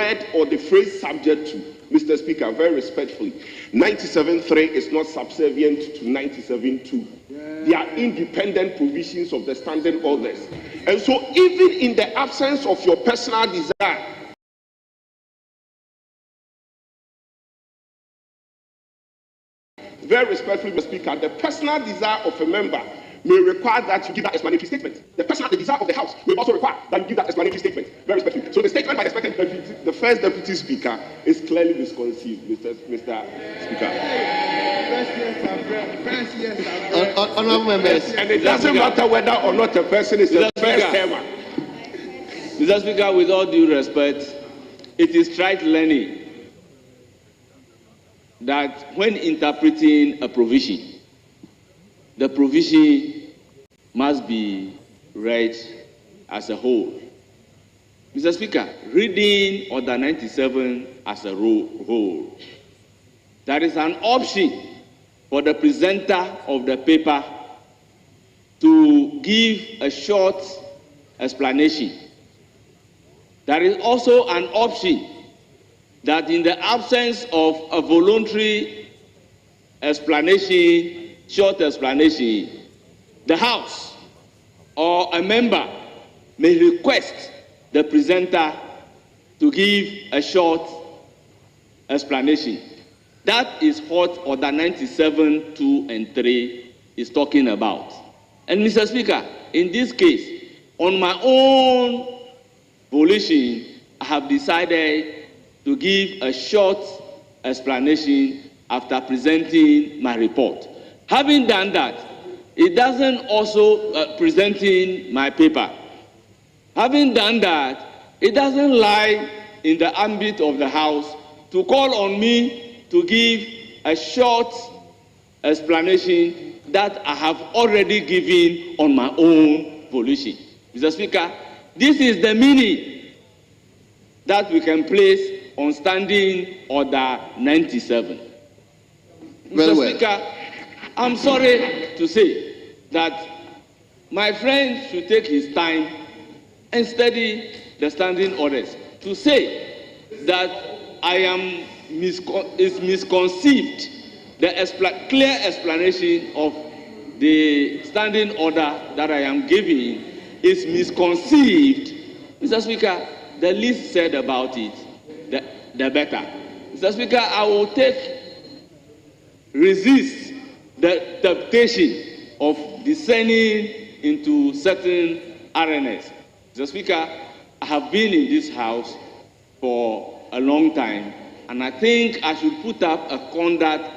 word or the phrase subject to. Mr. Speaker, very respectfully, 97.3 is not subservient to 97.2. They are independent provisions of the standing orders. And so even in the absence of your personal desire, very respectfully, Mr. Speaker, the personal desire of a member may require that you give that explanatory statement. The desire of the House may also require that you give that explanatory statement. Very respectfully. So the statement by the first Deputy Speaker is clearly misconceived, Mr. Speaker. Honourable members, and it doesn't matter whether or not a person is the first termer. Mr. Speaker, with all due respect, it is trite learning that when interpreting a provision, the provision must be read as a whole. Mr. Speaker, reading Order 97 as a whole, there is an option for the presenter of the paper to give a short explanation. There is also an option that in the absence of a voluntary explanation, short explanation, the House or a member may request the presenter to give a short explanation. That is what Order 97, 2 and 3 is talking about. And Mr. Speaker, in this case, on my own volition, I have decided to give a short explanation after presenting my report. Having done that, it doesn't also presenting my paper. Having done that, it doesn't lie in the ambit of the House to call on me to give a short explanation that I have already given on my own volition. Mr. Speaker, this is the meaning that we can place on Standing Order 97. Mr. Speaker, I'm sorry to say that my friend should take his time and study the standing orders. To say that I am misconceived the clear explanation of the standing order that I am giving is misconceived. Mr. Speaker, the least said about it, the better. Mr. Speaker, I will resist the temptation of descending into certain arenas. Mr. Speaker, I have been in this House for a long time, and I think I should put up a conduct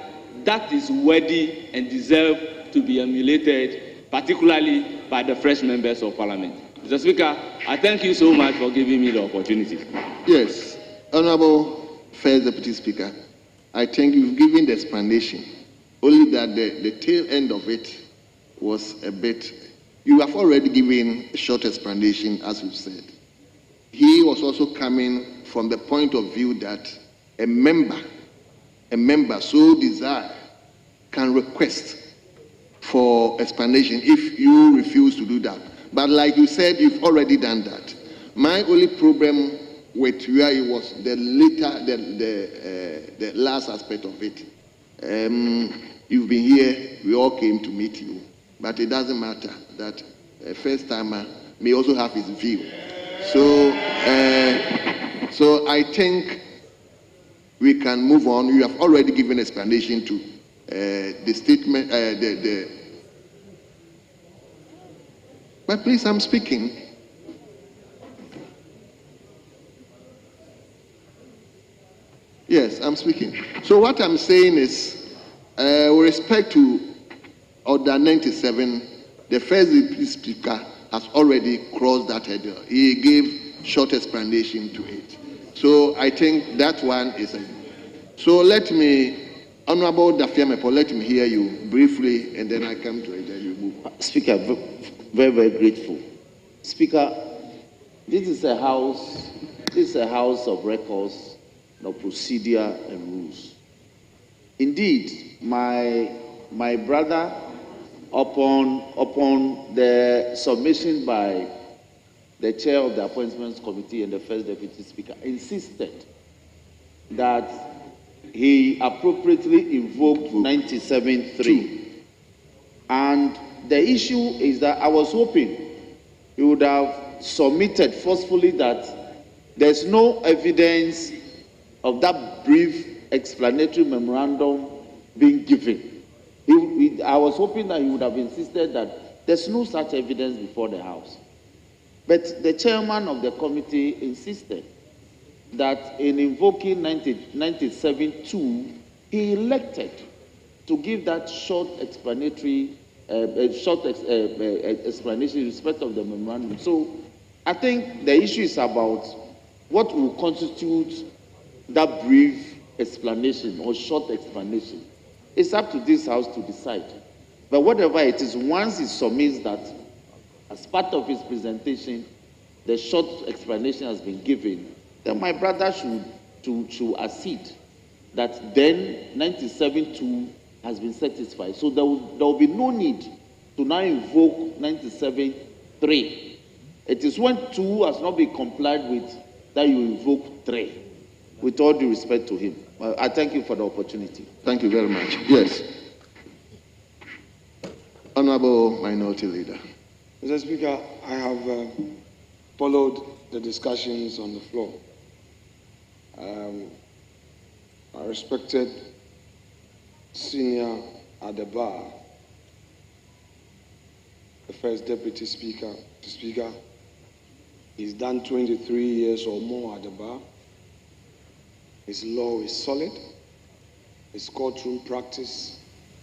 that is worthy and deserve to be emulated, particularly by the fresh members of Parliament. Mr. Speaker, I thank you so much for giving me the opportunity. Yes, Honourable First Deputy Speaker, I think you've given the explanation, only that the tail end of it was a bit. You have already given a short explanation, as you said. He was also coming from the point of view that a member so desire can request for explanation if you refuse to do that. But like you said, you've already done that. My only problem with where it was the last aspect of it. You've been here, we all came to meet you, but it doesn't matter that a first timer may also have his view. So I think we can move on. You have already given explanation to the statement, but please, I'm speaking. Yes, I'm speaking. So what I'm saying is, with respect to Order 97, the first Deputy Speaker has already crossed that hurdle. He gave short explanation to it. So I think that one is. So let me, Honourable Dafiamepo, let me hear you briefly, and then I come to it and you move. Speaker, very, very grateful. Speaker, this is a house of records, procedure and rules. Indeed, my brother, upon the submission by the chair of the Appointments Committee and the first Deputy Speaker insisted that he appropriately invoked 97.3. And the issue is that I was hoping he would have submitted forcefully that there's no evidence of that brief explanatory memorandum being given. I was hoping that he would have insisted that there's no such evidence before the House. But the chairman of the committee insisted that in invoking 97.2, he elected to give that short explanatory explanation in respect of the memorandum. So I think the issue is about what will constitute that brief explanation or short explanation. It's up to this House to decide. But whatever it is, once he submits that as part of his presentation, the short explanation has been given, then my brother should accede that then 97.2 has been satisfied. So there will be no need to now invoke 97.3. It is when 2 has not been complied with that you invoke 3, with all due respect to him. I thank you for the opportunity. Thank you very much. Yes. Honorable Minority Leader. Mr. Speaker, I have followed the discussions on the floor. I respected senior at the bar, the first Deputy Speaker. He's done 23 years or more at the bar. His law is solid. His courtroom practice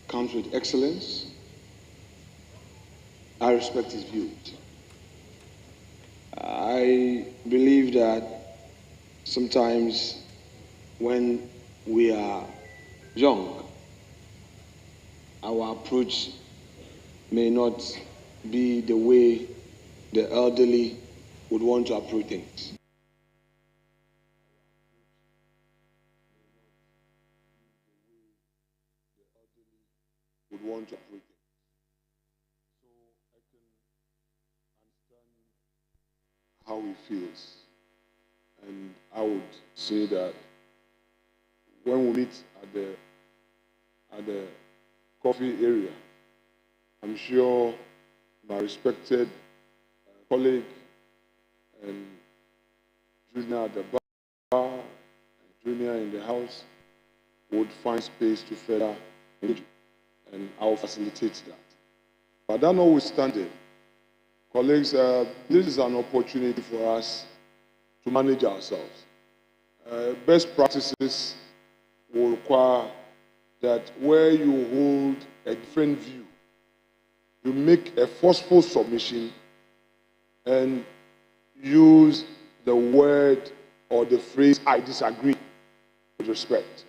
comes with excellence. I respect his views. I believe that sometimes when we are young, our approach may not be the way the elderly would want to approach things. Would want to approach things. So I can understand how he feels. And I would say that when we meet at the coffee area, I'm sure my respected colleague and junior at the bar and junior in the House would find space to further engage, and I'll facilitate that. But that notwithstanding, colleagues, this is an opportunity for us to manage ourselves. Best practices will require that where you hold a different view, you make a forceful submission and use the word or the phrase, I disagree, with respect.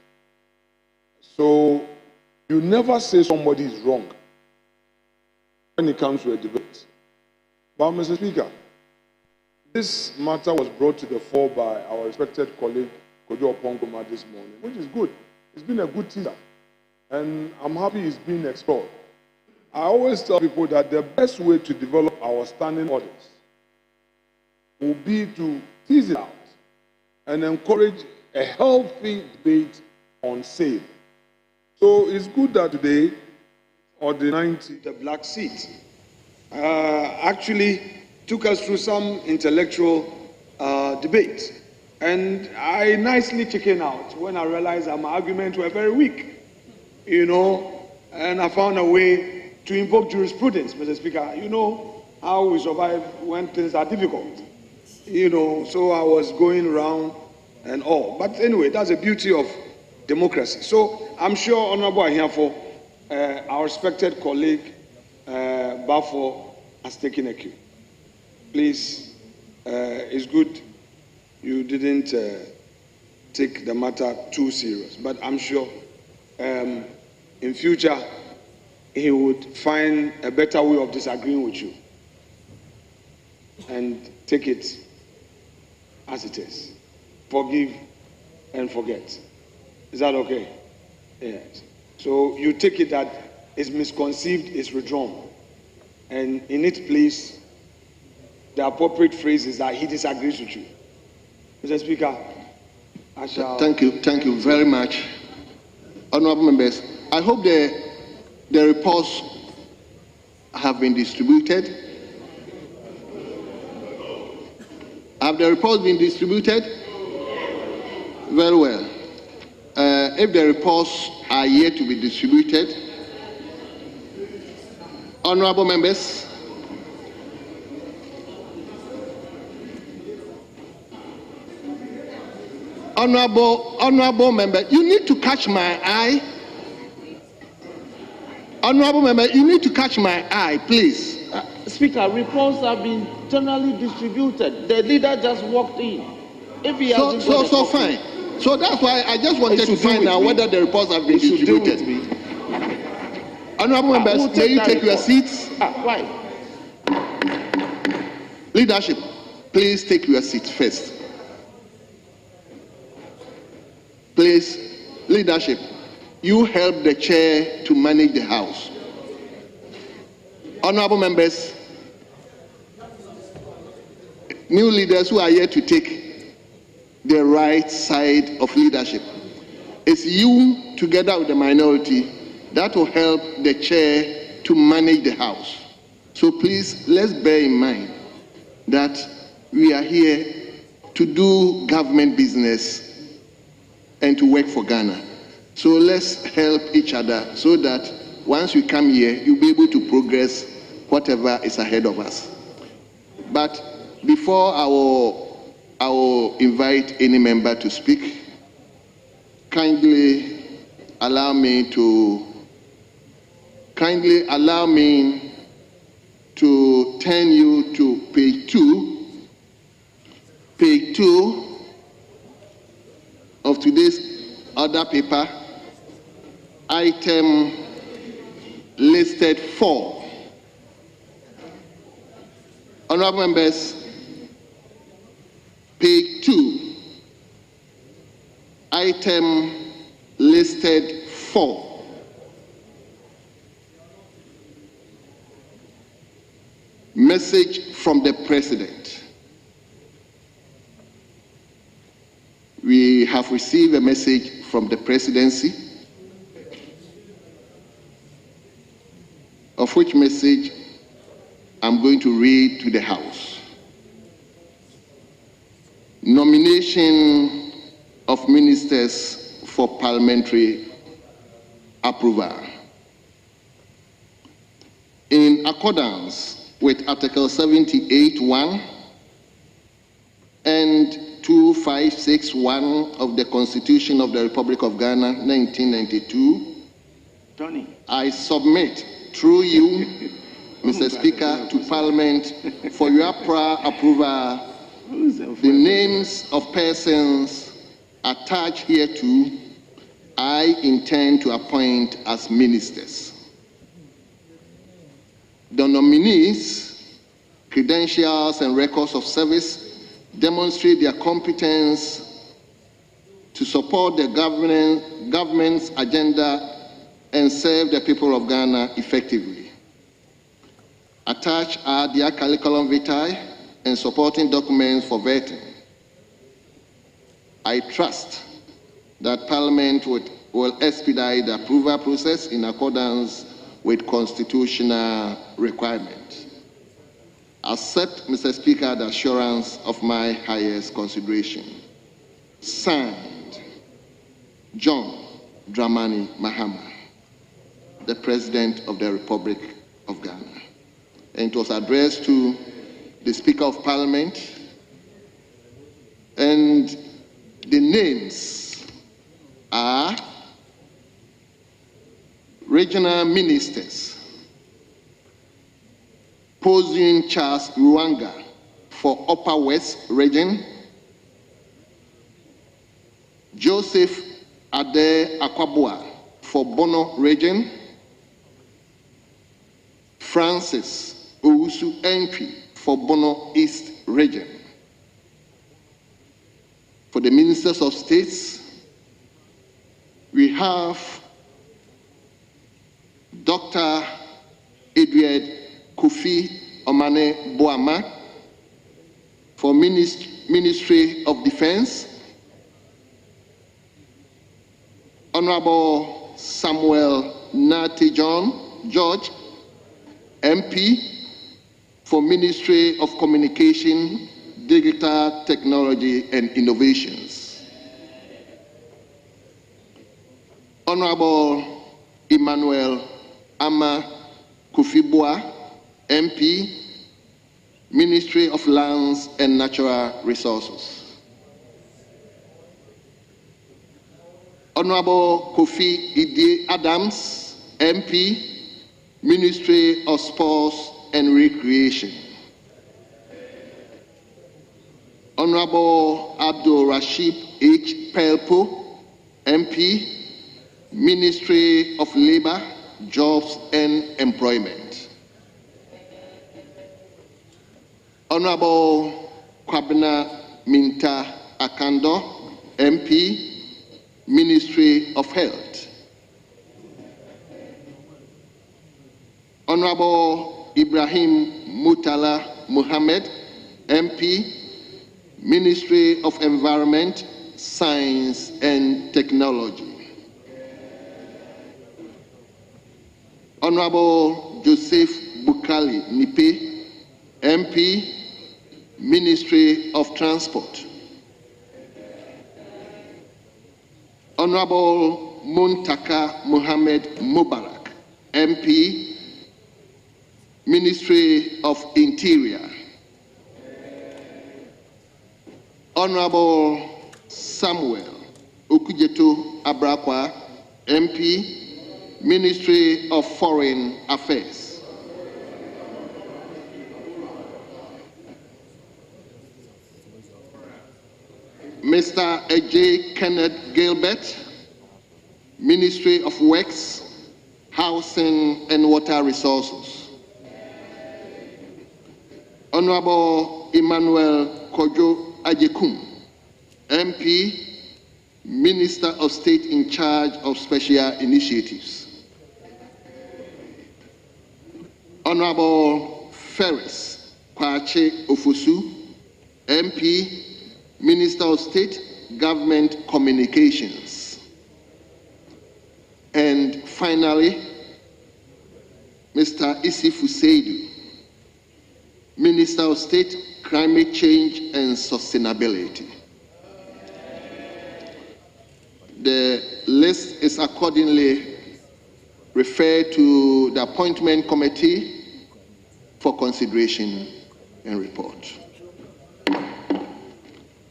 So you never say somebody is wrong when it comes to a debate. But Mr. Speaker, this matter was brought to the fore by our respected colleague, Kojo Opongoma, this morning, which is good. It's been a good teaser. And I'm happy it's been explored. I always tell people that the best way to develop our standing orders will be to tease it out and encourage a healthy debate on sale. So it's good that today, on the 19th, the black seat actually took us through some intellectual debate. And I nicely chickened out when I realized that my arguments were very weak, and I found a way to invoke jurisprudence, Mr. Speaker. You know how we survive when things are difficult, so I was going around and all. But anyway, that's the beauty of democracy. So I'm sure Honorable Ahiafo, our respected colleague, Bafo, has taken a cue. Please, it's good you didn't take the matter too serious, but I'm sure in future he would find a better way of disagreeing with you and take it as it is. Forgive and forget. Is that okay? Yes. So you take it that it's misconceived, it's withdrawn, and in its place the appropriate phrase is that he disagrees with you. Mr. Speaker, I shall... Thank you very much. Honorable members, I hope the reports have been distributed. Have the reports been distributed? Very well. If the reports are yet to be distributed, honorable members, honorable member, you need to catch my eye. Honorable member, you need to catch my eye, please. Speaker, reports have been generally distributed. The leader just walked in. If he hasn't got a copy, fine. So that's why I just wanted to find out whether the reports have been distributed. Honorable members, may you take your seats? Why? Leadership, please take your seats first. Please, leadership, you help the chair to manage the House. Honorable members, new leaders who are here to take the right side of leadership. It's you, together with the minority, that will help the chair to manage the House. So please, let's bear in mind that we are here to do government business and to work for Ghana. So let's help each other so that once we come here, you'll be able to progress whatever is ahead of us. But before I will invite any member to speak, kindly allow me to turn you to page 2 of today's order paper, item listed 4. Honorable members, page 2, item listed 4. Message from the President. We have received a message from the Presidency, of which message I'm going to read to the House. Nomination of ministers for parliamentary approval. In accordance with Article 78(1) and 2561 of the Constitution of the Republic of Ghana, 1992, I submit through you, Mr. Speaker, to Parliament for your prior approval the names of persons attached hereto I intend to appoint as ministers. The nominees' credentials and records of service demonstrate their competence to support the government's agenda and serve the people of Ghana effectively. Attached are their curriculum vitae and supporting documents for vetting. I trust that Parliament will expedite the approval process in accordance with constitutional requirements. Accept, Mr. Speaker, the assurance of my highest consideration. Signed, John Dramani Mahama, the President of the Republic of Ghana. And it was addressed to the Speaker of Parliament, and the names are regional ministers: Pozin Charles Ruanga for Upper West Region, Joseph Ade Akwabua for Bono Region, Francis Owusu Entry for Bono East Region. For the Ministers of States, we have Dr. Edward Kofi Omane Boama for Ministry of Defense, Honorable Samuel Nati George, MP, for Ministry of Communication, Digital Technology and Innovations. Honorable Emmanuel Ama Kufibua, MP, Ministry of Lands and Natural Resources. Honorable Kofi Ide Adams, MP, Ministry of Sports and Recreation. Honorable Abdul Rashid H. Pelpo, MP, Ministry of Labor, Jobs and Employment. Honorable Kwabena Minta Akando, MP, Ministry of Health. Honorable Ibrahim Mutala Muhammad, MP, Ministry of Environment, Science and Technology. Honorable Joseph Bukali Nipe, MP, Ministry of Transport. Honorable Muntaka Mohammed Mubarak, MP, Ministry of Interior. Honorable Samuel Okujeto Abrakwa, MP, Ministry of Foreign Affairs. Mr. A.J. Kenneth Gilbert, Ministry of Works, Housing and Water Resources. Honorable Emmanuel Kojo Ajekum, MP, Minister of State in charge of Special Initiatives. Honorable Ferris Kwache Ofosu, MP, Minister of State, Government Communications. And finally, Mr. Isifu Seidu, Minister of State, Climate Change and Sustainability. The list is accordingly referred to the Appointment Committee for consideration and report.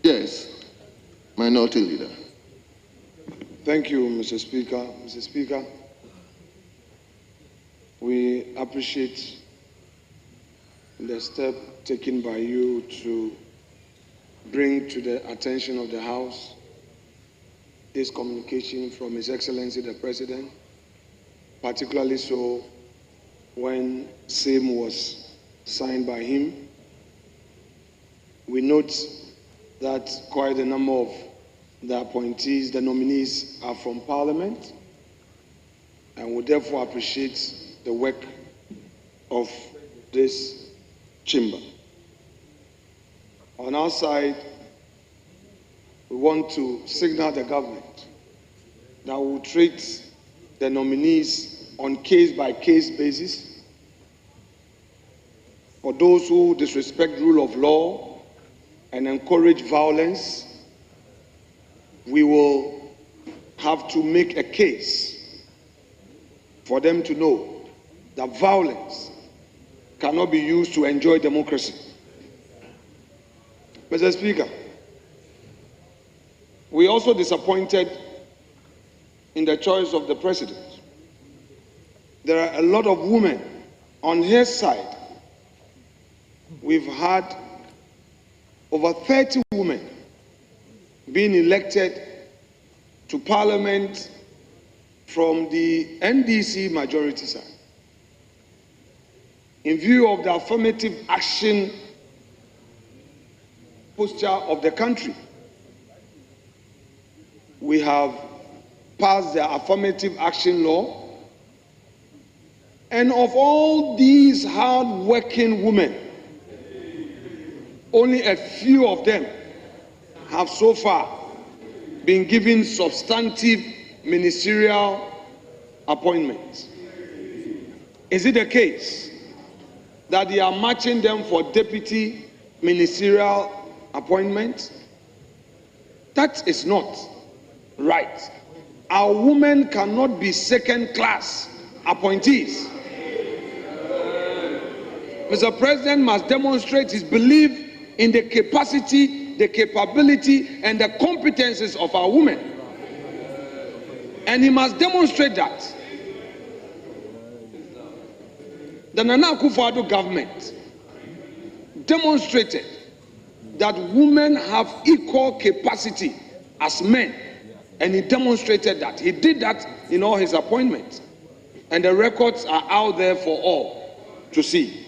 Yes, Minority Leader. Thank you, Mr. Speaker. Mr. Speaker, we appreciate the step taken by you to bring to the attention of the House this communication from His Excellency the President, particularly so when same was signed by him. We note that quite a number of the appointees, the nominees, are from Parliament, and we therefore appreciate the work of this chamber. On our side, we want to signal the government that we will treat the nominees on case-by-case basis. For those who disrespect rule of law and encourage violence, we will have to make a case for them to know that violence cannot be used to enjoy democracy. Mr. Speaker, we are also disappointed in the choice of the President. There are a lot of women on his side. We've had over 30 women being elected to Parliament from the NDC majority side. In view of the affirmative action posture of the country, we have passed the affirmative action law, and of all these hard-working women, only a few of them have so far been given substantive ministerial appointments. Is it the case that they are matching them for deputy ministerial appointments? That is not right. Our women cannot be second-class appointees. Mr. President must demonstrate his belief in the capacity, the capability, and the competences of our women. And he must demonstrate that. The Nana Akufo-Addo government demonstrated that women have equal capacity as men, and he demonstrated that. He did that in all his appointments, and the records are out there for all to see.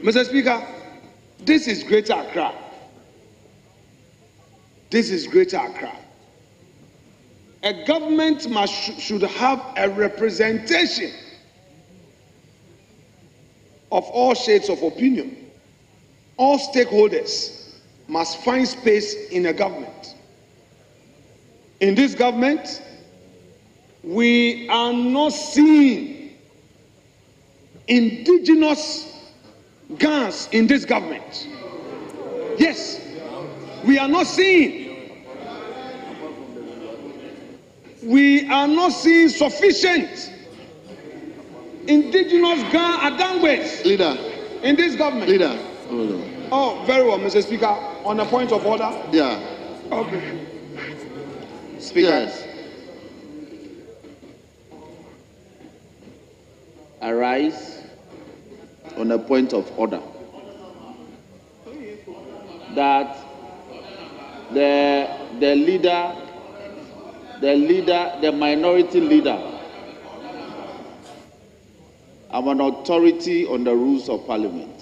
Mr. Speaker, this is Greater Accra. This is Greater Accra. A government should have a representation of all shades of opinion. All stakeholders must find space in a government. In this government, we are not seeing indigenous guns in this government. Yes, we are not seeing. We are not seeing sufficient indigenous gun adangwes Leader. in this government. Leader. Hold on. Oh, very well, Mr. Speaker. On a point of order. Yeah. Okay. Speaker, Yes. I rise on a point of order that the minority leader, I'm an authority on the rules of parliament.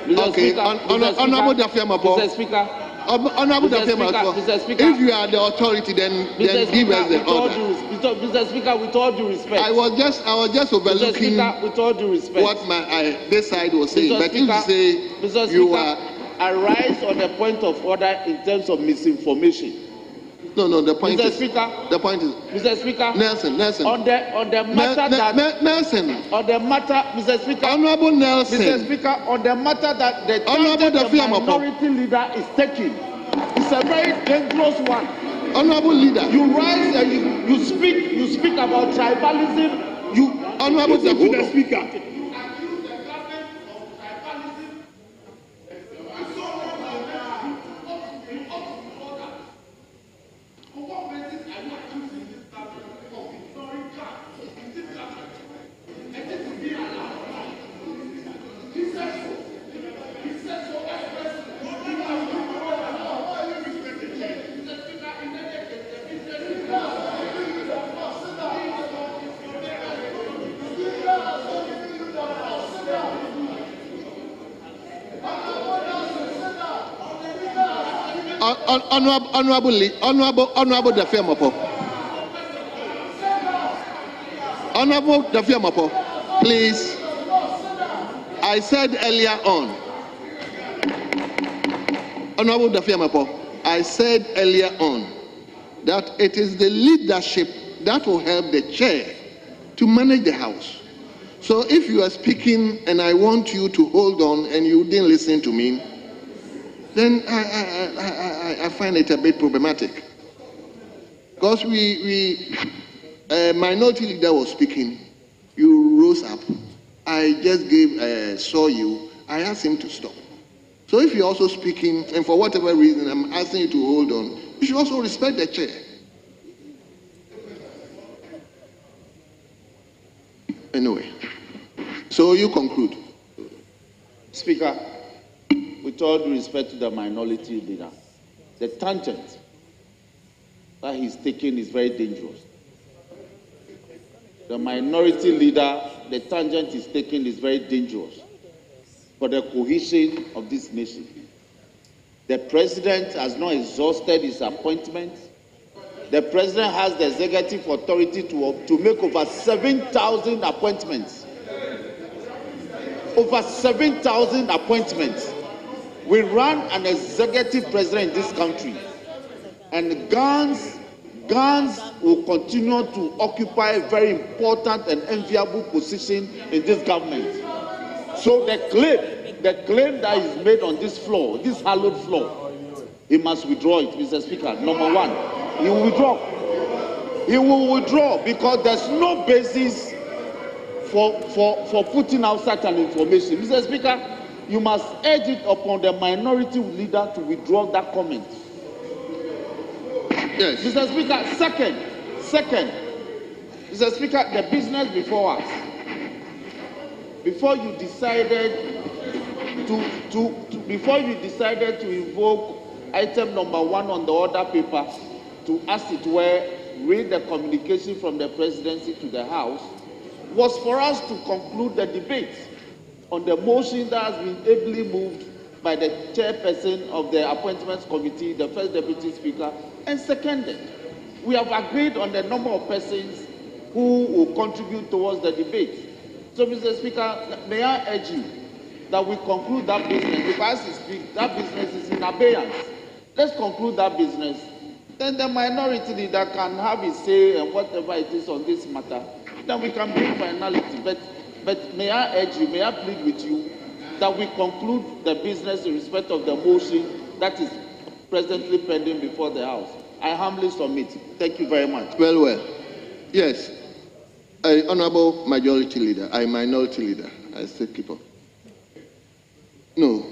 Mr. Okay, Speaker, Honorable Dafiamapo. Mr. Speaker, Honorable Dafiamapo, Mr. Speaker, if you are the authority, then give us the order. Mr. Speaker, with all due respect. I was just Mr. overlooking Speaker, with all due respect. what this side was saying. Mr. But Speaker, if you Mr. say Speaker, you are I rise on a point of order in terms of misinformation. no, the point Mr. is Speaker, Mr. Speaker, Nelson. on the matter that Nelson. on the matter, Mr. Speaker, Honorable Nelson. Mr. Speaker, on the matter that the Honorable tangent the Dafiamapo. minority leader is taking, it's a very dangerous one. Honorable leader. You rise and you speak about tribalism. Honorable Mr. Speaker. Honorable Dafiamapo. Honorable Dafiamapo, please. I said earlier on. Honorable Dafiamapo, I said earlier on that it is the leadership that will help the chair to manage the house. So if you are speaking and I want you to hold on and you didn't listen to me, then I find it a bit problematic. Because minority leader was speaking, you rose up. I just saw you. I asked him to stop. So if you're also speaking, and for whatever reason I'm asking you to hold on, you should also respect the chair. Anyway, so you conclude. Speaker, with all due respect to the minority leader, the tangent that he's taking is very dangerous. The minority leader, the tangent he's taking is very dangerous for the cohesion of this nation. The president has not exhausted his appointments. The president has the executive authority to make over 7,000 appointments. over 7,000 appointments. We run an executive president in this country, and guns will continue to occupy a very important and enviable position in this government. So the claim that is made on this floor, this hallowed floor, he must withdraw it, Mr. Speaker. Number one, he will withdraw. He will withdraw because there's no basis for putting out such an information. Mr. Speaker, you must urge it upon the minority leader to withdraw that comment. Yes. Mr. Speaker, second, Mr. Speaker, the business before us. Before you decided to invoke item number 1 on the order paper to, as it were, read the communication from the presidency to the House, was for us to conclude the debate on the motion that has been ably moved by the chairperson of the Appointments Committee, the First Deputy Speaker, and seconded. We have agreed on the number of persons who will contribute towards the debate. So, Mr. Speaker, may I urge you that we conclude that business, because that business is in abeyance. Let's conclude that business. Then the minority leader can have his say and whatever it is on this matter. Then we can bring finality. But may I urge you, may I plead with you that we conclude the business in respect of the motion that is presently pending before the House. I humbly submit. Thank you very much. Well. Yes. Honorable Majority Leader, Minority Leader, I say people. No.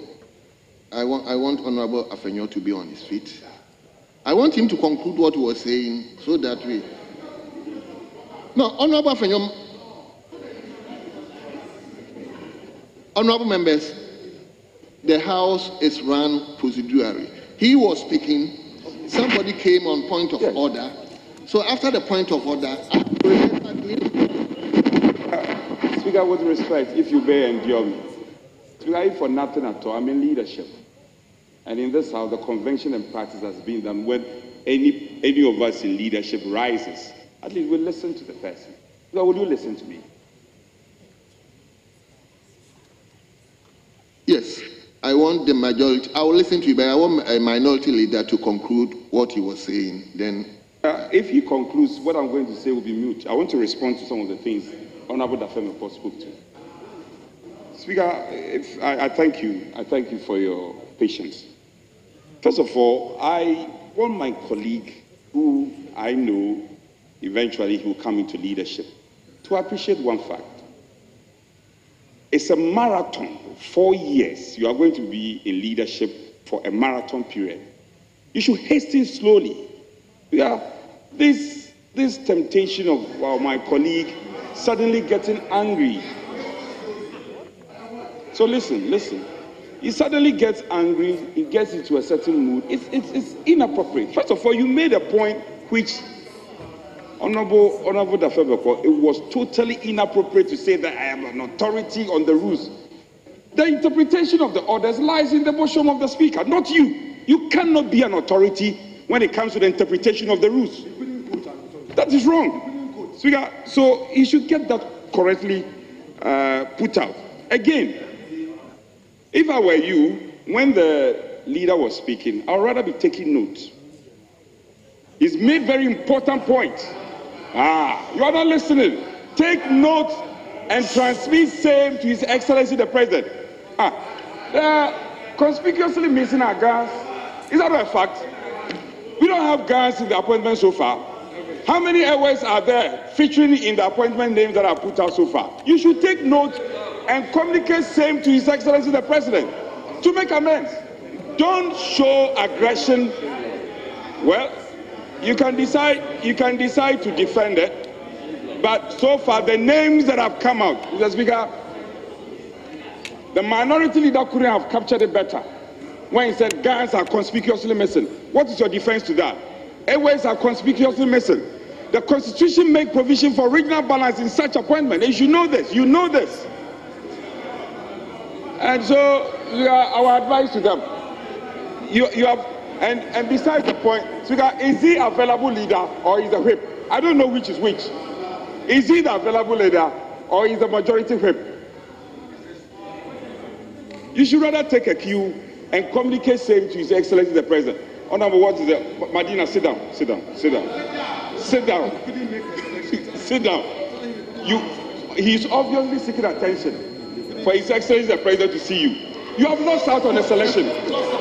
I want Honorable Afenyo to be on his feet. I want him to conclude what he was saying so that we... No, Honorable Afenyo... Honorable members, the House is run procedurally. He was speaking, somebody came on point of order. So after the point of order, Speaker, with respect, if you bear endure me, Speaker, for nothing at all, I'm in leadership. And in this House, the convention and practice has been that when any of us in leadership rises, at least we'll listen to the person. Speaker, would you listen to me? Yes, I want the majority. I will listen to you, but I want a minority leader to conclude what he was saying. Then, if he concludes, what I'm going to say will be mute. I want to respond to some of the things Honorable Dafemepo spoke to. Speaker, I thank you. I thank you for your patience. First of all, I want my colleague, who I know eventually he will come into leadership, to appreciate one fact. It's a marathon. 4 years, you are going to be in leadership for a marathon period. You should hasten slowly. This temptation of my colleague suddenly getting angry. So listen. He suddenly gets angry, he gets into a certain mood. It's inappropriate. First of all, you made a point which, Honorable Dafemepo, it was totally inappropriate to say that I am an authority on the rules. The interpretation of the orders lies in the bosom of the Speaker, not you. You cannot be an authority when it comes to the interpretation of the rules. That is wrong, Speaker. So he should get that correctly put out. Again, if I were you, when the leader was speaking, I would rather be taking notes. He's made very important points. You are not listening. Take note and transmit same to His Excellency the President. They are conspicuously missing our guns. Is that a fact? We don't have guns in the appointment so far. How many airways are there featuring in the appointment names that are put out so far? You should take note and communicate same to His Excellency the President to make amends. Don't show aggression. Well, you can decide to defend it, but so far the names that have come out, Mr. Speaker, the minority leader couldn't have captured it better when he said guns are conspicuously missing. What is your defense to that? Airways are conspicuously missing. The Constitution makes provision for regional balance in such appointment. And you know this. You know this. And so our advice to them, you have, and besides the point, Speaker, is he available leader or is the whip? I don't know which is which. Is he the available leader or is the majority whip? You should rather take a cue and communicate same to His Excellency the President. Honorable, what is it? Madina, sit down, sit down, sit down, sit down, sit down. He's obviously seeking attention for His Excellency the President to see you. You have lost out on the selection.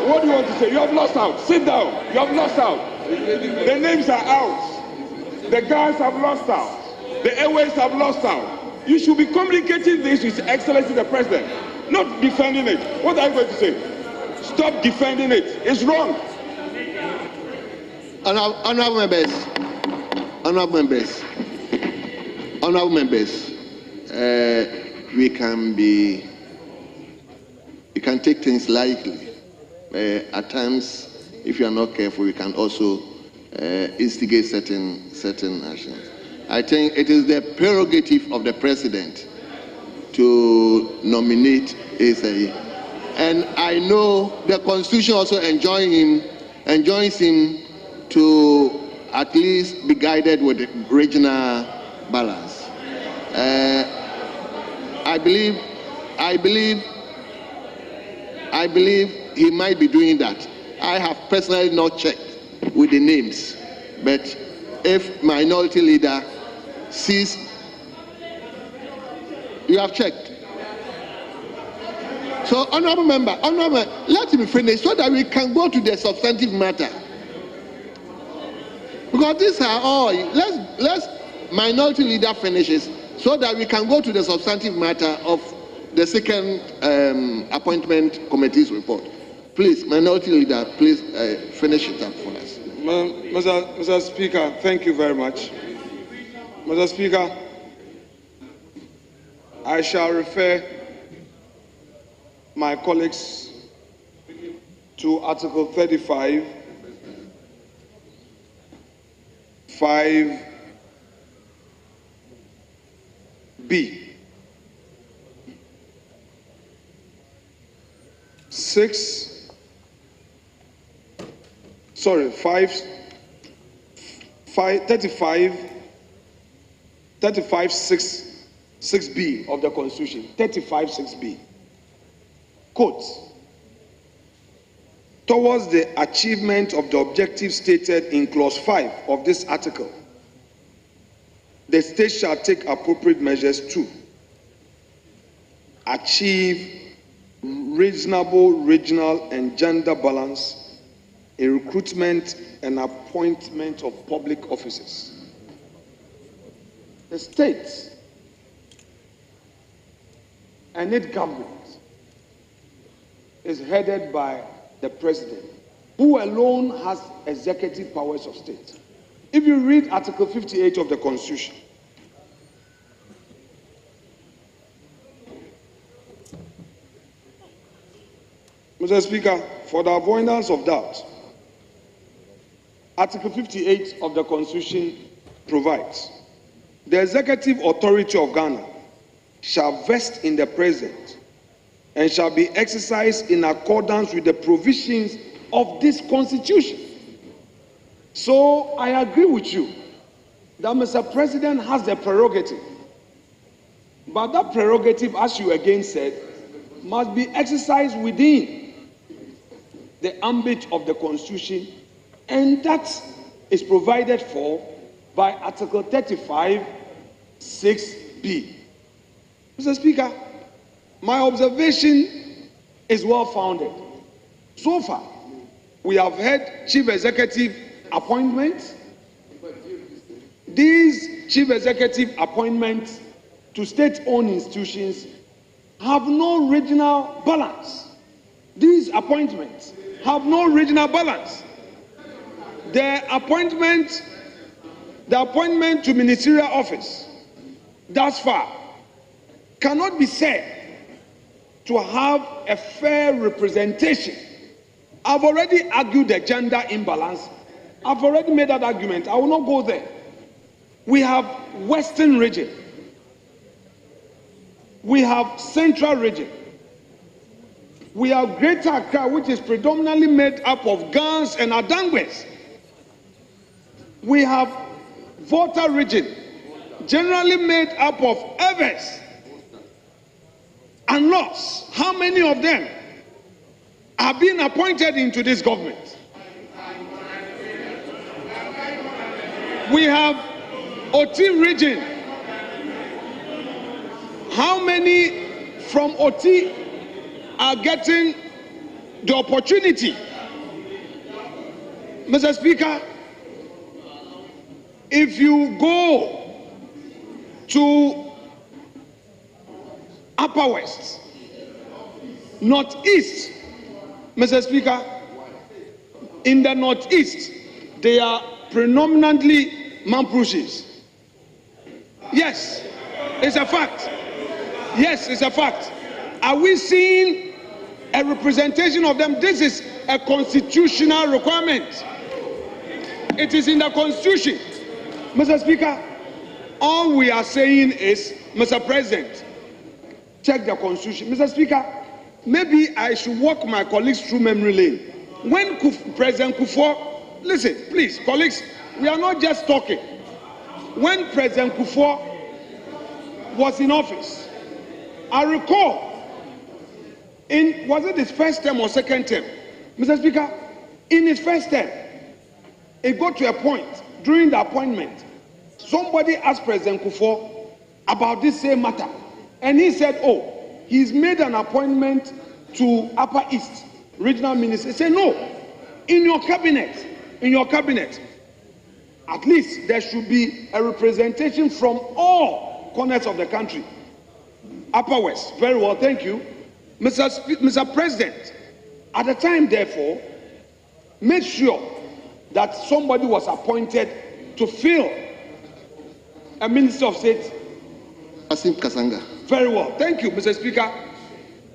What do you want to say? You have lost out. Sit down. You have lost out. The names are out. The guys have lost out. The airways have lost out. You should be communicating this with His Excellency the President, not defending it. What are you going to say? Stop defending it. It's wrong. Honorable members, honorable members, honorable members, we can take things lightly. At times, if you are not careful, we can also instigate certain actions. I think it is the prerogative of the president to nominate ASA, and I know the Constitution also enjoins him to at least be guided with regional balance. I believe he might be doing that. I have personally not checked with the names, but if minority leader sees, you have checked. So, honorable member, let him finish so that we can go to the substantive matter. Because these are all, let's minority leader finishes so that we can go to the substantive matter of the second appointment committee's report. Please, minority leader, please finish it up for us. Mr. Speaker, thank you very much. Mr. Speaker, I shall refer my colleagues to Article 35, 5B. 6B of the Constitution, 35(6)B. Quote, towards the achievement of the objectives stated in clause 5 of this article, the state shall take appropriate measures to achieve reasonable regional and gender balance in recruitment and appointment of public officers. The state and its government is headed by the president, who alone has executive powers of state. If you read Article 58 of the Constitution, Mr. Speaker, for the avoidance of doubt, Article 58 of the Constitution provides, the executive authority of Ghana shall vest in the president and shall be exercised in accordance with the provisions of this Constitution. So I agree with you that Mr. President has the prerogative, but that prerogative, as you again said, must be exercised within the ambit of the Constitution, and that is provided for by Article 35(6)B. Mr. Speaker, my observation is well founded. So far, we have had chief executive appointments. These chief executive appointments to state-owned institutions have no regional balance. These appointments have no regional balance. The appointment to ministerial office thus far cannot be said to have a fair representation. I've already argued the gender imbalance. I've already made that argument. I will not go there. We have Western region. We have Central region. We have Greater Accra, which is predominantly made up of Gans and Adangwes. We have Volta region, generally made up of Evers and Loss. How many of them are being appointed into this government. We have OT region. How many from OT are getting the opportunity? Mr. Speaker, if you go to Upper West, Northeast, Mr. Speaker, in the Northeast, they are predominantly Mamprushis. Yes, it's a fact. Yes, it's a fact. Are we seeing a representation of them? This is a constitutional requirement. It is in the Constitution. Mr. Speaker, all we are saying is, Mr. President, check the Constitution. Mr. Speaker, maybe I should walk my colleagues through memory lane. When President Kufuor, listen, please, colleagues, we are not just talking. When President Kufuor was in office, I recall, was it his first term or second term? Mr. Speaker, in his first term, it got to a point during the appointment, somebody asked President Kufuor about this same matter, and he said, oh, he's made an appointment to Upper East Regional Minister. He said, no, in your cabinet, at least there should be a representation from all corners of the country. Upper West, very well, thank you. Mr. President, at the time, therefore, make sure that somebody was appointed to fill a Minister of State. Kasim Kasanga. Very well, thank you, Mr. Speaker.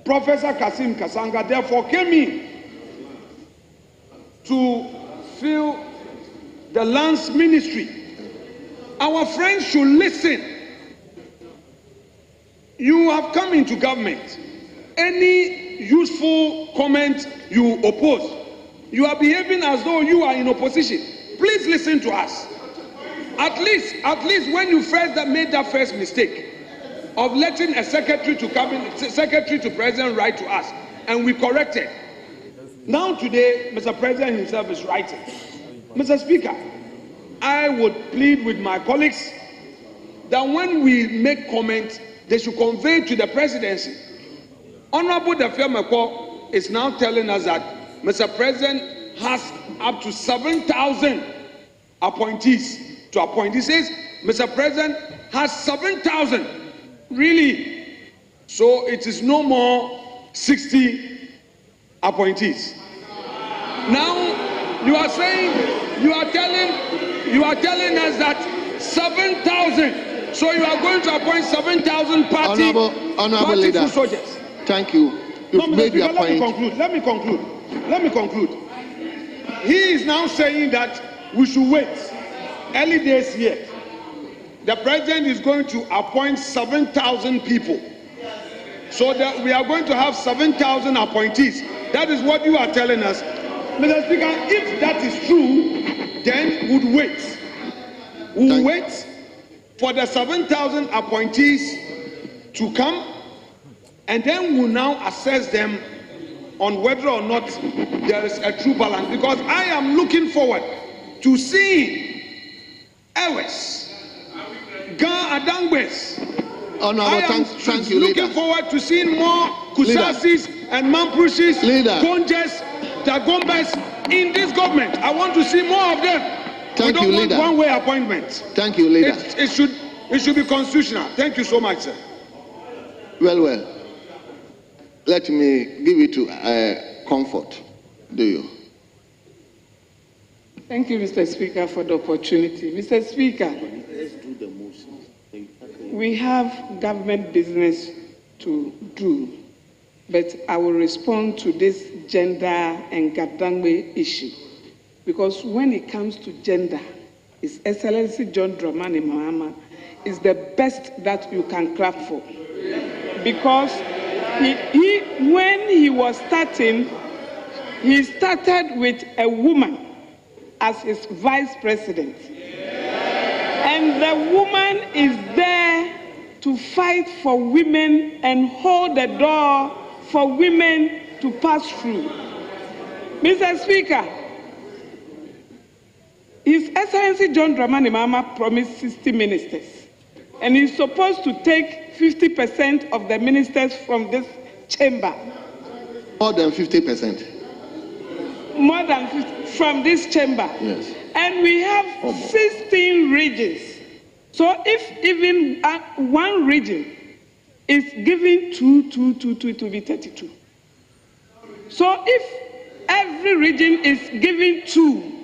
Professor Kasim Kasanga therefore came in to fill the Lands Ministry. Our friends should listen. You have come into government. Any useful comment you oppose, you are behaving as though you are in opposition. Please listen to us. At least when you first made that first mistake of letting a secretary to president write to us, and we corrected. Now today, Mr. President himself is writing. Mr. Speaker, I would plead with my colleagues that when we make comments, they should convey to the presidency. Honorable Dafemeko is now telling us that Mr. President has up to 7,000 appointees to appoint. He says Mr. President has 7,000. Really? So it is no more 60 appointees. Now you are saying, you are telling us that 7,000. So you are going to appoint 7,000 Honorable leader. Soldiers. Thank you. You've made your point. Let me conclude. He is now saying that we should wait. Early days yet. The president is going to appoint 7,000 people. So that we are going to have 7,000 appointees. That is what you are telling us. Mr. Speaker, if that is true, then we'll wait. We'll wait for the 7,000 appointees to come, and then we'll now assess them on whether or not there is a true balance. Because I am looking forward to seeing Ewes, Ga Adangwes. Thank you, looking forward to seeing more Kusasis and Mamprushis, Konjes, Dagombes in this government. I want to see more of them. We don't want one-way appointments. Thank you, leader. It should be constitutional. Thank you so much, sir. Well. Let me give it to Comfort. Do you? Thank you, Mr. Speaker, for the opportunity. Mr. Speaker, we have government business to do, but I will respond to this gender and Gadangwe issue. Because when it comes to gender, His Excellency John Dramani Mahama is the best that you can clap for. Because when he was starting, he started with a woman as his vice president. And the woman is there to fight for women and hold the door for women to pass through. Mr. Speaker, His Excellency John Dramani Mahama promised 60 ministers, and he's supposed to take 50% of the ministers from this chamber. More than 50%. More than 50 from this chamber. Yes. And we have 16 regions. So if even one region is giving two, it will be 32. So if every region is giving 2,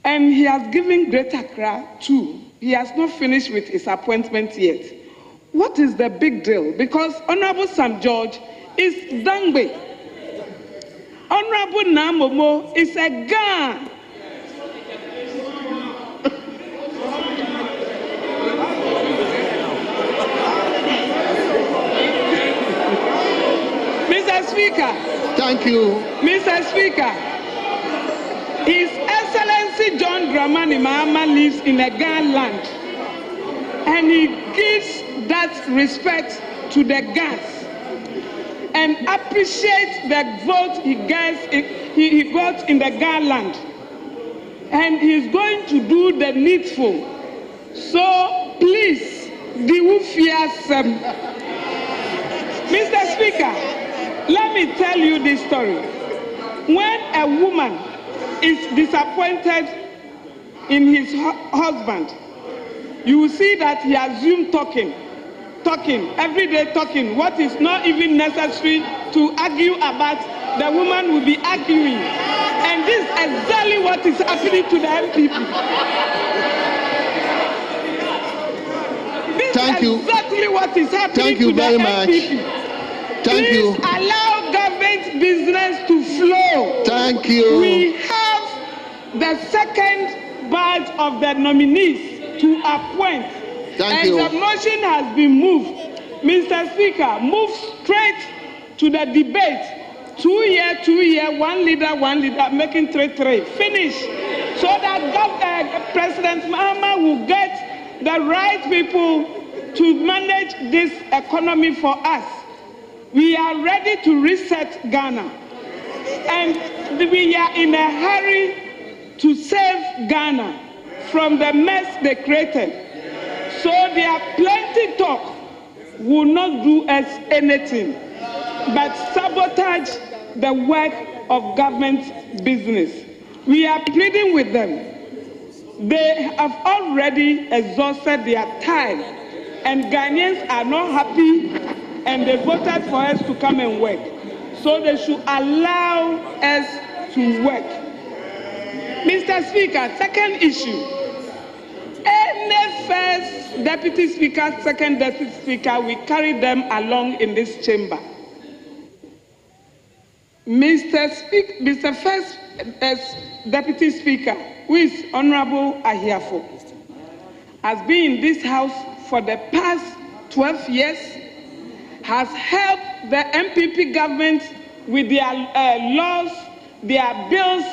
and he has given Greater Accra 2, he has not finished with his appointment yet. What is the big deal? Because Honorable Sam George is Dangbe. Honorable Namomo is a Ga. Mr. Speaker. Thank you. Mr. Speaker, His Excellency John Dramani Mahama lives in a Ga land, and he gives that respect to the Gas and appreciates the vote he got in the Ga land, and he's going to do the needful. So please, Mr. Speaker, let me tell you this story. When a woman is disappointed in his husband, you will see that he assumes talking, every day talking. What is not even necessary to argue about, the woman will be arguing. And this is exactly what is happening to the MPP. Thank you. Exactly what is happening Thank you to very the much. MPP. Thank you. Please allow government business to flow. Thank you. We have the second batch of the nominees to appoint. Thank you. And the motion has been moved. Mr. Speaker, move straight to the debate. 2 year, 2 year, 1 leader, making 3-3. Finish. So that President Mahama will get the right people to manage this economy for us. We are ready to reset Ghana. And we are in a hurry to save Ghana from the mess they created. So their plenty talk will not do us anything but sabotage the work of government business. We are pleading with them. They have already exhausted their time, and Ghanaians are not happy, and they voted for us to come and work. So they should allow us to work. Mr. Speaker, second issue. Any first deputy speaker, second deputy speaker, we carry them along in this chamber. Mr. First Deputy Speaker, who is Honorable Ahiafo, has been in this house for the past 12 years, has helped the MPP government with their laws, their bills,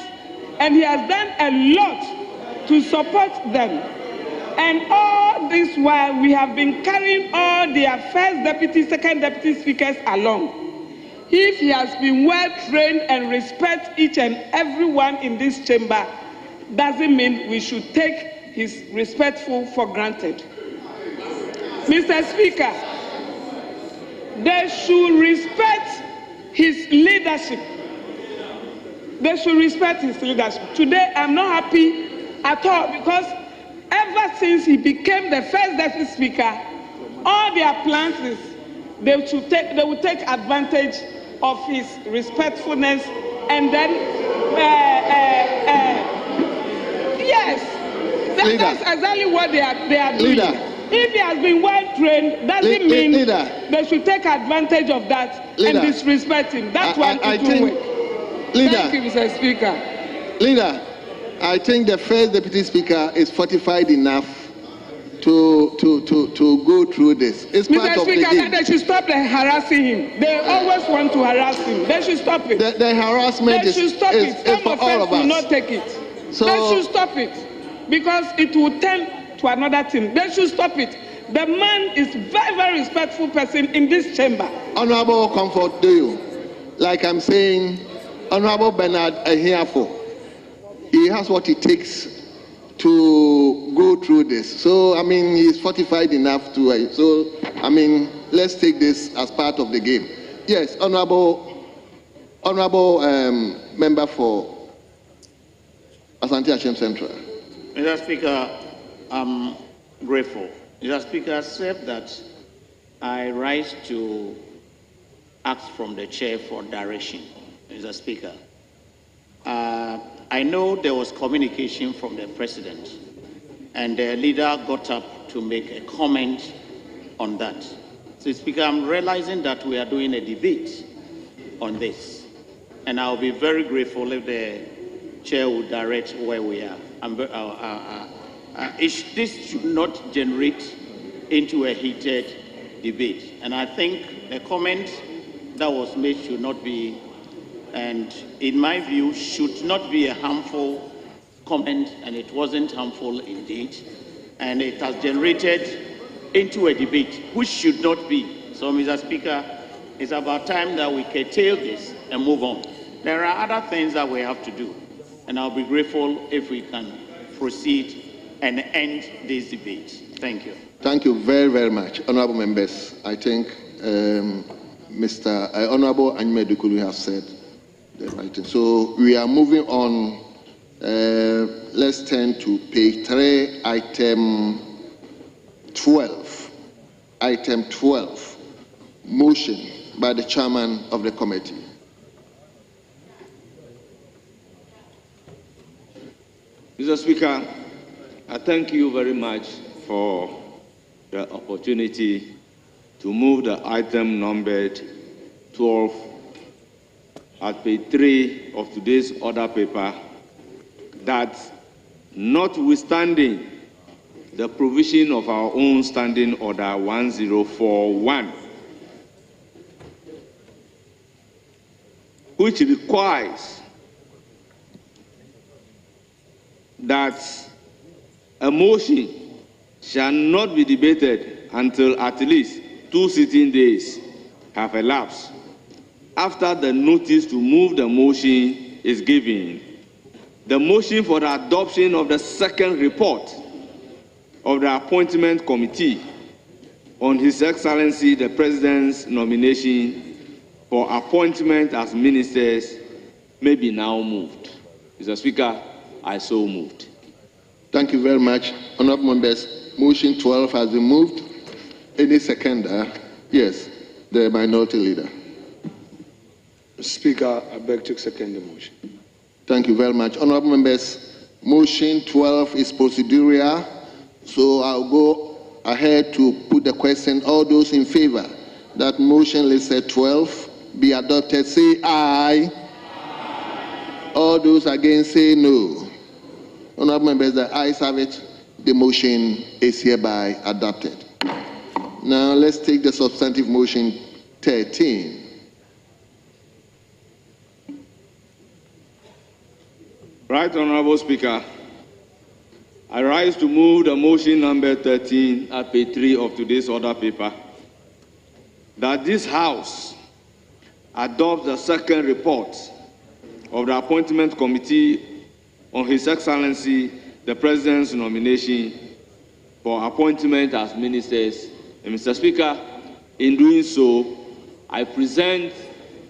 and he has done a lot to support them. And all this while, we have been carrying all their first deputy, second deputy speakers along. If he has been well trained and respect each and every one in this chamber, doesn't mean we should take his respectful for granted. Mr. Speaker, they should respect his leadership. They should respect his leadership. Today, I'm not happy at all because ever since he became the first deputy speaker, all their plans is they will take advantage of his respectfulness, and then yes, that's exactly what they are doing. Leader. If he has been well trained, doesn't mean they should take advantage of that and disrespect him. That's one to do with. Thank you, Mr. Speaker. Leader, I think the first deputy speaker is fortified enough to go through this. It's part Mr. of Speaker, the game. they should stop harassing him. They always want to harass him. They should stop it. The harassment they should stop it. is for all of us. Will not take it. So, they should stop it because it will turn to another thing. They should stop it. The man is very, very respectful person in this chamber. Honorable Comfort, do you? Like I'm saying, Honorable Bernard Ahiafo, he has what it takes to go through this. So, I mean, he's fortified enough to, so, I mean, let's take this as part of the game. Yes, honorable member for Asante Ashem Central. Mr. Speaker, I'm grateful. Mr. Speaker, accept that I rise to ask from the chair for direction. Mr. Speaker, I know there was communication from the president, and the leader got up to make a comment on that. So, Speaker, I'm realizing that we are doing a debate on this, and I'll be very grateful if the chair will direct where we are. This should not generate into a heated debate, and I think the comment that was made should not be, and in my view, should not be a harmful comment, and it wasn't harmful indeed, and it has generated into a debate, which should not be. So, Mr. Speaker, it's about time that we curtail this and move on. There are other things that we have to do, and I'll be grateful if we can proceed and end this debate. Thank you. Thank you very, very much. Honorable members, I think Honorable Anyime Dukulu has said the right thing. So we are moving on. Let's turn to page 3, item 12. Item 12, motion by the chairman of the committee. Mr. Speaker, I thank you very much for the opportunity to move the item numbered 12 at page 3 of today's order paper, that notwithstanding the provision of our own standing order 1041, which requires that a motion shall not be debated until at least 2 sitting days have elapsed after the notice to move the motion is given. The motion for the adoption of the second report of the Appointment Committee on His Excellency the President's nomination for appointment as ministers may be now moved. Mr. Speaker, I so moved. Thank you very much. Honorable members, motion 12 has been moved. Any seconder? Yes, the minority leader. Speaker, I beg to second the motion. Thank you very much. Honorable members, motion 12 is procedural, so I'll go ahead to put the question. All those in favor that motion listed 12 be adopted, say aye. Aye. All those against, say no. Honorable members, the ayes have it. The motion is hereby adopted. Now let's take the substantive motion 13. Right, Honorable Speaker, I rise to move the motion number 13 at page 3 of today's order paper, that this House adopt the second report of the Appointment Committee on His Excellency the President's nomination for appointment as ministers. And Mr. Speaker, in doing so, I present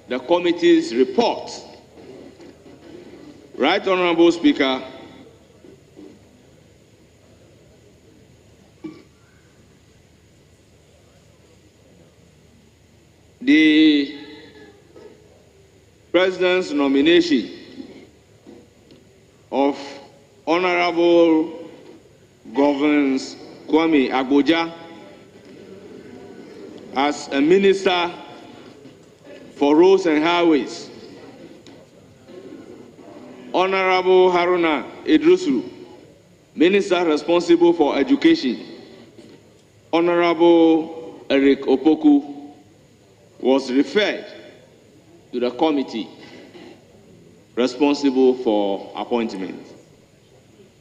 the committee's report. Right, Honorable Speaker, the President's nomination of Honorable Governors Kwame Agboja as a Minister for Roads and Highways, Honorable Haruna Idrisu, Minister responsible for Education, Honorable Eric Opoku, was referred to the committee responsible for appointment.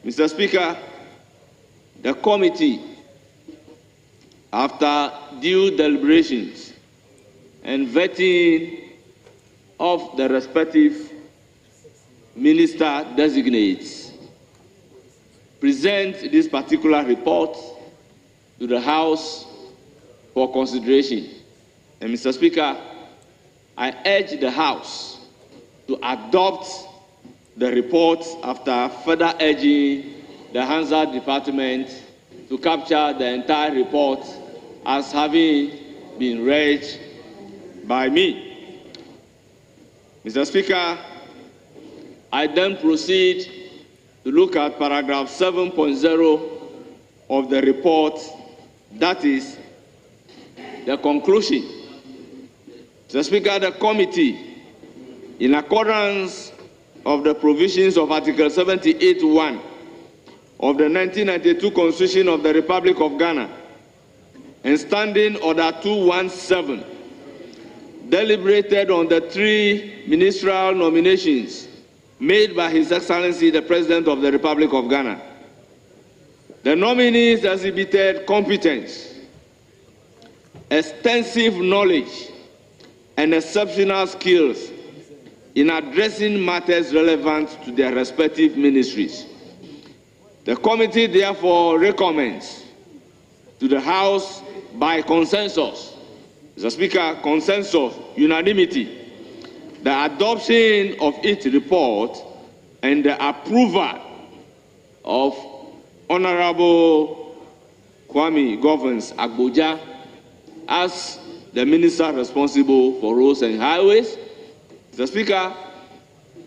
Mr. Speaker, the committee, after due deliberations and vetting of the respective minister designates present this particular report to the House for consideration. And Mr. Speaker, I urge the House to adopt the report after further urging the Hansard Department to capture the entire report as having been read by me. Mr. Speaker, I then proceed to look at paragraph 7.0 of the report, that is the conclusion. Mr. Speaker, the committee, in accordance of the provisions of Article 78(1) of the 1992 Constitution of the Republic of Ghana and Standing Order 217, deliberated on the 3 ministerial nominations made by His Excellency the President of the Republic of Ghana. The nominees exhibited competence, extensive knowledge, and exceptional skills in addressing matters relevant to their respective ministries. The committee therefore recommends to the House by consensus, Mr. Speaker, consensus, unanimity, the adoption of its report and the approval of Honorable Kwame Governance Agboja as the Minister responsible for roads and highways. Mr. Speaker,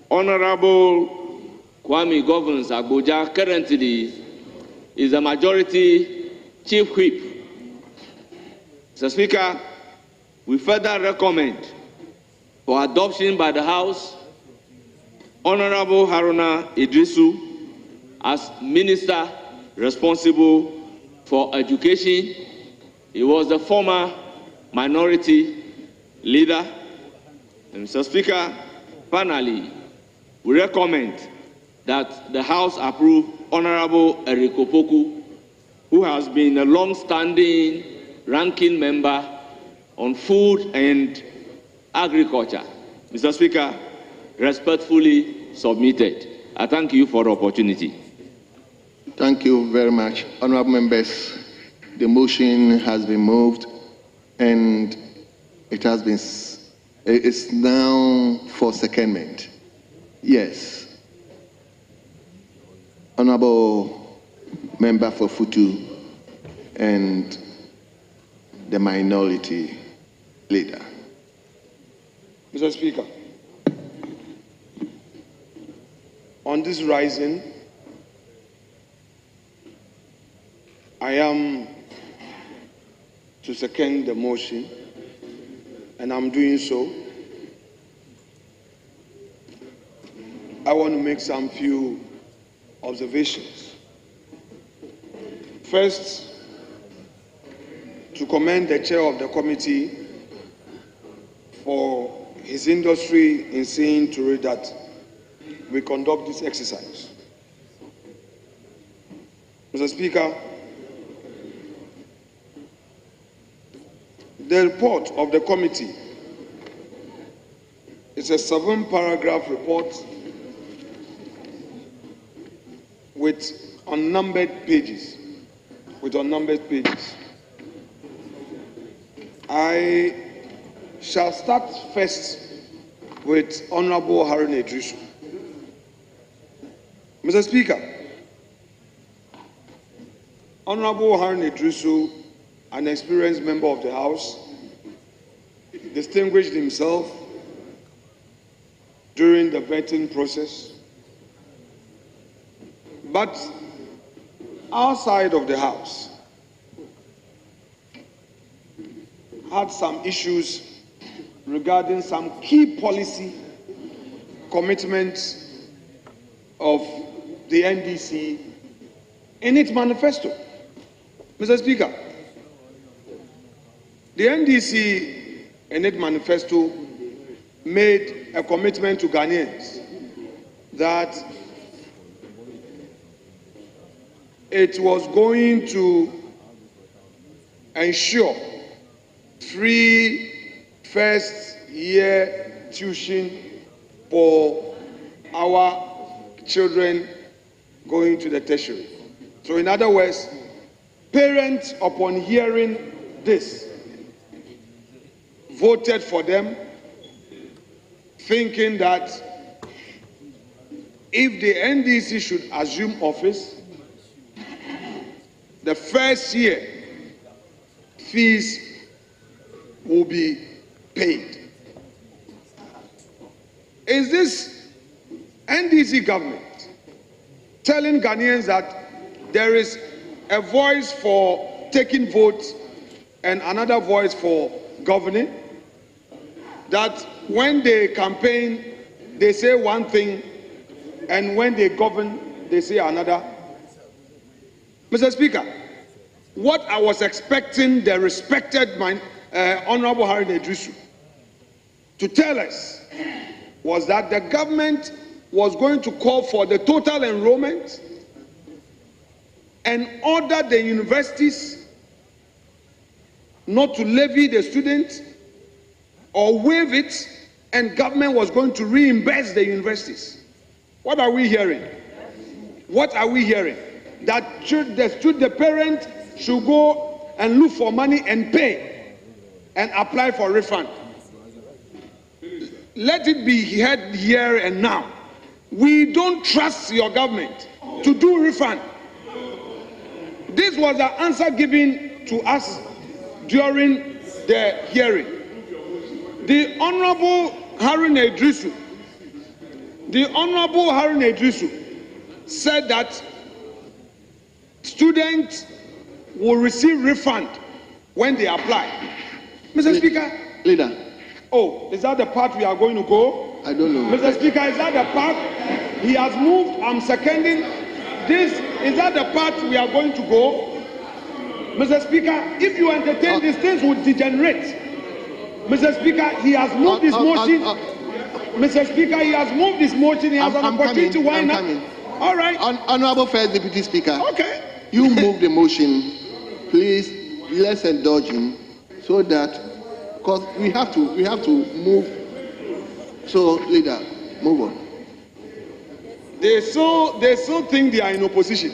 Honorable Kwame Governance Agboja currently is the Majority Chief Whip. Mr. Speaker, we further recommend for adoption by the House Honorable Haruna Idrisu as Minister responsible for education. He was the former minority leader. And Mr. Speaker, finally, we recommend that the House approve Honorable Eric Opoku, who has been a long-standing ranking member on food and agriculture. Mr. Speaker, respectfully submitted. I thank you for the opportunity. Thank you very much. Honorable members, the motion has been moved and it's now for secondment. Yes. Honorable Member for Futu and the minority leader. Mr. Speaker, on this rising, I am to second the motion, and I'm doing so. I want to make some few observations. First, to commend the chair of the committee for his industry in seeing to it that we conduct this exercise. Mr. Speaker, the report of the committee is a 7-paragraph report with unnumbered pages. I shall start first with Honorable Haruna Idrisu. Mr. Speaker, Honorable Haruna Idrisu, an experienced member of the House, distinguished himself during the vetting process. But outside of the House, had some issues regarding some key policy commitments of the NDC in its manifesto. Mr. Speaker, the NDC in its manifesto made a commitment to Ghanaians that it was going to ensure free first-year tuition for our children going to the tertiary. So in other words, parents, upon hearing this, voted for them, thinking that if the NDC should assume office, the first year fees will be paid. Is this NDC government telling Ghanaians that there is a voice for taking votes and another voice for governing? That when they campaign, they say one thing, and when they govern, they say another? Mr. Speaker, what I was expecting the respected Honorable Harry Nedrisu to tell us was that the government was going to call for the total enrollment and order the universities not to levy the students or waive it, and government was going to reimburse the universities. What are we hearing? What are we hearing? That the parent should go and look for money and pay and apply for refund. Let it be heard here and now. We don't trust your government to do refund. This was the answer given to us during the hearing. The Honorable Harry Nedrisu said that students will receive refund when they apply. Mr. Speaker. Leader. Oh, is that the part we are going to go? I don't know. Mr. Speaker, is that the part? He has moved. I'm seconding. Is that the part we are going to go? Mr. Speaker, if you entertain these things will degenerate. Mr. Speaker, he has moved this motion. Mr. Speaker, he has moved this motion. He has an opportunity to wind up. All right. Honorable First Deputy Speaker. Okay. You move the motion. Please, let's indulge him so that, because we have to move. So, leader, move on. They so think they are in opposition,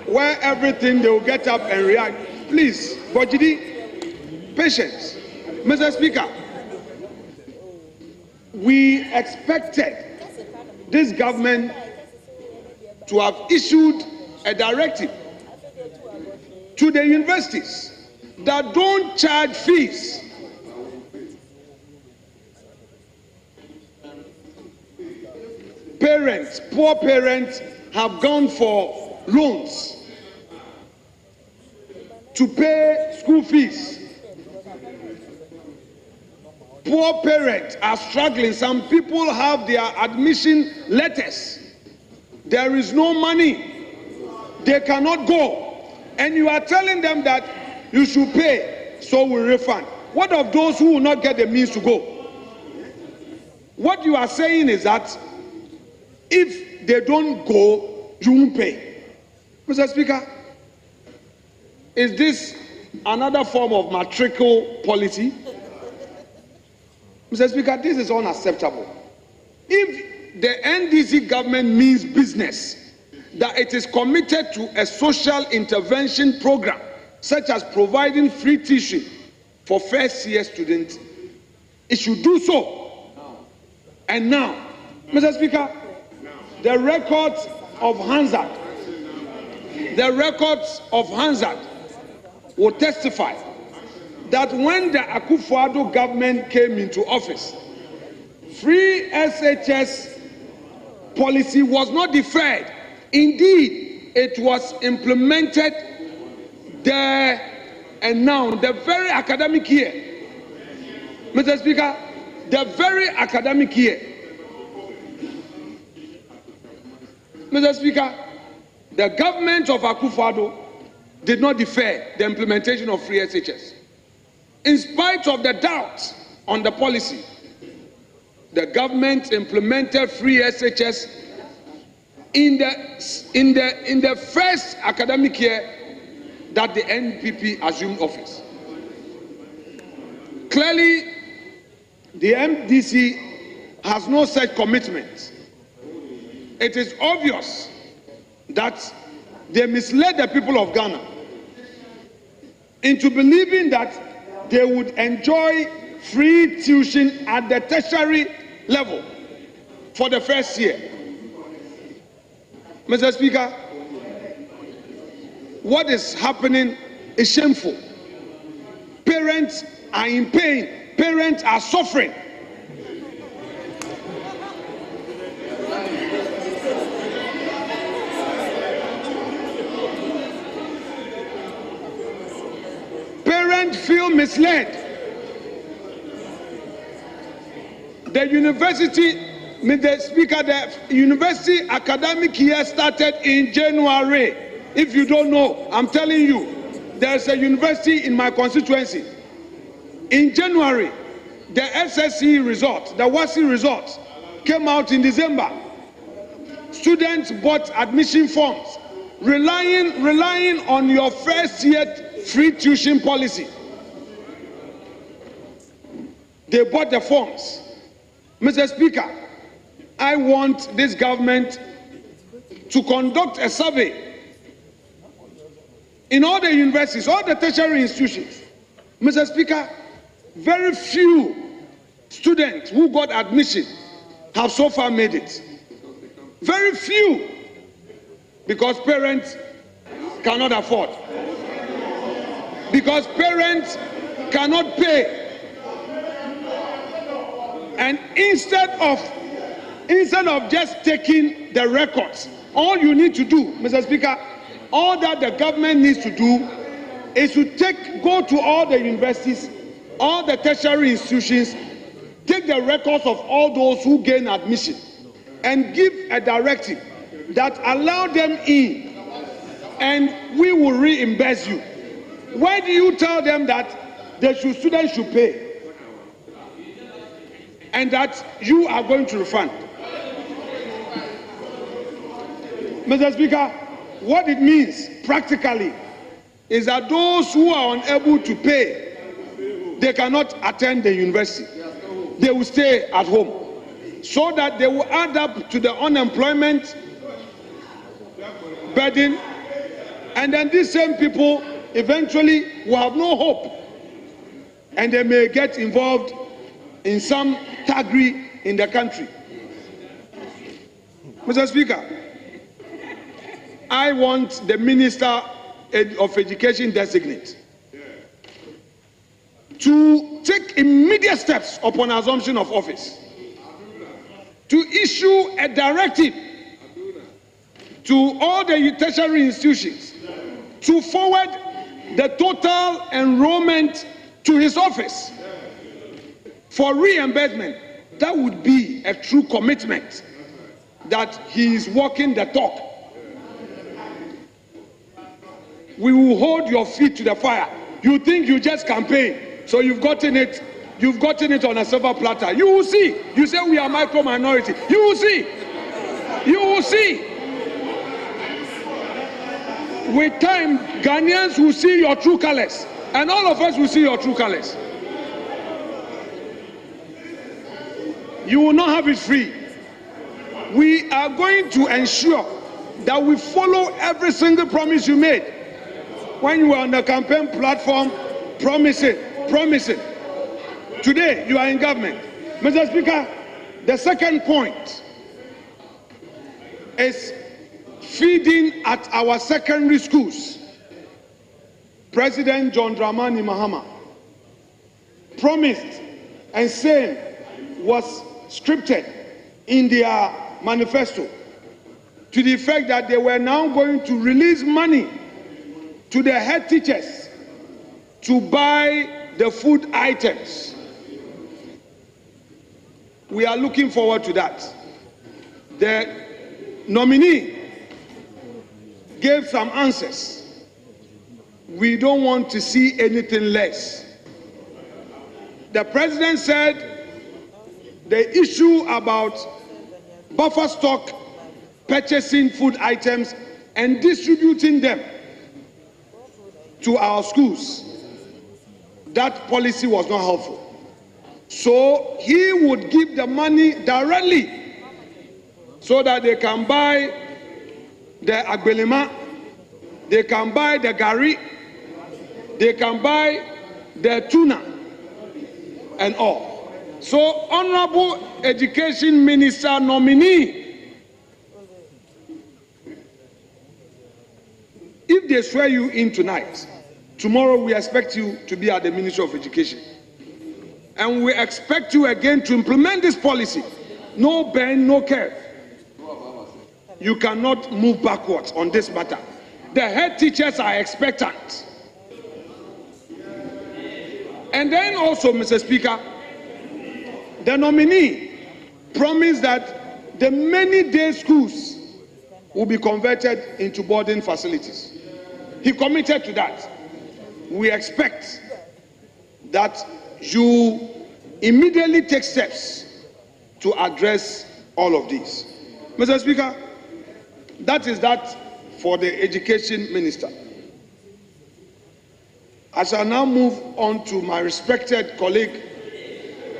where everything they will get up and react. Please, Bojidi, patience. Mr. Speaker, we expected this government to have issued a directive to the universities that don't charge fees. Parents, poor parents, have gone for loans to pay school fees. Poor parents are struggling. Some people have their admission letters. There is no money. They cannot go. And you are telling them that you should pay, so we refund. What of those who will not get the means to go? What you are saying is that if they don't go, you won't pay. Mr. Speaker, is this another form of matriculation policy? Mr. Speaker, this is unacceptable. If the NDC government means business, that it is committed to a social intervention program, such as providing free tuition for first-year students, it should do so. And now, Mr. Speaker, the records of Hansard will testify that when the Akufo-Addo government came into office, free SHS policy was not deferred. Indeed, it was implemented there and now, the very academic year. Mr. Speaker, the very academic year. Mr. Speaker, the government of Akufo-Addo did not defer the implementation of free SHS. In spite of the doubts on the policy, the government implemented free SHS in the first academic year that the NPP assumed office. Clearly, the MDC has no such commitment it is obvious that they misled the people of Ghana into believing that they would enjoy free tuition at the tertiary level for the first year. Mr. Speaker, what is happening is shameful. Parents are in pain. Parents are suffering. Parents feel misled. The university, Mr. Speaker, the university academic year started in January. If you don't know, I'm telling you, there's a university in my constituency. In January, the SSC result, the WASI result, came out in December. Students bought admission forms, relying on your first year free tuition policy. They bought the forms. Mr. Speaker, I want this government to conduct a survey in all the universities, all the tertiary institutions. Mr. Speaker, very few students who got admission have so far made it. Very few, because parents cannot afford. Because parents cannot pay. And instead of just taking the records, all you need to do, Mr. Speaker, all that the government needs to do is to go to all the universities, all the tertiary institutions, take the records of all those who gain admission and give a directive that allow them in, and we will reimburse you. Why do you tell them that students should pay and that you are going to refund? Mr. Speaker, what it means practically is that those who are unable to pay, they cannot attend the university. They will stay at home, so that they will add up to the unemployment burden, and then these same people eventually will have no hope, and they may get involved in some thuggery in the country. Mr. Speaker, I want the Minister of Education designate to take immediate steps upon assumption of office to issue a directive to all the tertiary institutions to forward the total enrollment to his office for reimbursement. That would be a true commitment that he is walking the talk. We will hold your feet to the fire. You think you just campaign, so you've gotten it on a silver platter. You will see. You say we are micro minority. You will see. You will see. With time, Ghanaians will see your true colors, and all of us will see your true colors. You will not have it free. We are going to ensure that we follow every single promise you made when you were on the campaign platform, promising. Today, you are in government. Mr. Speaker, the second point is feeding at our secondary schools. President John Dramani Mahama promised and said was scripted in their manifesto to the effect that they were now going to release money to the head teachers to buy the food items. We are looking forward to that. The nominee gave some answers. We don't want to see anything less. The president said the issue about buffer stock purchasing food items and distributing them to our schools, that policy was not helpful. So he would give the money directly so that they can buy the agbelema, they can buy the gari, they can buy the tuna and all. So, Honorable Education Minister nominee, if they swear you in tonight, tomorrow we expect you to be at the Ministry of Education. And we expect you again to implement this policy. No bend, no curve. You cannot move backwards on this matter. The head teachers are expectant. And then also, Mr. Speaker, the nominee promised that the many day schools will be converted into boarding facilities. He committed to that. We expect that you immediately take steps to address all of these. Mr. Speaker, that is that for the Education Minister. I shall now move on to my respected colleague,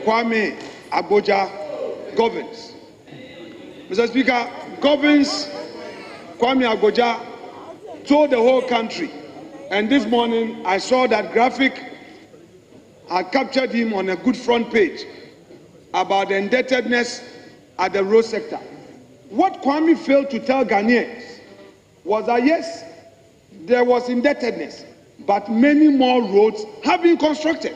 Kwame Agboja Governs. Mr. Speaker, Governs Kwame Agboja told the whole country, and this morning I saw that graphic had captured him on a good front page about the indebtedness at the road sector. What Kwame failed to tell Ghanaians was that yes, there was indebtedness, but many more roads have been constructed.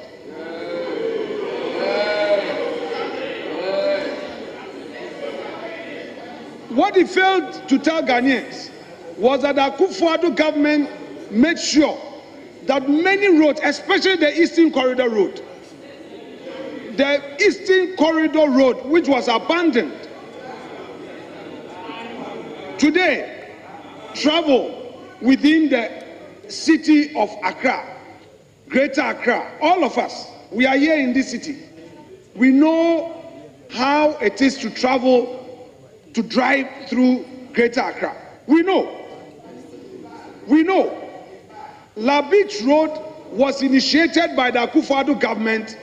What he failed to tell Ghanaians was that the Akufo-Addo government made sure that many roads, especially the Eastern Corridor Road, which was abandoned, today travel within the city of Accra, Greater Accra. All of us, we are here in this city. We know how it is to travel, to drive through Greater Accra. We know. La Beach Road was initiated by the Akufo-Addo government.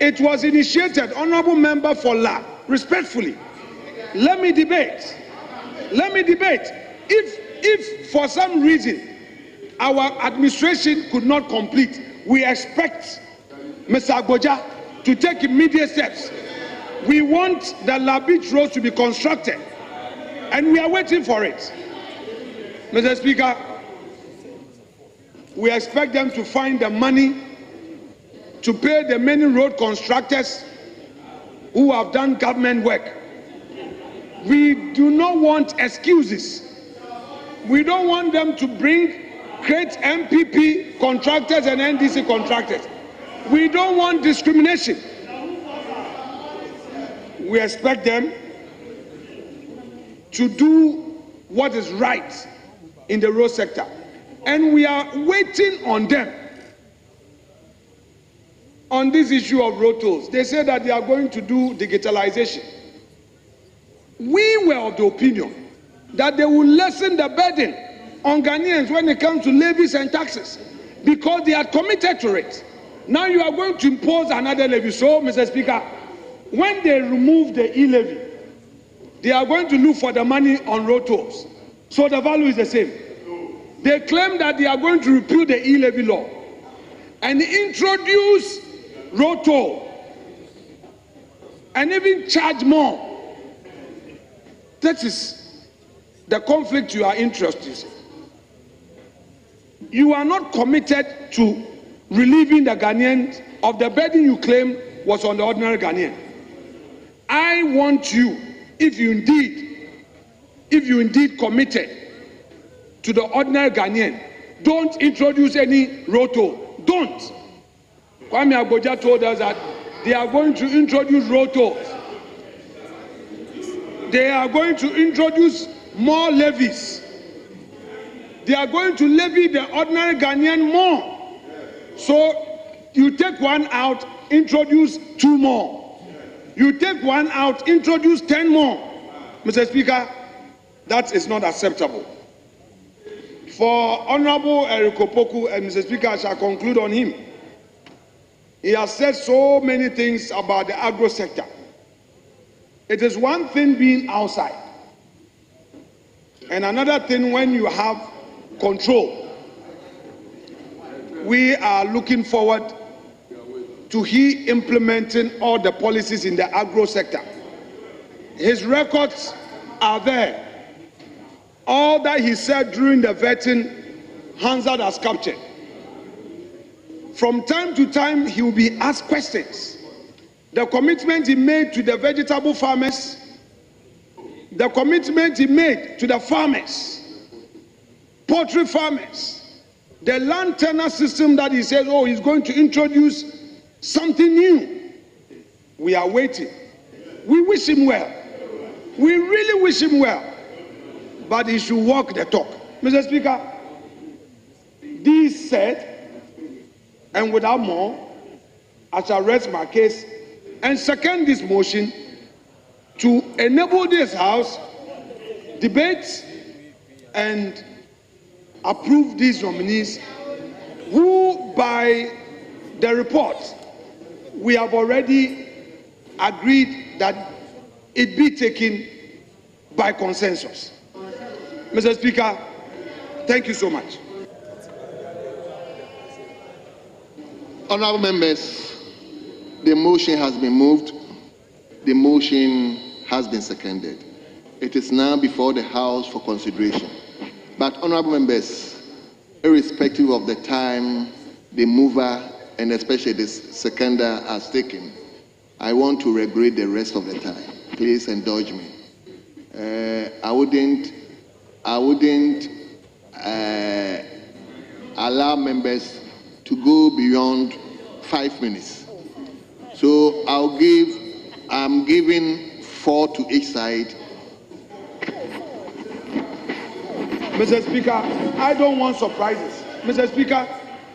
It was initiated, Honorable Member for La, respectfully. Let me debate. If for some reason our administration could not complete, we expect Mr. Agboja to take immediate steps. We want the La Beach Road to be constructed, and we are waiting for it. Mr. Speaker, we expect them to find the money to pay the many road constructors who have done government work. We do not want excuses. We don't want them to bring great MPP contractors and NDC contractors. We don't want discrimination. We expect them to do what is right in the road sector. And we are waiting on them on this issue of road tolls. They say that they are going to do digitalization. We were of the opinion that they will lessen the burden on Ghanaians when it comes to levies and taxes, because they are committed to it. Now you are going to impose another levy. So, Mr. Speaker, when they remove the e-levy, they are going to look for the money on road tolls. So the value is the same. They claim that they are going to repeal the e-levy law and introduce road toll and even charge more. That is the conflict you are interested in. You are not committed to relieving the Ghanaians of the burden you claim was on the ordinary Ghanaian. I want you, if you indeed committed to the ordinary Ghanaian, don't introduce any road toll. Don't. Kwame Agboja told us that they are going to introduce road tolls. They are going to introduce more levies. They are going to levy the ordinary Ghanaian more. So you take one out, introduce 2 more. You take one out, introduce 10 more. Mr. Speaker, that is not acceptable. For Honorable Eric Opoku, and Mr. Speaker, I shall conclude on him. He has said so many things about the agro sector. It is one thing being outside, and another thing when you have control. We are looking forward to he implementing all the policies in the agro sector. His records are there. All that he said during the vetting, Hansard has captured. From time to time, he will be asked questions. The commitment he made to the vegetable farmers, the commitment he made to the farmers, poultry farmers, the land tenure system that he says, oh, he's going to introduce something new. We are waiting. We wish him well. We really wish him well. But he should walk the talk. Mr. Speaker, this said, and without more, I shall rest my case and second this motion to enable this House debate and approve these nominees who, by the report, we have already agreed that it be taken by consensus. Mr. Speaker, thank you so much. Honourable members, the motion has been moved. The motion has been seconded. It is now before the House for consideration. But honourable members, irrespective of the time the mover and especially the seconder has taken, I want to regulate the rest of the time. Please indulge me. I wouldn't allow members to go beyond 5 minutes. So I'm giving 4 to each side. Mr. Speaker, I don't want surprises. Mr. Speaker,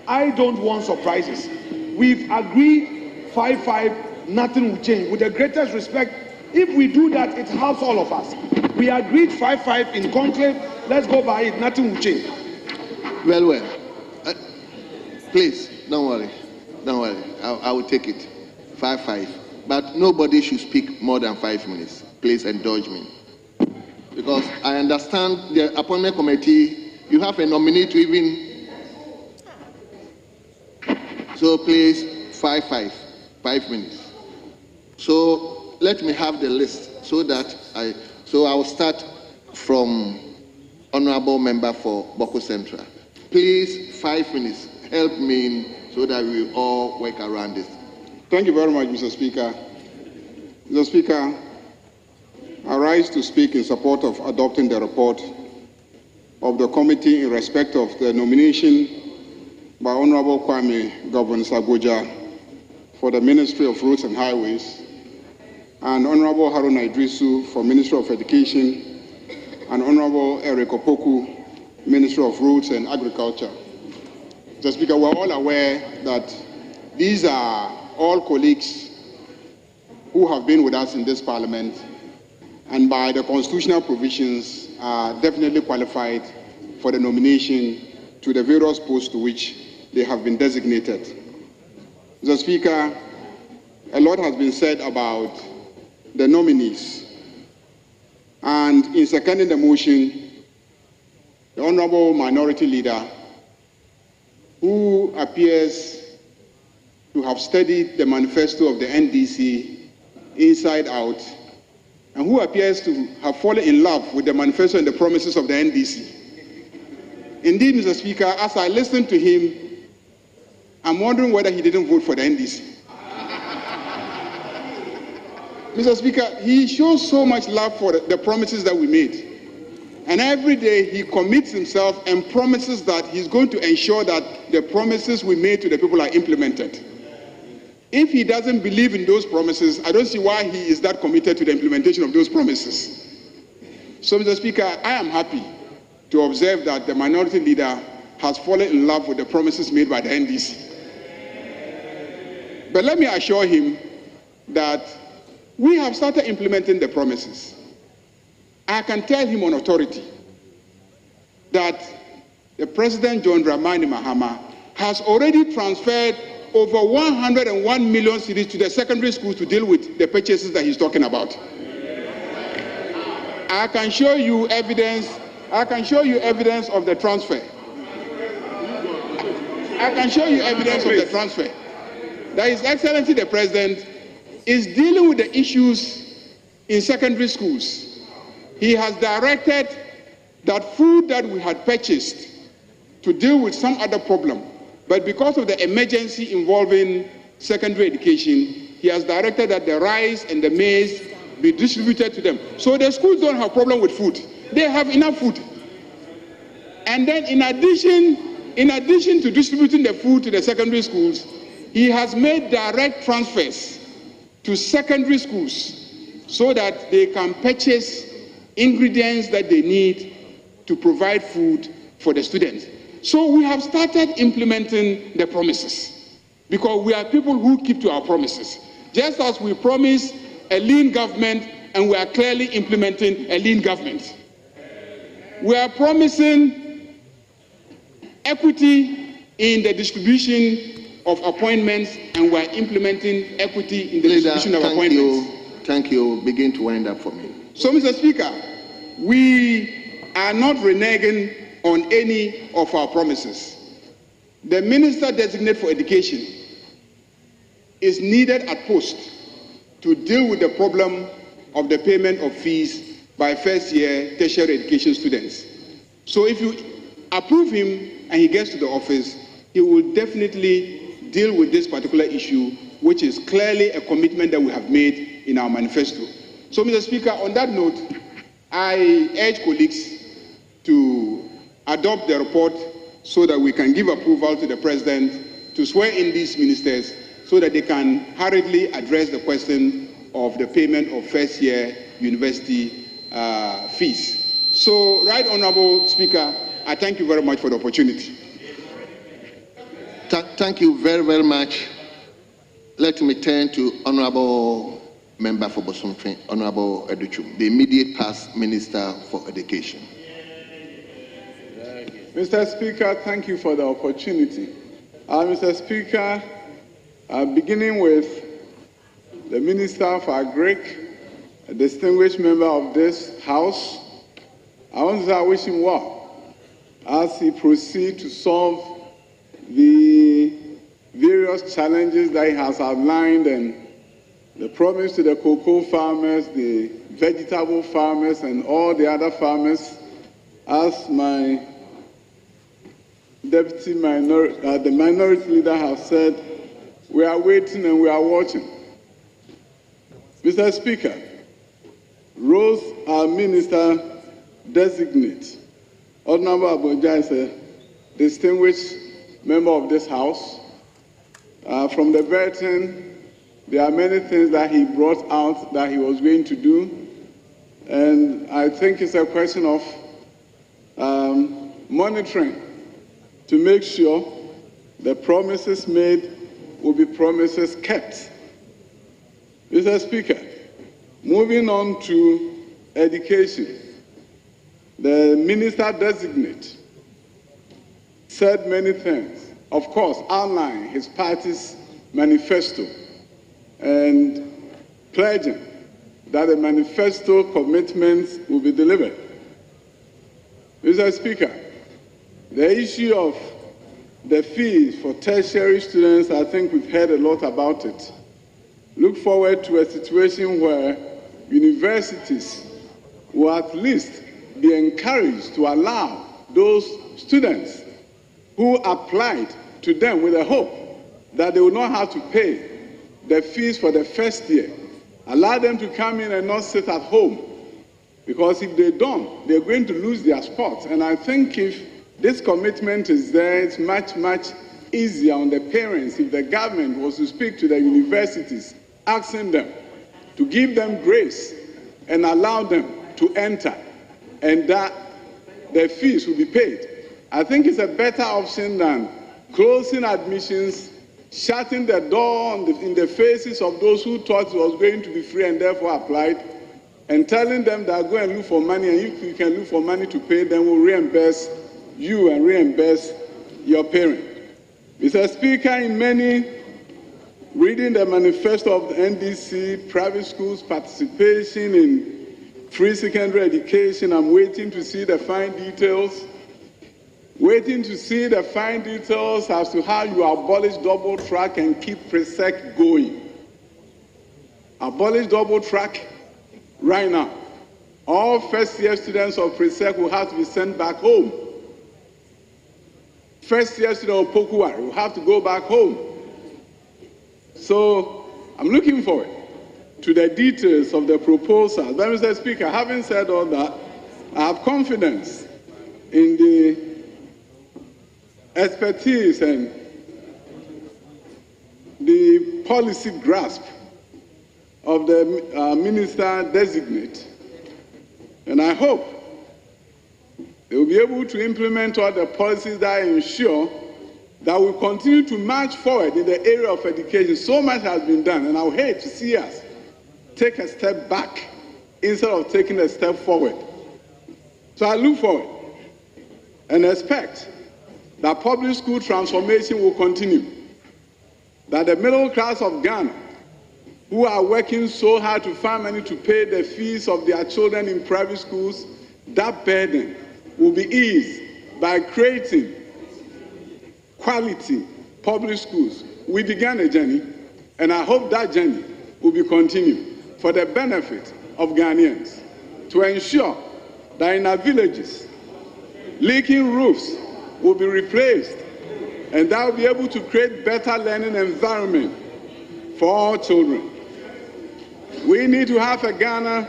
I don't want surprises. We've agreed 5-5, nothing will change. With the greatest respect, if we do that, it helps all of us. We agreed 5-5 in conclave. Let's go by it. Nothing will change. Well. Please, don't worry. Don't worry. I will take it. 5-5. But nobody should speak more than 5 minutes. Please indulge me. Because I understand the appointment committee, you have a nominee to even. So please, 5-5. 5 minutes. So let me have the list so that I will start from Honourable Member for Boko Central. Please, 5 minutes. Help me so that we all work around this. Thank you very much, Mr. Speaker. Mr. Speaker, I rise to speak in support of adopting the report of the committee in respect of the nomination by Honourable Kwame Governor Sagoja for the Ministry of Roads and Highways, and Honourable Haruna Idrisu for Ministry of Education, and Honourable Eric Opoku, Ministry of Roads and Agriculture. Mr. Speaker, we're all aware that these are all colleagues who have been with us in this Parliament and by the constitutional provisions are definitely qualified for the nomination to the various posts to which they have been designated. Mr. Speaker, a lot has been said about the nominees, and in seconding the motion, the Honourable Minority Leader, who appears to have studied the manifesto of the NDC inside out, and who appears to have fallen in love with the manifesto and the promises of the NDC. Indeed, Mr. Speaker, as I listened to him, I'm wondering whether he didn't vote for the NDC. Mr. Speaker, he shows so much love for the promises that we made. And every day he commits himself and promises that he's going to ensure that the promises we made to the people are implemented. If he doesn't believe in those promises, I don't see why he is that committed to the implementation of those promises. So, Mr. Speaker, I am happy to observe that the Minority Leader has fallen in love with the promises made by the NDC. But let me assure him that we have started implementing the promises. I can tell him on authority that the President John Dramani Mahama has already transferred over 101 million cedis to the secondary schools to deal with the purchases that he's talking about. I can show you evidence. I can show you evidence of the transfer. I can show you evidence of the transfer. That His Excellency the President is dealing with the issues in secondary schools. He has directed that food that we had purchased to deal with some other problem, but because of the emergency involving secondary education, he has directed that the rice and the maize be distributed to them. So the schools don't have problem with food. They have enough food. And then in addition to distributing the food to the secondary schools, he has made direct transfers to secondary schools so that they can purchase ingredients that they need to provide food for the students. So we have started implementing the promises because we are people who keep to our promises. Just as we promised a lean government, and we are clearly implementing a lean government. We are promising equity in the distribution of appointments, and we are implementing equity in the distribution of appointments. Thank you. Begin to wind up for me. So, Mr. Speaker, we are not reneging on any of our promises. The Minister Designate for Education is needed at post to deal with the problem of the payment of fees by first-year tertiary education students. So if you approve him and he gets to the office, he will definitely deal with this particular issue, which is clearly a commitment that we have made in our manifesto. So, Mr. Speaker, on that note, I urge colleagues to adopt the report so that we can give approval to the President to swear in these ministers so that they can hurriedly address the question of the payment of first-year university fees. So, Right Honourable Speaker, I thank you very much for the opportunity. Thank you very, very much. Let me turn to Honourable Member for Bosomtwe, Honourable Educhu, the immediate past Minister for Education. Mr. Speaker, thank you for the opportunity. Mr. Speaker, beginning with the Minister for Agric, a distinguished member of this House, I want to wish him well as he proceeds to solve the various challenges that he has outlined and the promise to the cocoa farmers, the vegetable farmers, and all the other farmers. As my deputy the minority leader has said, we are waiting and we are watching. Mr. Speaker, Rose, our minister designate, Honorable Abuja is a distinguished member of this House. From the veteran, there are many things that he brought out that he was going to do. And I think it's a question of monitoring to make sure the promises made will be promises kept. Mr. Speaker, moving on to education, the minister designate said many things, of course, outlined his party's manifesto and pledging that the manifesto commitments will be delivered. Mr. Speaker, the issue of the fees for tertiary students, I think we've heard a lot about it. Look forward to a situation where universities will at least be encouraged to allow those students who applied to them with a hope that they will not have to pay the fees for the first year. Allow them to come in and not sit at home, because if they don't, they're going to lose their spot. And I think if this commitment is there, it's much, much easier on the parents if the government was to speak to the universities, asking them to give them grace and allow them to enter, and that their fees will be paid. I think it's a better option than closing admissions, shutting the door in the faces of those who thought it was going to be free and therefore applied, and telling them that go and look for money, and if you can look for money to pay, then we'll reimburse you and reimburse your parent. Mr. Speaker, in reading the manifesto of the NDC, private schools' participation in free secondary education. I'm waiting to see the fine details. Waiting to see the fine details as to how you abolish double track and keep pre-sec going. Abolish double track right now. All first-year students of pre-sec will have to be sent back home. First-year students of Pokuwa will have to go back home. So I'm looking forward to the details of the proposal. But Mr. Speaker, having said all that, I have confidence in the expertise and the policy grasp of the minister designate. And I hope they will be able to implement all the policies that ensure that we continue to march forward in the area of education. So much has been done, and I would hate to see us take a step back instead of taking a step forward. So I look forward and expect that public school transformation will continue, that the middle class of Ghana, who are working so hard to find money to pay the fees of their children in private schools, that burden will be eased by creating quality public schools. We began a journey, and I hope that journey will be continued for the benefit of Ghanaians, to ensure that in our villages, leaking roofs will be replaced, and that will be able to create better learning environment for all children. We need to have a Ghana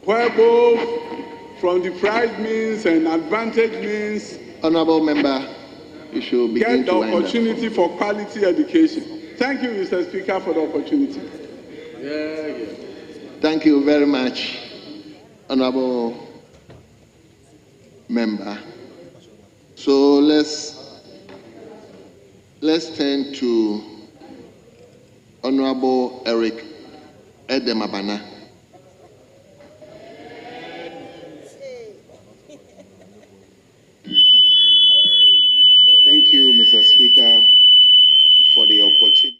where both from deprived means and advantaged means Honorable Member, you should begin get the opportunity for quality education. Thank you, Mr. Speaker, for the opportunity. Thank you very much, Honorable Member. So let's turn to Honorable Eric Edemabana. Thank you, Mr. Speaker, for the opportunity.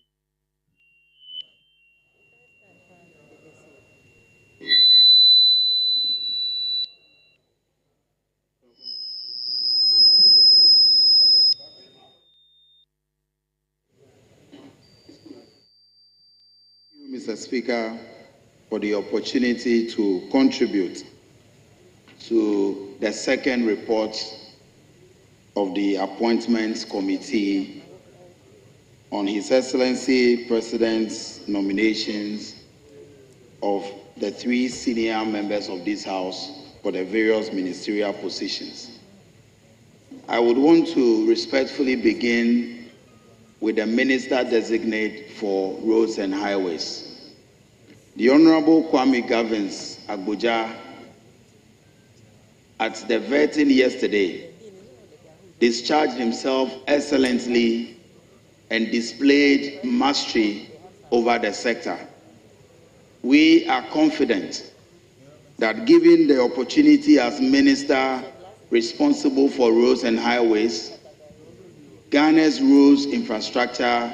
Mr. Speaker, for the opportunity to contribute to the second report of the Appointments Committee on His Excellency President's nominations of the 3 senior members of this House for the various ministerial positions. I would want to respectfully begin with the Minister Designate for Roads and Highways. The Honorable Kwame Gavins Agboja, at the vetting yesterday, discharged himself excellently and displayed mastery over the sector. We are confident that given the opportunity as Minister responsible for roads and highways, Ghana's roads infrastructure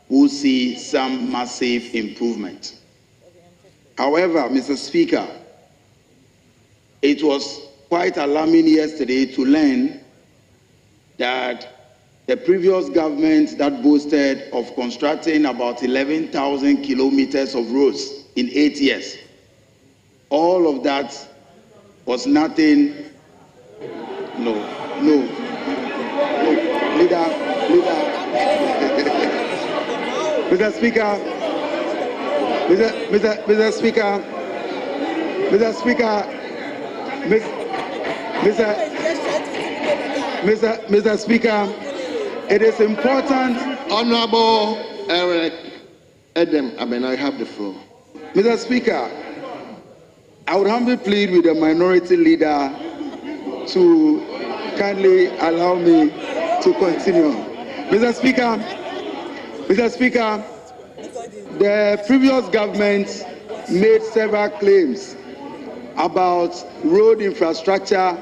will see some massive improvement. However, Mr. Speaker, it was quite alarming yesterday to learn that the previous government that boasted of constructing about 11,000 kilometers of roads in 8 years, all of that was nothing. Leader. Mr. Speaker, Mr. Speaker, it is important. Honorable Eric Edem Abena, I have the floor. Mr. Speaker, I would humbly plead with the minority leader to kindly allow me to continue. Mr. Speaker, the previous government made several claims about road infrastructure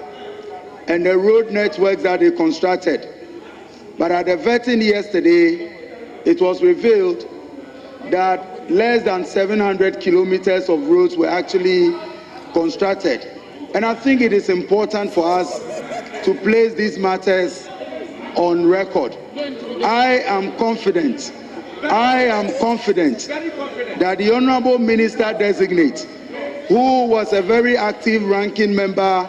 and the road networks that they constructed. But at the vetting yesterday, it was revealed that less than 700 kilometers of roads were actually constructed. And I think it is important for us to place these matters on record. I am confident that the Honorable Minister Designate, who was a very active ranking member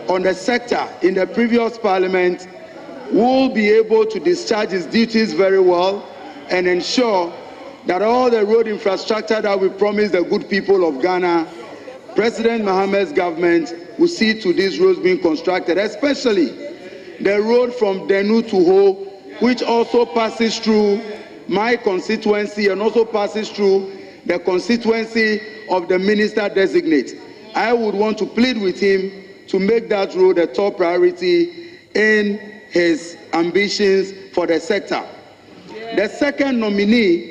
on the sector in the previous Parliament, will be able to discharge his duties very well and ensure that all the road infrastructure that we promised the good people of Ghana, President Mohammed's government will see to these roads being constructed, especially the road from Denu to Ho, which also passes through my constituency and also passes through the constituency of the Minister Designate. I would want to plead with him to make that road a top priority in his ambitions for the sector. The second nominee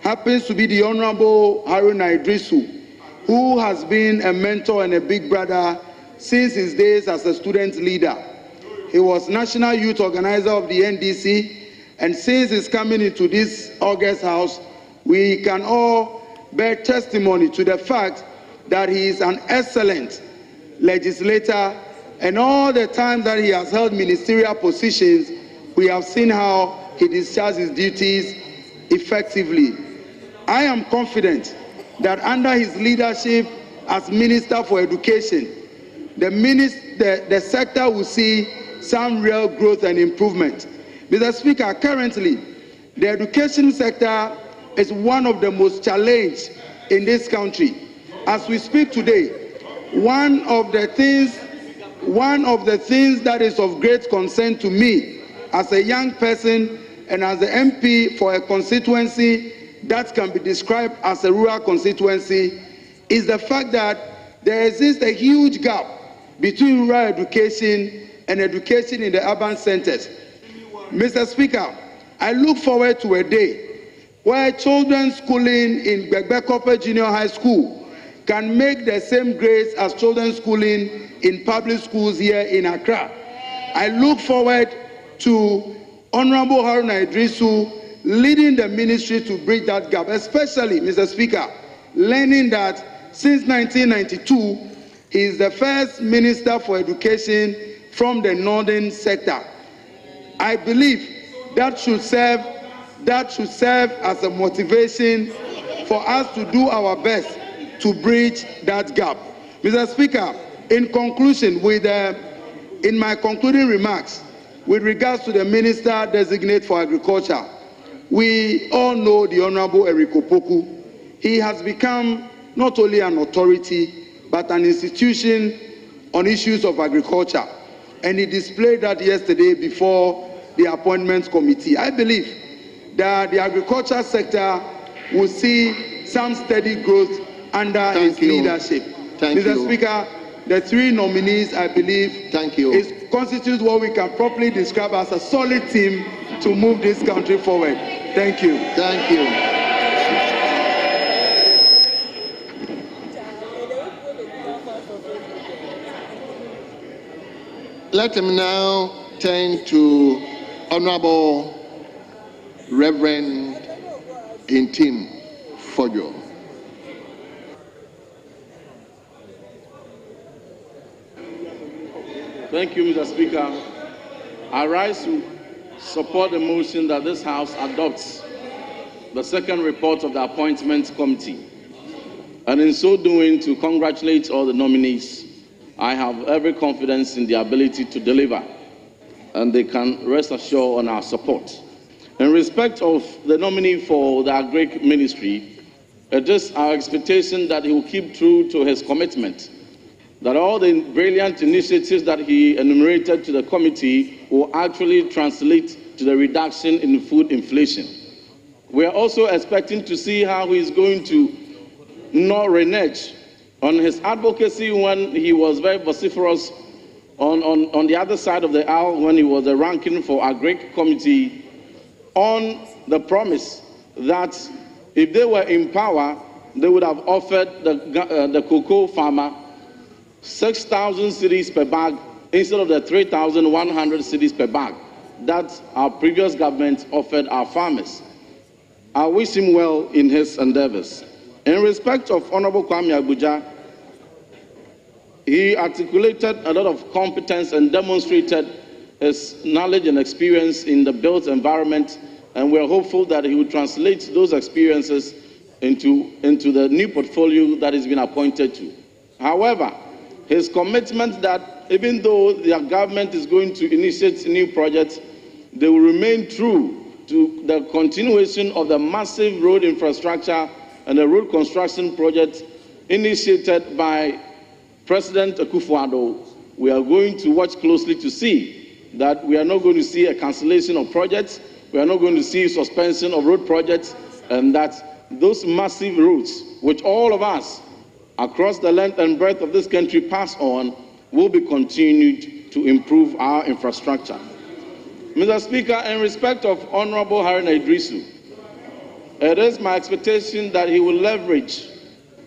happens to be the Honorable Haruna Idrisu, who has been a mentor and a big brother since his days as a student leader. He was National Youth Organizer of the NDC, and since his coming into this August House, we can all bear testimony to the fact that he is an excellent legislator, and all the times that he has held ministerial positions, we have seen how he discharges his duties effectively. I am confident that under his leadership as Minister for Education, the sector will see some real growth and improvement. Mr. Speaker, currently, the education sector is one of the most challenged in this country. As we speak today, one of the things that is of great concern to me as a young person and as an MP for a constituency that can be described as a rural constituency is the fact that there exists a huge gap between rural education and education in the urban centers. Mr. Speaker, I look forward to a day where children schooling in Gbegbekope Junior High School can make the same grades as children schooling in public schools here in Accra. I look forward to Honorable Haruna Idrisu leading the ministry to bridge that gap, especially, Mr. Speaker, learning that since 1992, he is the first Minister for Education from the northern sector. I believe that should serve as a motivation for us to do our best to bridge that gap. Mr. Speaker, in conclusion, in my concluding remarks, with regards to the Minister Designate for Agriculture, we all know the Honorable Eric Opoku. He has become not only an authority, but an institution on issues of agriculture. And he displayed that yesterday before the Appointments Committee. I believe that the agriculture sector will see some steady growth under his leadership. Mr. Speaker, the three nominees, I believe, constitute what we can properly describe as a solid team to move this country forward. Thank you. Thank you. Let him now turn to Honorable Reverend Intim Fojo. Thank you, Mr. Speaker. I rise to support the motion that this House adopts the second report of the Appointments Committee, and in so doing to congratulate all the nominees. I have every confidence in their ability to deliver, and they can rest assured on our support. In respect of the nominee for the Agric Ministry, it is our expectation that he will keep true to his commitment, that all the brilliant initiatives that he enumerated to the committee will actually translate to the reduction in food inflation. We are also expecting to see how he is going to not renege on his advocacy when he was very vociferous on the other side of the aisle when he was the ranking for Agric Committee, on the that if they were in power, they would have offered the cocoa farmer 6,000 cedis per bag instead of the 3,100 cedis per bag that our previous government offered our farmers. I wish him well in his endeavors. In respect of Honorable Kwame Abuja, he articulated a lot of competence and demonstrated his knowledge and experience in the built environment, and we're hopeful that he will translate those experiences into the new portfolio that he's been appointed to. However, his commitment that even though their government is going to initiate new projects, they will remain true to the continuation of the massive road infrastructure and the road construction project initiated by President Akufo-Addo. We are going to watch closely to see that we are not going to see a cancellation of projects, we are not going to see suspension of road projects, and that those massive roads, which all of us across the length and breadth of this country pass on, will be continued to improve our infrastructure. Mr. Speaker, in respect of Honorable Haruna Idrisu, it is my expectation that he will leverage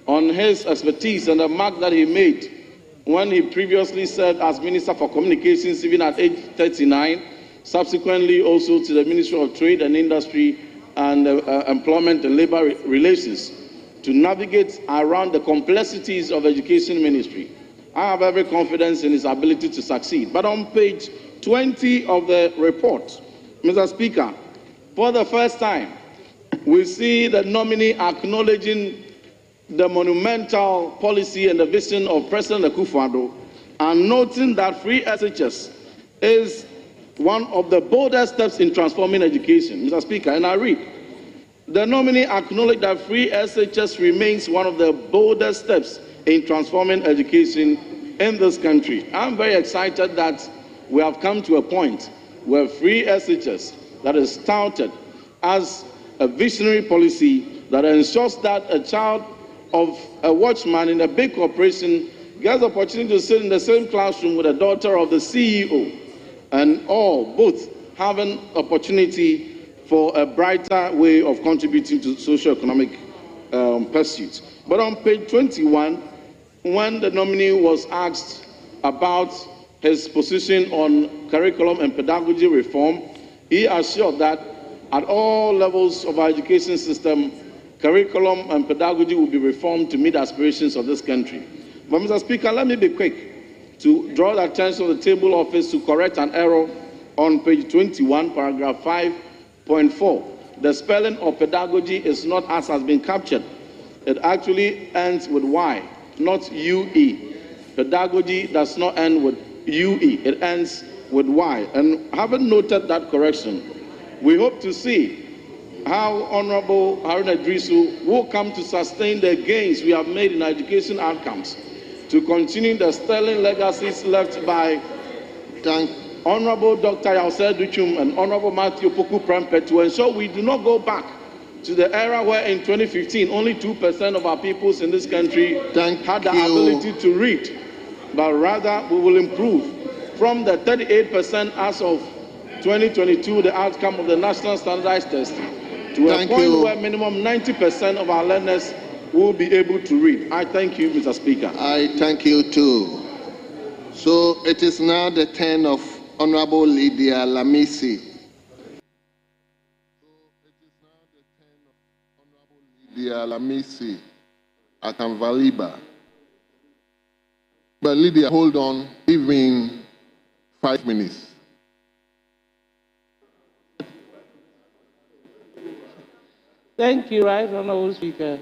on his expertise and the mark that he made when he previously served as Minister for Communications, even at age 39, subsequently also to the Ministry of Trade and Industry and Employment and Labor Relations, to navigate around the complexities of the Education Ministry. I have every confidence in his ability to succeed. But on page 20 of the report, Mr. Speaker, for the first time, we see the nominee acknowledging the monumental policy and the vision of President Akufo-Addo, and noting that free SHS is one of the boldest steps in transforming education. Mr. Speaker, and I read, the nominee acknowledged that free SHS remains one of the boldest steps in transforming education in this country. I'm very excited that we have come to a point where free SHS that is touted as a visionary policy that ensures that a child of a watchman in a big corporation gets the opportunity to sit in the same classroom with a daughter of the CEO, and all both have an opportunity for a brighter way of contributing to socio-economic pursuits. But on page 21, when the nominee was asked about his position on curriculum and pedagogy reform, he assured that at all levels of our education system, curriculum and pedagogy will be reformed to meet the aspirations of this country. But Mr. Speaker, let me be quick to draw the attention of the table office to correct an error on page 21, paragraph 5.4. The spelling of pedagogy is not as has been captured. It actually ends with Y, not UE. Pedagogy does not end with UE, it ends with Y. And having noted that correction, we hope to see how Honorable Haruna Idrisu will come to sustain the gains we have made in education outcomes, to continue the sterling legacies left by Honorable Dr. Yauser Duchum and Honorable Matthew Poku Prempeh, to ensure we do not go back to the era where in 2015 only 2% of our peoples in this country had the ability to read, but rather we will improve from the 38% as of 2022, the outcome of the National Standardized Test, to a point where minimum 90% of our learners will be able to read. I thank you, Mr. Speaker. I thank you too. So it is now the turn of Honorable Lydia Lamisi. Lydia Lamisi Akanvaliba. But Lydia, hold on, give me 5 minutes. Thank you, Right Honorable Speaker.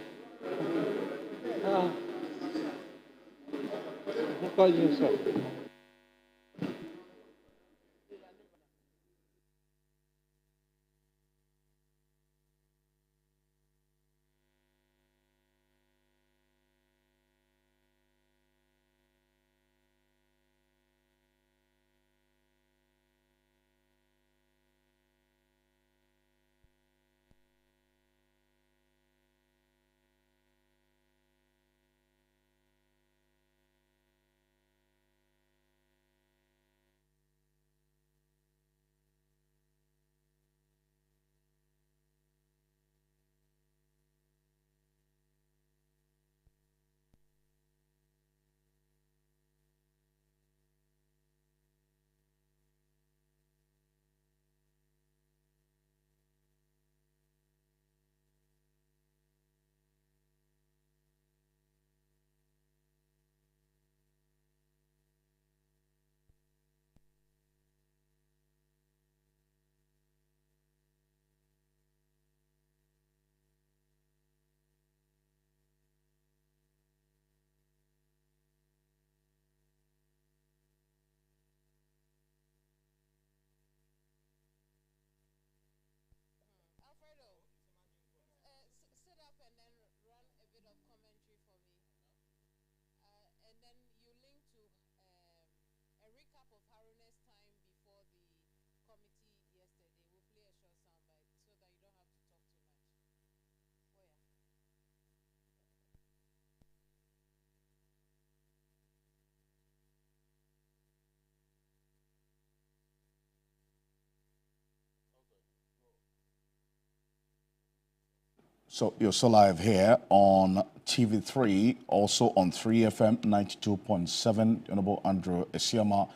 So you're still live here on TV3, also on 3FM 92.7. Honorable Andrew Esiama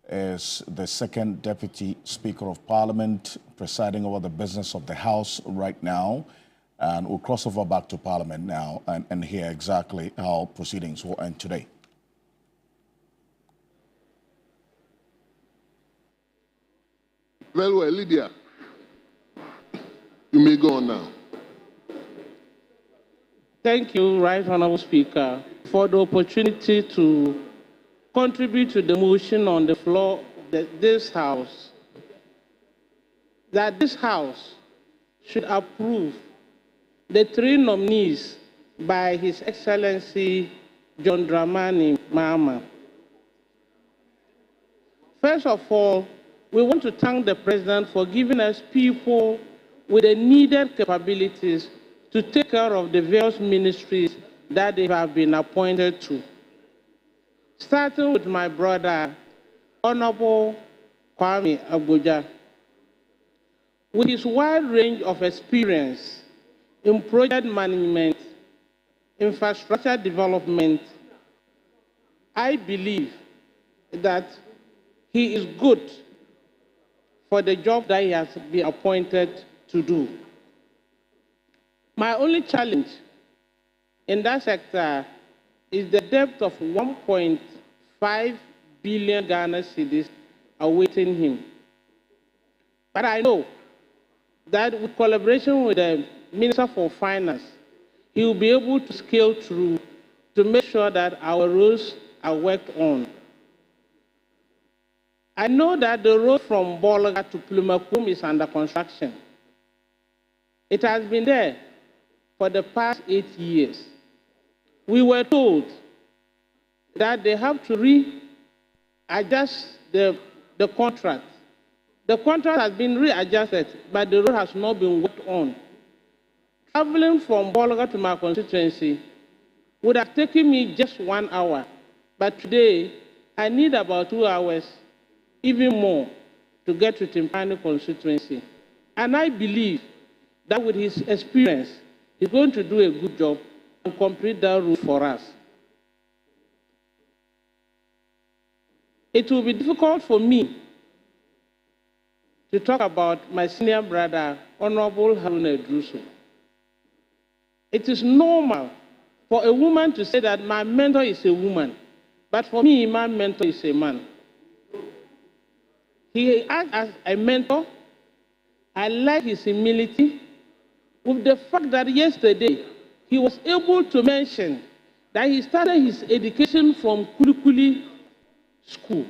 is the second Deputy Speaker of Parliament, presiding over the business of the House right now. And we'll cross over back to Parliament now and hear exactly how proceedings will end today. Very well, Lydia. You may go on now. Thank you, Right Honourable Speaker, for the opportunity to contribute to the motion on the floor of this House, that this House should approve the 3 nominees by His Excellency John Dramani Mahama. First of all, we want to thank the President for giving us people with the needed capabilities to take care of the various ministries that they have been appointed to. Starting with my brother, Honorable Kwame Abuja. With his wide range of experience in project management, infrastructure development, I believe that he is good for the job that he has been appointed to do. My only challenge in that sector is the debt of 1.5 billion Ghana cedis awaiting him. But I know that with collaboration with the Minister for Finance, he will be able to scale through to make sure that our roads are worked on. I know that the road from Bolaga to Plumakum is under construction. It has been there for the past 8 years. We were told that they have to readjust the contract. The contract has been readjusted, but the road has not been worked on. Traveling from Bolaga to my constituency would have taken me just 1 hour, but today I need about 2 hours, even more, to get to Timpani constituency. And I believe that with his experience, he's going to do a good job and complete that route for us. It will be difficult for me to talk about my senior brother, Honorable Haruna Druso. It is normal for a woman to say that my mentor is a woman, but for me, my mentor is a man. He acts as a mentor. I like his humility, with the fact that yesterday he was able to mention that he started his education from Kulikuli School.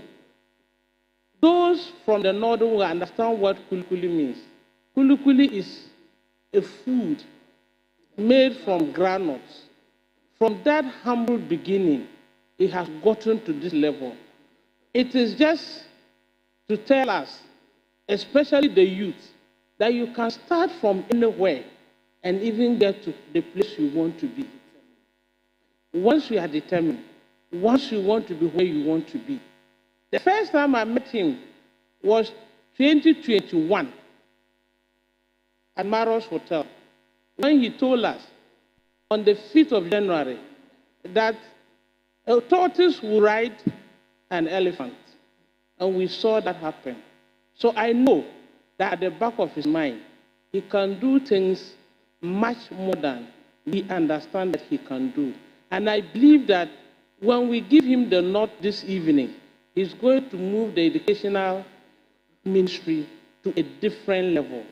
Those from the northern will understand what Kulikuli means. Kulikuli is a food made from granules. From that humble beginning, he has gotten to this level. It is just to tell us, especially the youth, that you can start from anywhere and even get to the place you want to be. Once you are determined, once you want to be where you want to be. The first time I met him was 2021 at Maros Hotel, when he told us on the 5th of January that a tortoise will ride an elephant. And we saw that happen. So I know that at the back of his mind, he can do things much more than we understand that he can do. And I believe that when we give him the nod this evening, he's going to move the educational ministry to a different level.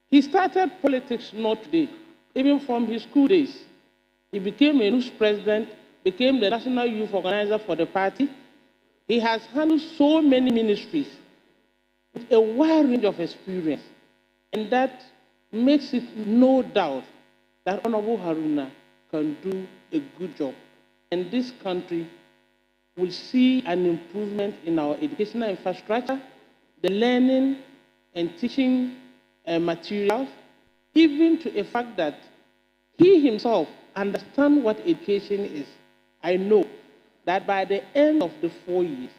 He started politics not today, even from his school days. He became a youth president, became the national youth organizer for the party. He has handled so many ministries with a wide range of experience. And that makes it no doubt that Honorable Haruna can do a good job. And this country will see an improvement in our educational infrastructure, the learning and teaching materials, even to a fact that he himself understands what education is. I know that by the end of the 4 years,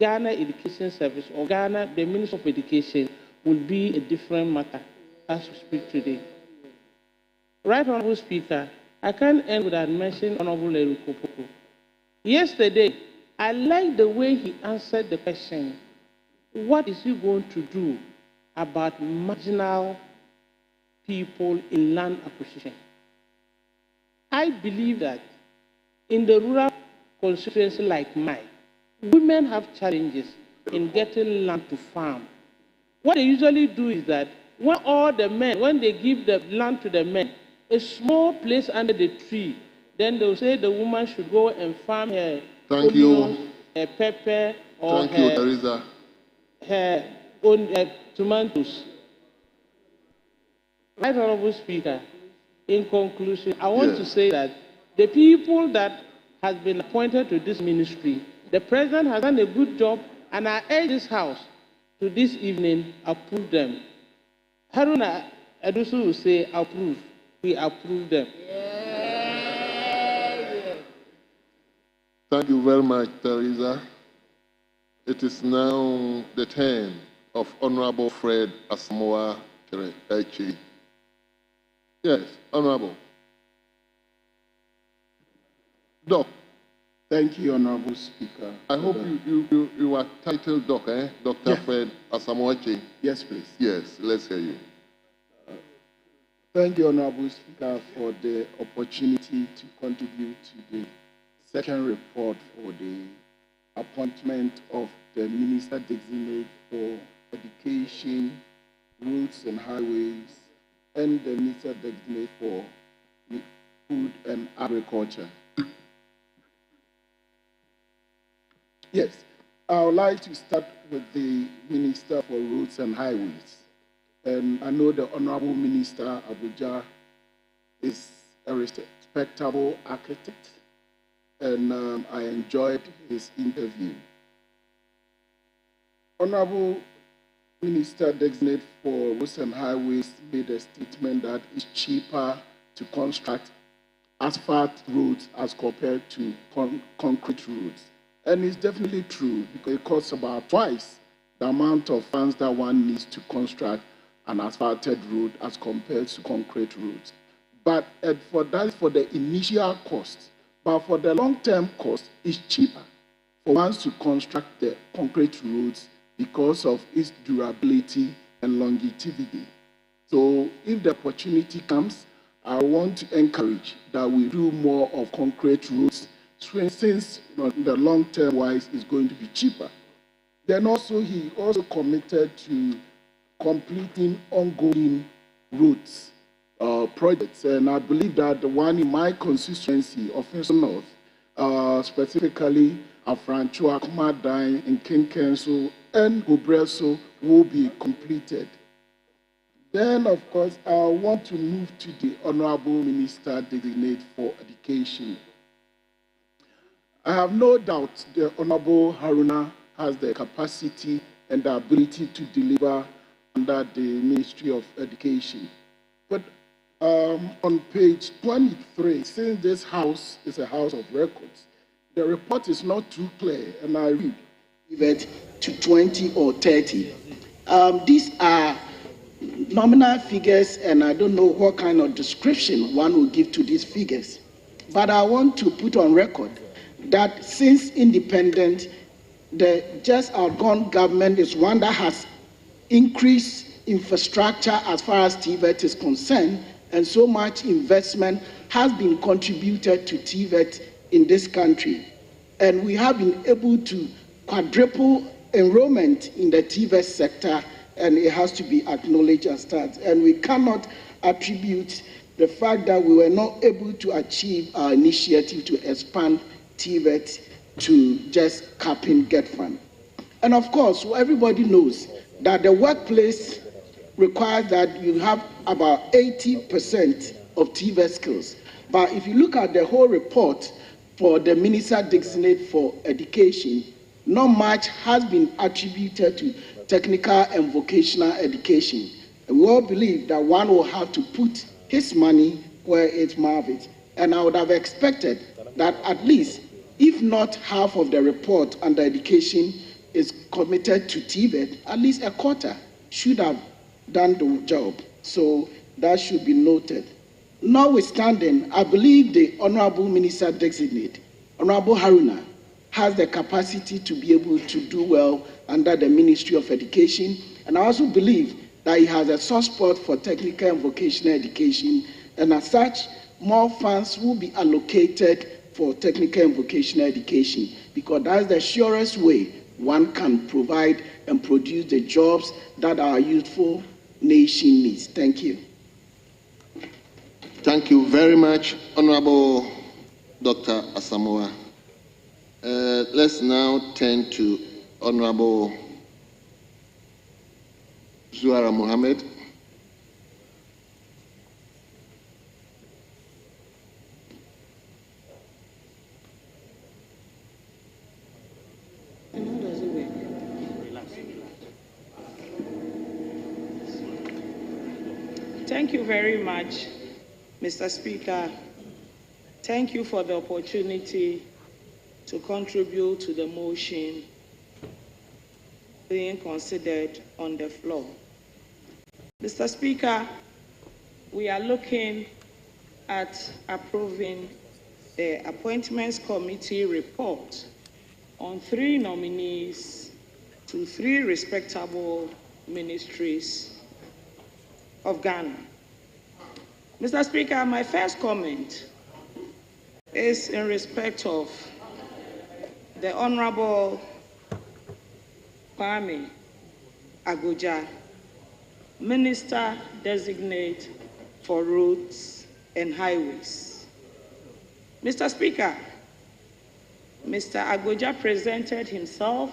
Ghana Education Service or Ghana, the Minister of Education, will be a different matter. as we speak today. Right Honorable Speaker, I can't end without mentioning Honorable Erikopoko. Yesterday, I liked the way he answered the question, what is he going to do about marginal people in land acquisition? I believe that in the rural constituency like mine, women have challenges in getting land to farm. What they usually do is that when they give the land to the men, a small place under the tree, then they'll say the woman should go and farm her onion, her pepper, or her own tomatoes. Right Honorable Speaker, in conclusion, I want to say that the people that have been appointed to this ministry, the President has done a good job, and I urge this House to this evening approve them. Haruna Edusu will say approve. We approve them. Thank you very much, Teresa. It is now the turn of Honorable Fred Asamoah Echi. Yes, Honorable. Doc. Thank you, Honorable Speaker. I hope you are titled Doc, eh? Dr. Fred Asamoah Echi. Yes, please. Yes, let's hear you. Thank you, Honorable Speaker, for the opportunity to contribute to the second report for the appointment of the Minister Designate for Education, Roads and Highways, and the Minister Designate for Food and Agriculture. Yes, I would like to start with the Minister for Roads and Highways. And I know the Honorable Minister Abuja is a respectable architect, and I enjoyed his interview. Honorable Minister Designate for Roads and Highways made a statement that it's cheaper to construct asphalt roads as compared to concrete roads. And it's definitely true, because it costs about twice the amount of funds that one needs to construct an asphalted road as compared to concrete roads. But for the initial cost. But for the long-term cost, it's cheaper for one to construct the concrete roads because of its durability and longevity. So if the opportunity comes, I want to encourage that we do more of concrete roads, since the long-term wise is going to be cheaper. Then also, he also committed to completing ongoing roads projects. And I believe that the one in my constituency of North, specifically Afranchua, Kumadai, and Kinkenso, and Gobreso will be completed. Then, of course, I want to move to the Honorable Minister Designate for Education. I have no doubt the Honorable Haruna has the capacity and the ability to deliver under the Ministry of Education. But on page 23, since this house is a house of records, the report is not too clear, and I read it to 20 or 30. These are nominal figures, and I don't know what kind of description one will give to these figures. But I want to put on record that since independent, the just outgone government is one that has increased infrastructure as far as TVET is concerned, and so much investment has been contributed to TVET in this country. And we have been able to quadruple enrollment in the TVET sector, and it has to be acknowledged as that. And we cannot attribute the fact that we were not able to achieve our initiative to expand TVET to just capping GET fund. And of course, everybody knows that the workplace requires that you have about 80% of TVET skills. But if you look at the whole report for the Minister Designate for Education, not much has been attributed to technical and vocational education. And we all believe that one will have to put his money where it's mouth. And I would have expected that at least, if not half of the report under education is committed to TVET, at least a quarter should have done the job. So that should be noted. Notwithstanding, I believe the Honorable Minister Designate, Honorable Haruna, has the capacity to be able to do well under the Ministry of Education. And I also believe that he has a soft spot for technical and vocational education. And as such, more funds will be allocated for technical and vocational education, because that's the surest way one can provide and produce the jobs that our youthful nation needs. Thank you. Thank you very much, Honorable Dr. Asamoah. Let's now turn to Honorable Zuara Mohammed. Thank you very much, Mr. Speaker. Thank you for the opportunity to contribute to the motion being considered on the floor. Mr. Speaker, we are looking at approving the Appointments Committee report on 3 nominees to 3 respectable ministries of Ghana. Mr. Speaker, my first comment is in respect of the Honorable Kwame Agoja, Minister Designate for Roads and Highways. Mr. Speaker, Mr. Agoja presented himself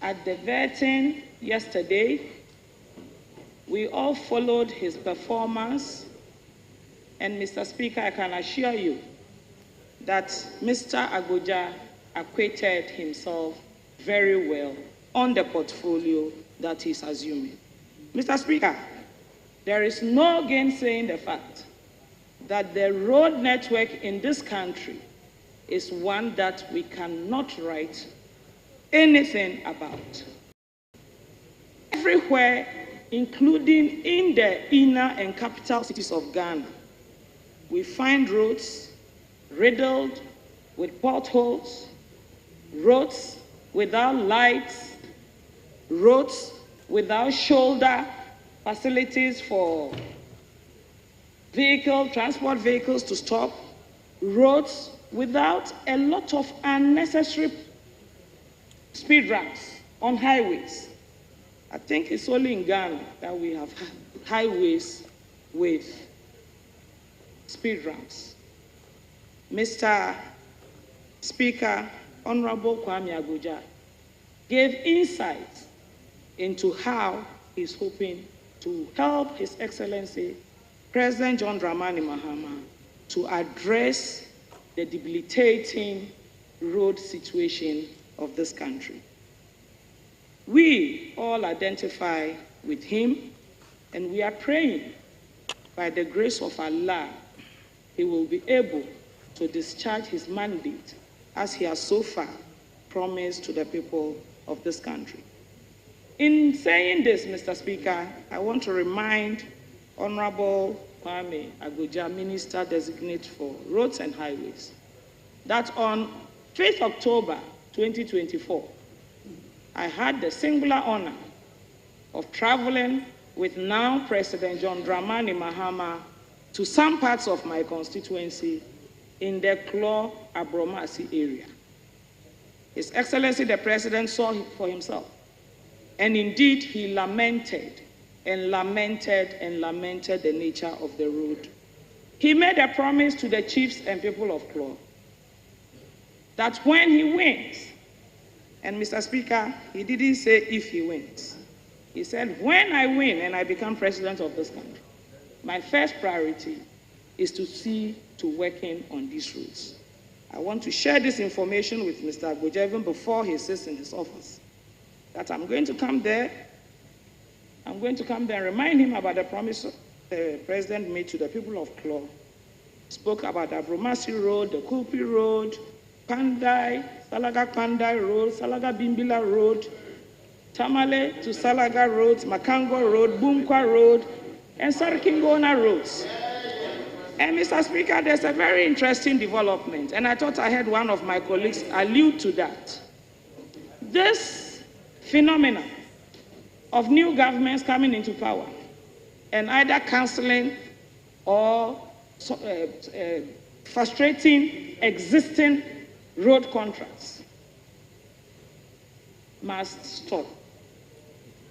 at the vetting yesterday. We all followed his performance, and Mr. Speaker, I can assure you that Mr. Agoja acquitted himself very well on the portfolio that he's assuming. Mr. Speaker, there is no gainsaying the fact that the road network in this country is one that we cannot write anything about. Everywhere, including in the inner and capital cities of Ghana, we find roads riddled with potholes, roads without lights, roads without shoulder facilities for transport vehicles to stop, roads without a lot of unnecessary speed ramps on highways. I think it's only in Ghana that we have highways with speed ramps. Mr. Speaker, Honorable Kwame Agoja gave insight into how he's hoping to help His Excellency President John Dramani Mahama to address the debilitating road situation of this country. We all identify with him, and we are praying by the grace of Allah, he will be able to discharge his mandate as he has so far promised to the people of this country. In saying this, Mr. Speaker, I want to remind Honorable Kwame Agoja, Minister Designate for Roads and Highways, that on 5th October 2024, I had the singular honor of traveling with now President John Dramani Mahama to some parts of my constituency in the Klo Abromasi area. His Excellency the President saw it for himself. And indeed, he lamented and lamented and lamented the nature of the road. He made a promise to the chiefs and people of Klo that when he wins, and Mr. Speaker, he didn't say if he wins. He said, when I win and I become president of this country, my first priority is to see to working on these roads. I want to share this information with Mr. Agoja even before he sits in his office, that I'm going to come there and remind him about the promise the president made to the people of Klo. Spoke about the Abromasi Road, the Kulpi Road, Pandai, Salaga Pandai Road, Salaga Bimbila Road, Tamale to Salaga Road, Makango Road, Bumkwa Road, and Sarikingona roads. And Mr. Speaker, there's a very interesting development, and I thought I heard one of my colleagues allude to that. This phenomenon of new governments coming into power and either cancelling or frustrating existing road contracts must stop.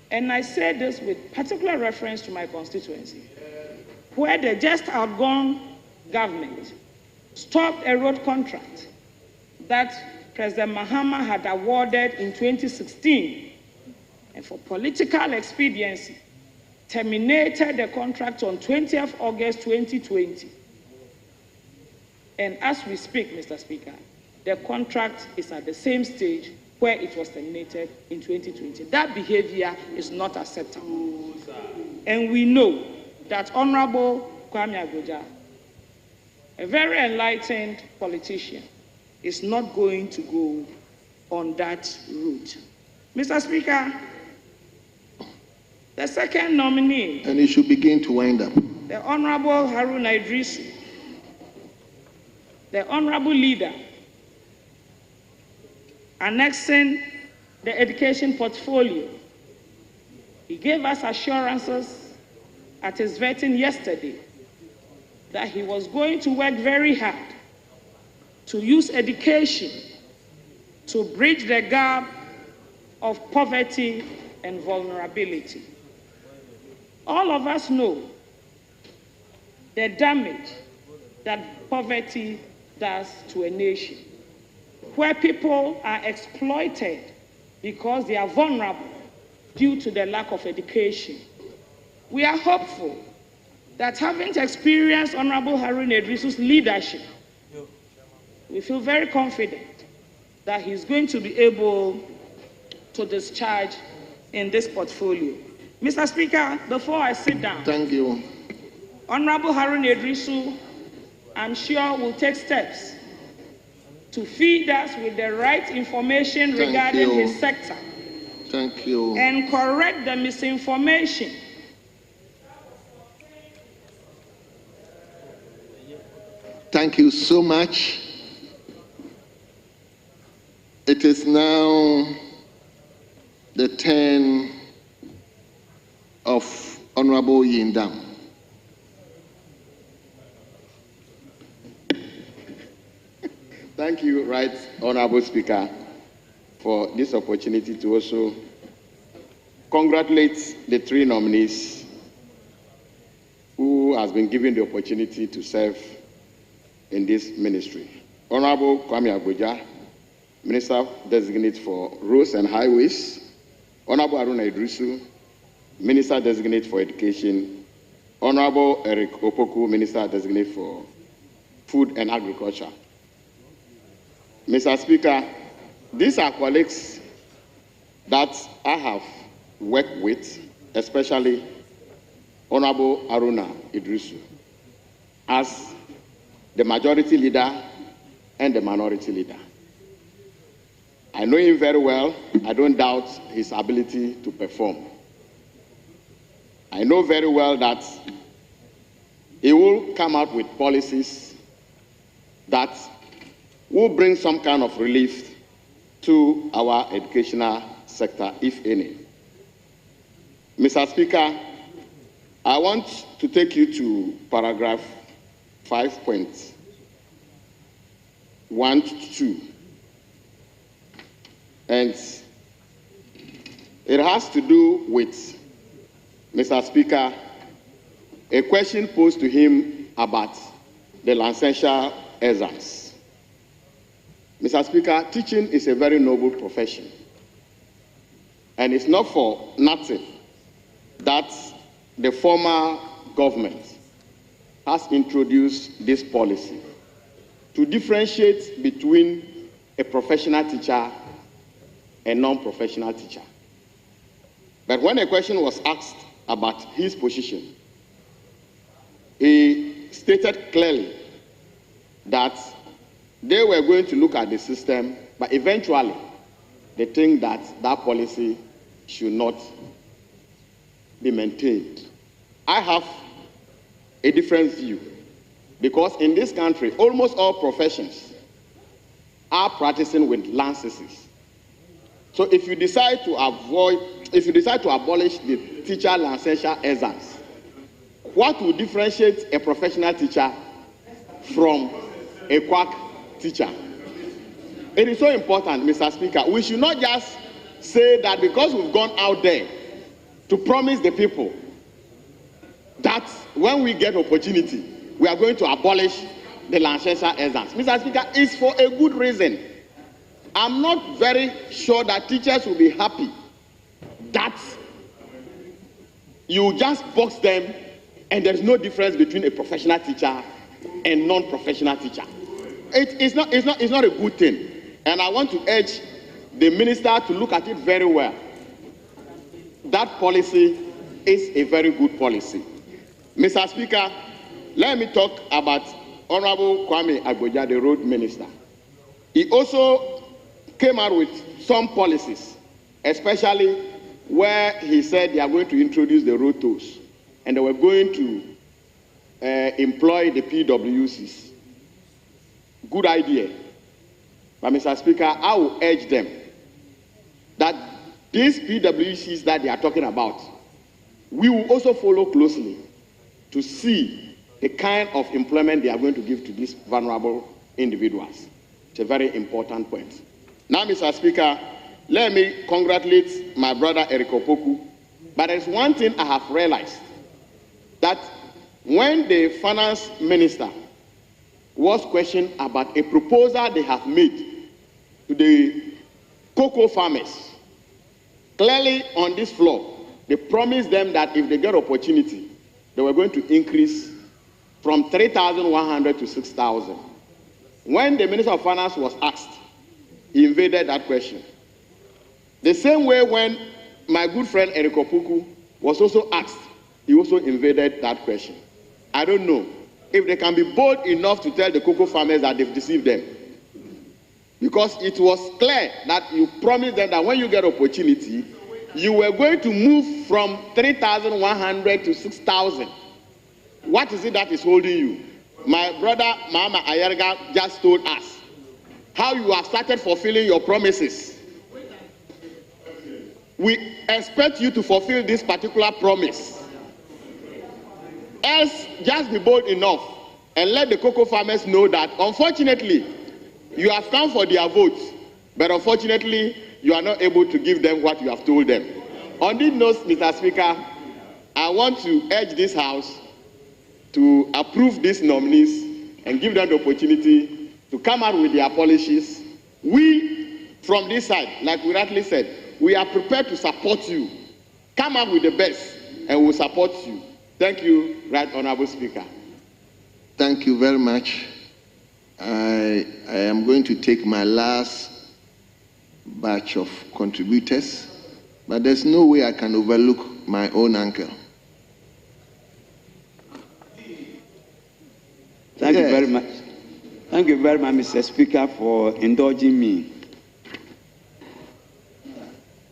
And I say this with particular reference to my constituency, where the just outgone government stopped a road contract that President Mahama had awarded in 2016, and for political expediency, terminated the contract on 20th August 2020. And as we speak, Mr. Speaker, the contract is at the same stage where it was terminated in 2020. That behavior is not acceptable. And we know that Honorable Kwame Agbodza, a very enlightened politician, is not going to go on that route. Mr. Speaker, the second nominee, and you should begin to wind up, the Honorable Haruna Idrisu, the Honorable Leader, annexing the education portfolio. He gave us assurances at his vetting yesterday that he was going to work very hard to use education to bridge the gap of poverty and vulnerability. All of us know the damage that poverty does to a nation, where people are exploited because they are vulnerable due to the lack of education. We are hopeful that, having experienced Honorable Haruna Idrisu's leadership, we feel very confident that he's going to be able to discharge in this portfolio. Mr. Speaker, before I sit down, thank you. Honorable Haruna Idrisu, I'm sure, will take steps to feed us with the right information regarding his sector. Thank you. And correct the misinformation. Thank you so much. It is now the turn of Honorable Yindam. Thank you, Right Honorable Speaker, for this opportunity to also congratulate the three nominees who has been given the opportunity to serve in this ministry. Honorable Kwame Agbodza, Minister Designate for Roads and Highways. Honorable Haruna Idrisu, Minister Designate for Education. Honorable Eric Opoku, Minister Designate for Food and Agriculture. Mr. Speaker, these are colleagues that I have worked with, especially Honorable Haruna Idrisu, as the majority leader and the minority leader. I know him very well. I don't doubt his ability to perform. I know very well that he will come out with policies that will bring some kind of relief to our educational sector, if any. Mr. Speaker, I want to take you to paragraph 5.1-2. And it has to do with, Mr. Speaker, a question posed to him about the licentiate exams. Mr. Speaker, teaching is a very noble profession. And it's not for nothing that the former government has introduced this policy to differentiate between a professional teacher and non-professional teacher. But when a question was asked about his position, he stated clearly that they were going to look at the system, but eventually they think that that policy should not be maintained. I have a different view because in this country, almost all professions are practicing with licenses. So if you decide to abolish the teacher licensure exams, what will differentiate a professional teacher from a quack teacher? It is so important, Mr. Speaker. We should not just say that because we've gone out there to promise the people that when we get opportunity, we are going to abolish the licensure exams. Mr. Speaker, it's for a good reason. I'm not very sure that teachers will be happy that you just box them and there's no difference between a professional teacher and non-professional teacher. It's not a good thing. And I want to urge the minister to look at it very well. That policy is a very good policy. Mr. Speaker, let me talk about Honorable Kwame Agboja, the road minister. He also came out with some policies, especially where he said they are going to introduce the road tolls and they were going to employ the PWCs. Good idea. But Mr. Speaker, I will urge them that these PWCs that they are talking about, we will also follow closely to see the kind of employment they are going to give to these vulnerable individuals. It's a very important point. Now, Mr. Speaker, let me congratulate my brother Eric Opoku. But there's one thing I have realized, that when the finance minister was questioned about a proposal they have made to the cocoa farmers, clearly on this floor, they promised them that if they get opportunity, they were going to increase from 3,100 to 6,000. When the Minister of Finance was asked, he evaded that question. The same way when my good friend Eric Opoku was also asked, he also evaded that question. I don't know if they can be bold enough to tell the cocoa farmers that they've deceived them. Because it was clear that you promised them that when you get opportunity, you were going to move from 3,100 to 6,000. What is it that is holding you? My brother Mama Ayerga just told us how you have started fulfilling your promises. We expect you to fulfill this particular promise. Else, just be bold enough and let the cocoa farmers know that, unfortunately, you have come for their votes, but unfortunately, you are not able to give them what you have told them. On this note, Mr. Speaker, I want to urge this House to approve these nominees and give them the opportunity to come out with their policies. We, from this side, like we rightly said, we are prepared to support you. Come out with the best, and we'll support you. Thank you, Right Honorable Speaker. Thank you very much. I am going to take my last batch of contributors, but there's no way I can overlook my own uncle. Thank you very much. Thank you very much, Mr. Speaker, for indulging me.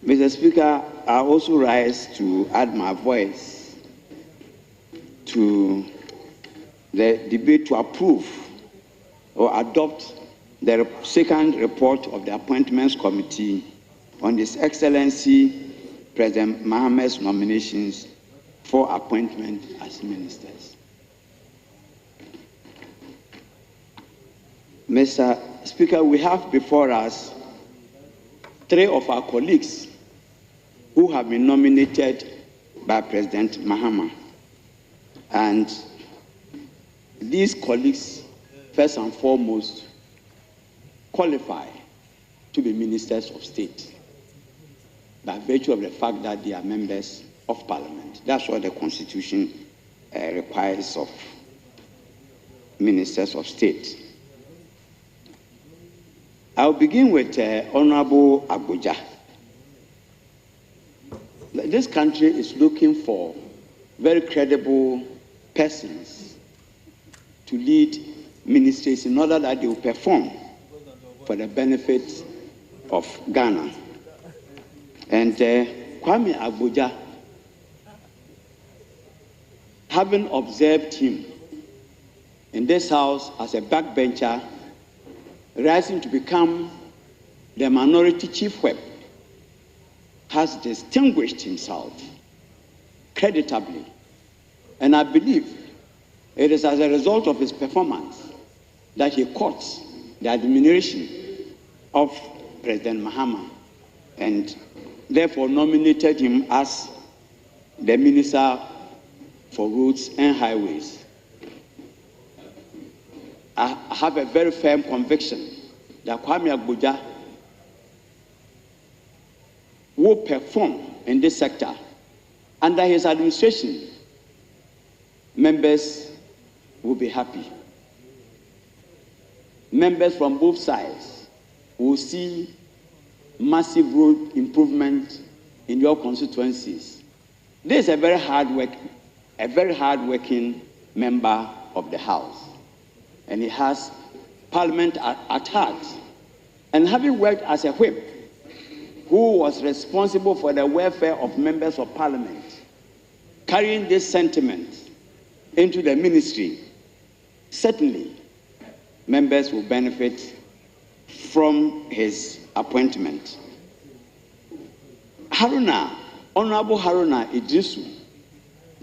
Mr. Speaker, I also rise to add my voice to the debate to approve or adopt the second report of the Appointments Committee on His Excellency President Mahamad's nominations for appointment as ministers. Mr. Speaker, we have before us 3 of our colleagues who have been nominated by President Mahama. And these colleagues, first and foremost, qualify to be ministers of state by virtue of the fact that they are members of parliament. That's what the Constitution requires of ministers of state. I'll begin with Honorable Agboja. This country is looking for very credible persons to lead ministries in order that they will perform for the benefit of Ghana. And Kwame Agboja, having observed him in this house as a backbencher, rising to become the minority chief whip, has distinguished himself creditably. And I believe it is as a result of his performance that he courts the admiration of President Mahama and therefore nominated him as the Minister for Roads and Highways. I have a very firm conviction that Kwame Agboja will perform in this sector. Under his administration, members will be happy. Members from both sides will see massive road improvement in your constituencies. This is a very hard-working member of the House, and he has Parliament at heart. And having worked as a whip, who was responsible for the welfare of members of Parliament, carrying this sentiment into the ministry, certainly members will benefit from his appointment. Haruna, Honorable Haruna Idrisu,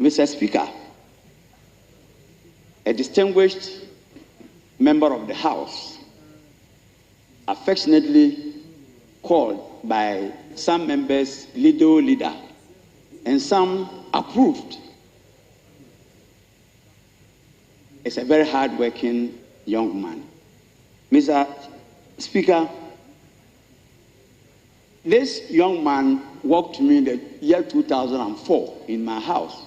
Mr. Speaker, a distinguished member of the House, affectionately called by some members leader, and some approved. Is a very hard-working young man. Mr. Speaker, this young man worked to me in the year 2004 in my house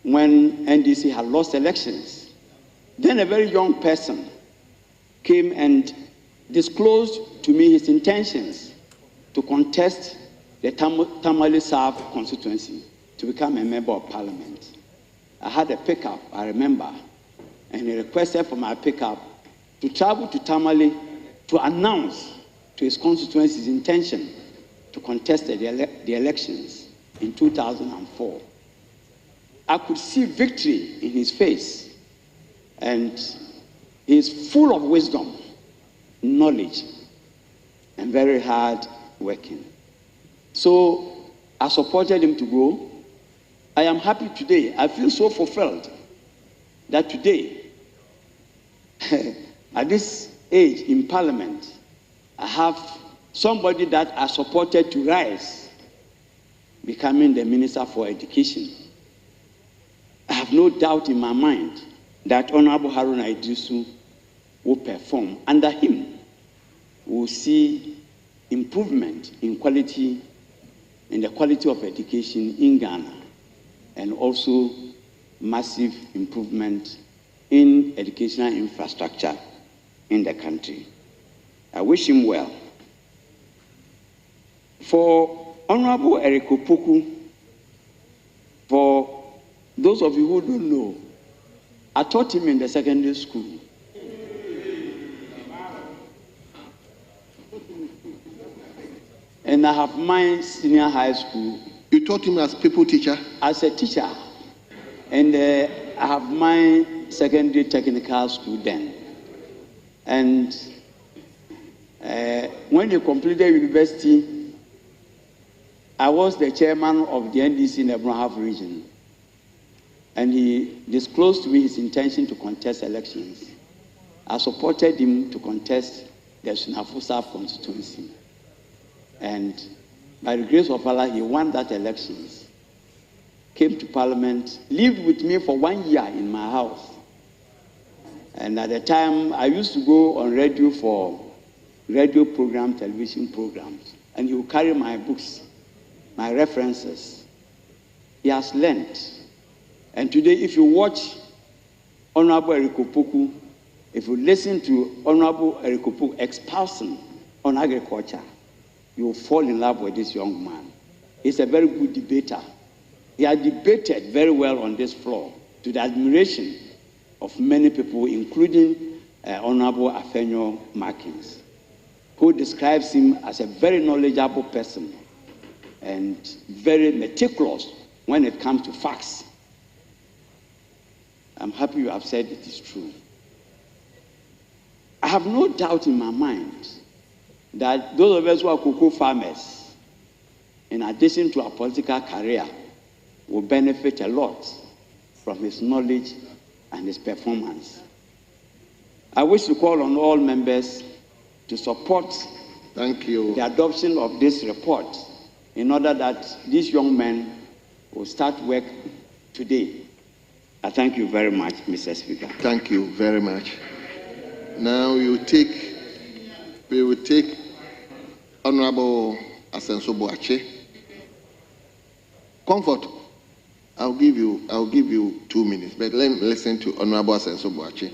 when NDC had lost elections. Then a very young person came and disclosed to me his intentions to contest the Tamale South constituency to become a member of Parliament. I had a pickup, I remember, and he requested for my pickup to travel to Tamale to announce to his constituency his intention to contest the elections in 2004. I could see victory in his face, and he is full of wisdom, knowledge, and very hard working. So I supported him to go. I am happy today. I feel so fulfilled that today, at this age in Parliament, I have somebody that I supported to rise, becoming the Minister for Education. I have no doubt in my mind that Honorable Haruna Idrisu will perform. Under him, we will see improvement in quality, in the quality of education in Ghana, and also massive improvement in educational infrastructure in the country. I wish him well. For Honorable Eric Opoku, for those of you who don't know, I taught him in the secondary school. And I have my senior high school. You taught him as people teacher? As a teacher. And I have my secondary technical school then. And when he completed university, I was the chairman of the NDC in the Brown region. And he disclosed to me his intention to contest elections. I supported him to contest the Sunafo South constituency. And by the grace of Allah, he won that elections, came to Parliament, lived with me for 1 year in my house. And at the time, I used to go on radio for radio program, television programs. And he would carry my books, my references. He has learned. And today, if you watch Honorable Eric Opoku, if you listen to Honorable Eric Opoku espousing on agriculture, you will fall in love with this young man. He's a very good debater. He has debated very well on this floor to the admiration of many people, including Honorable Afenyo Markins, who describes him as a very knowledgeable person and very meticulous when it comes to facts. I'm happy you have said it is true. I have no doubt in my mind that those of us who are cocoa farmers, in addition to our political career, will benefit a lot from his knowledge and his performance. I wish to call on all members to support the adoption of this report in order that these young men will start work today. I thank you very much, Mr. Speaker. Thank you very much. Now we will take Honorable Asenso Boache. Comfort, I'll give you 2 minutes, but let me listen to Honorable Asenso Boache,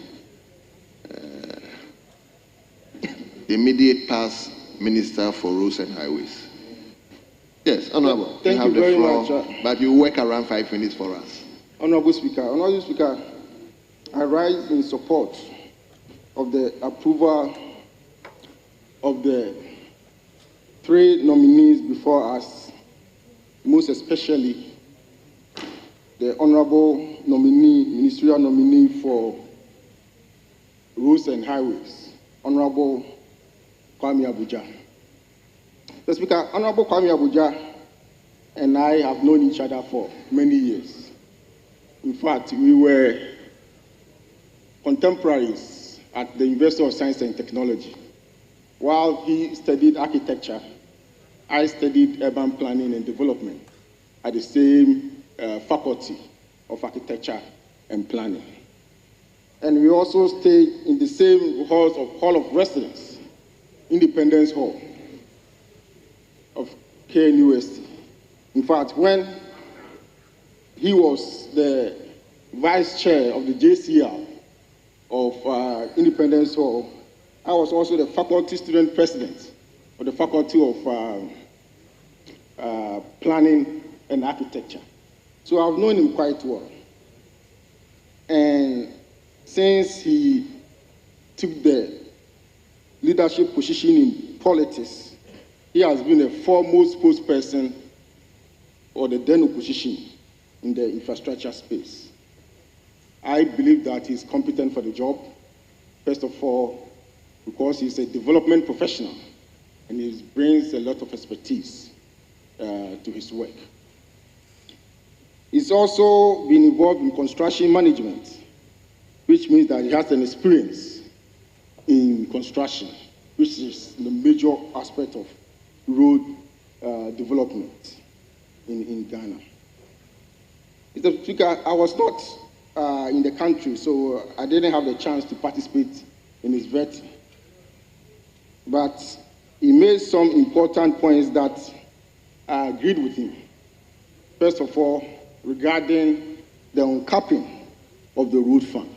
the immediate past Minister for Roads and Highways. Yes, Honorable, Thank you very much. But you work around 5 minutes for us. Honorable Speaker, I rise in support of the approval of the 3 nominees before us, most especially the Honorable Nominee, Ministerial Nominee for Roads and Highways, Honorable Kwame Abuja. Mr. Speaker, Honorable Kwame Abuja and I have known each other for many years. In fact, we were contemporaries at the University of Science and Technology. While he studied architecture, I studied urban planning and development at the same faculty of architecture and planning. And we also stayed in the same hall of residence, Independence Hall of KNUST. In fact, when he was the vice chair of the JCR of Independence Hall, I was also the faculty student president of the Faculty of Planning and Architecture. So I've known him quite well. And since he took the leadership position in politics, he has been a foremost spokesperson for the then opposition in the infrastructure space. I believe that he's competent for the job, first of all, because he's a development professional and he brings a lot of expertise to his work. He's also been involved in construction management, which means that he has an experience in construction, which is the major aspect of road development in Ghana. Mr. Speaker, I was not in the country, so I didn't have the chance to participate in his vetting. But he made some important points that I agreed with him. First of all, regarding the uncapping of the road fund.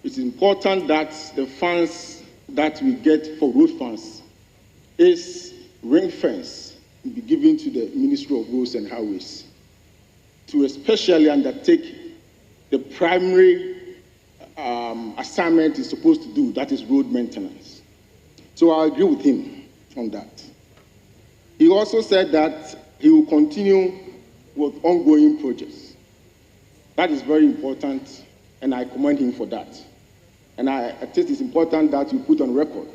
It's important that the funds that we get for road funds is ring-fenced and be given to the Ministry of Roads and Highways to especially undertake the primary assignment it's supposed to do, that is road maintenance. So I agree with him on that. He also said that he will continue with ongoing projects. That is very important, and I commend him for that. And I think it's important that you put on record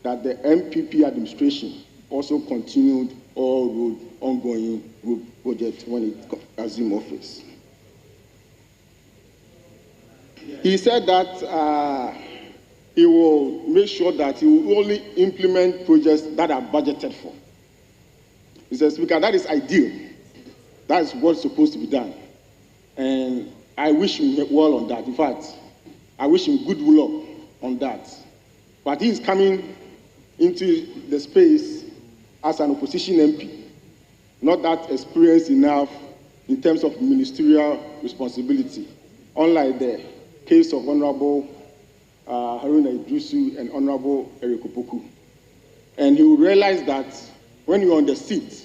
that the MPP administration also continued all ongoing road projects when it assumed office. He said that he will make sure that he will only implement projects that are budgeted for. Mr. Speaker, that is ideal. That is what's supposed to be done. And I wish him well on that. In fact, I wish him good luck on that. But he is coming into the space as an opposition MP, not that experienced enough in terms of ministerial responsibility, unlike the case of Honorable Haruna Idrisu and Honorable Eric Opoku. And he will realize that when you're on the seat,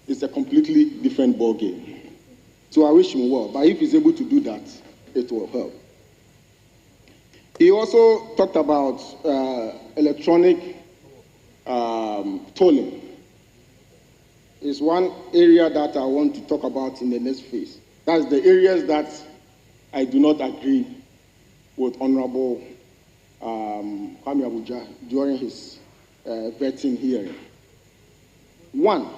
it's a completely different ballgame. So I wish him well, but if he's able to do that, it will help. He also talked about electronic tolling. is one area that I want to talk about in the next phase. That's the areas that I do not agree with Honorable Kwame Abuja during his vetting hearing. One,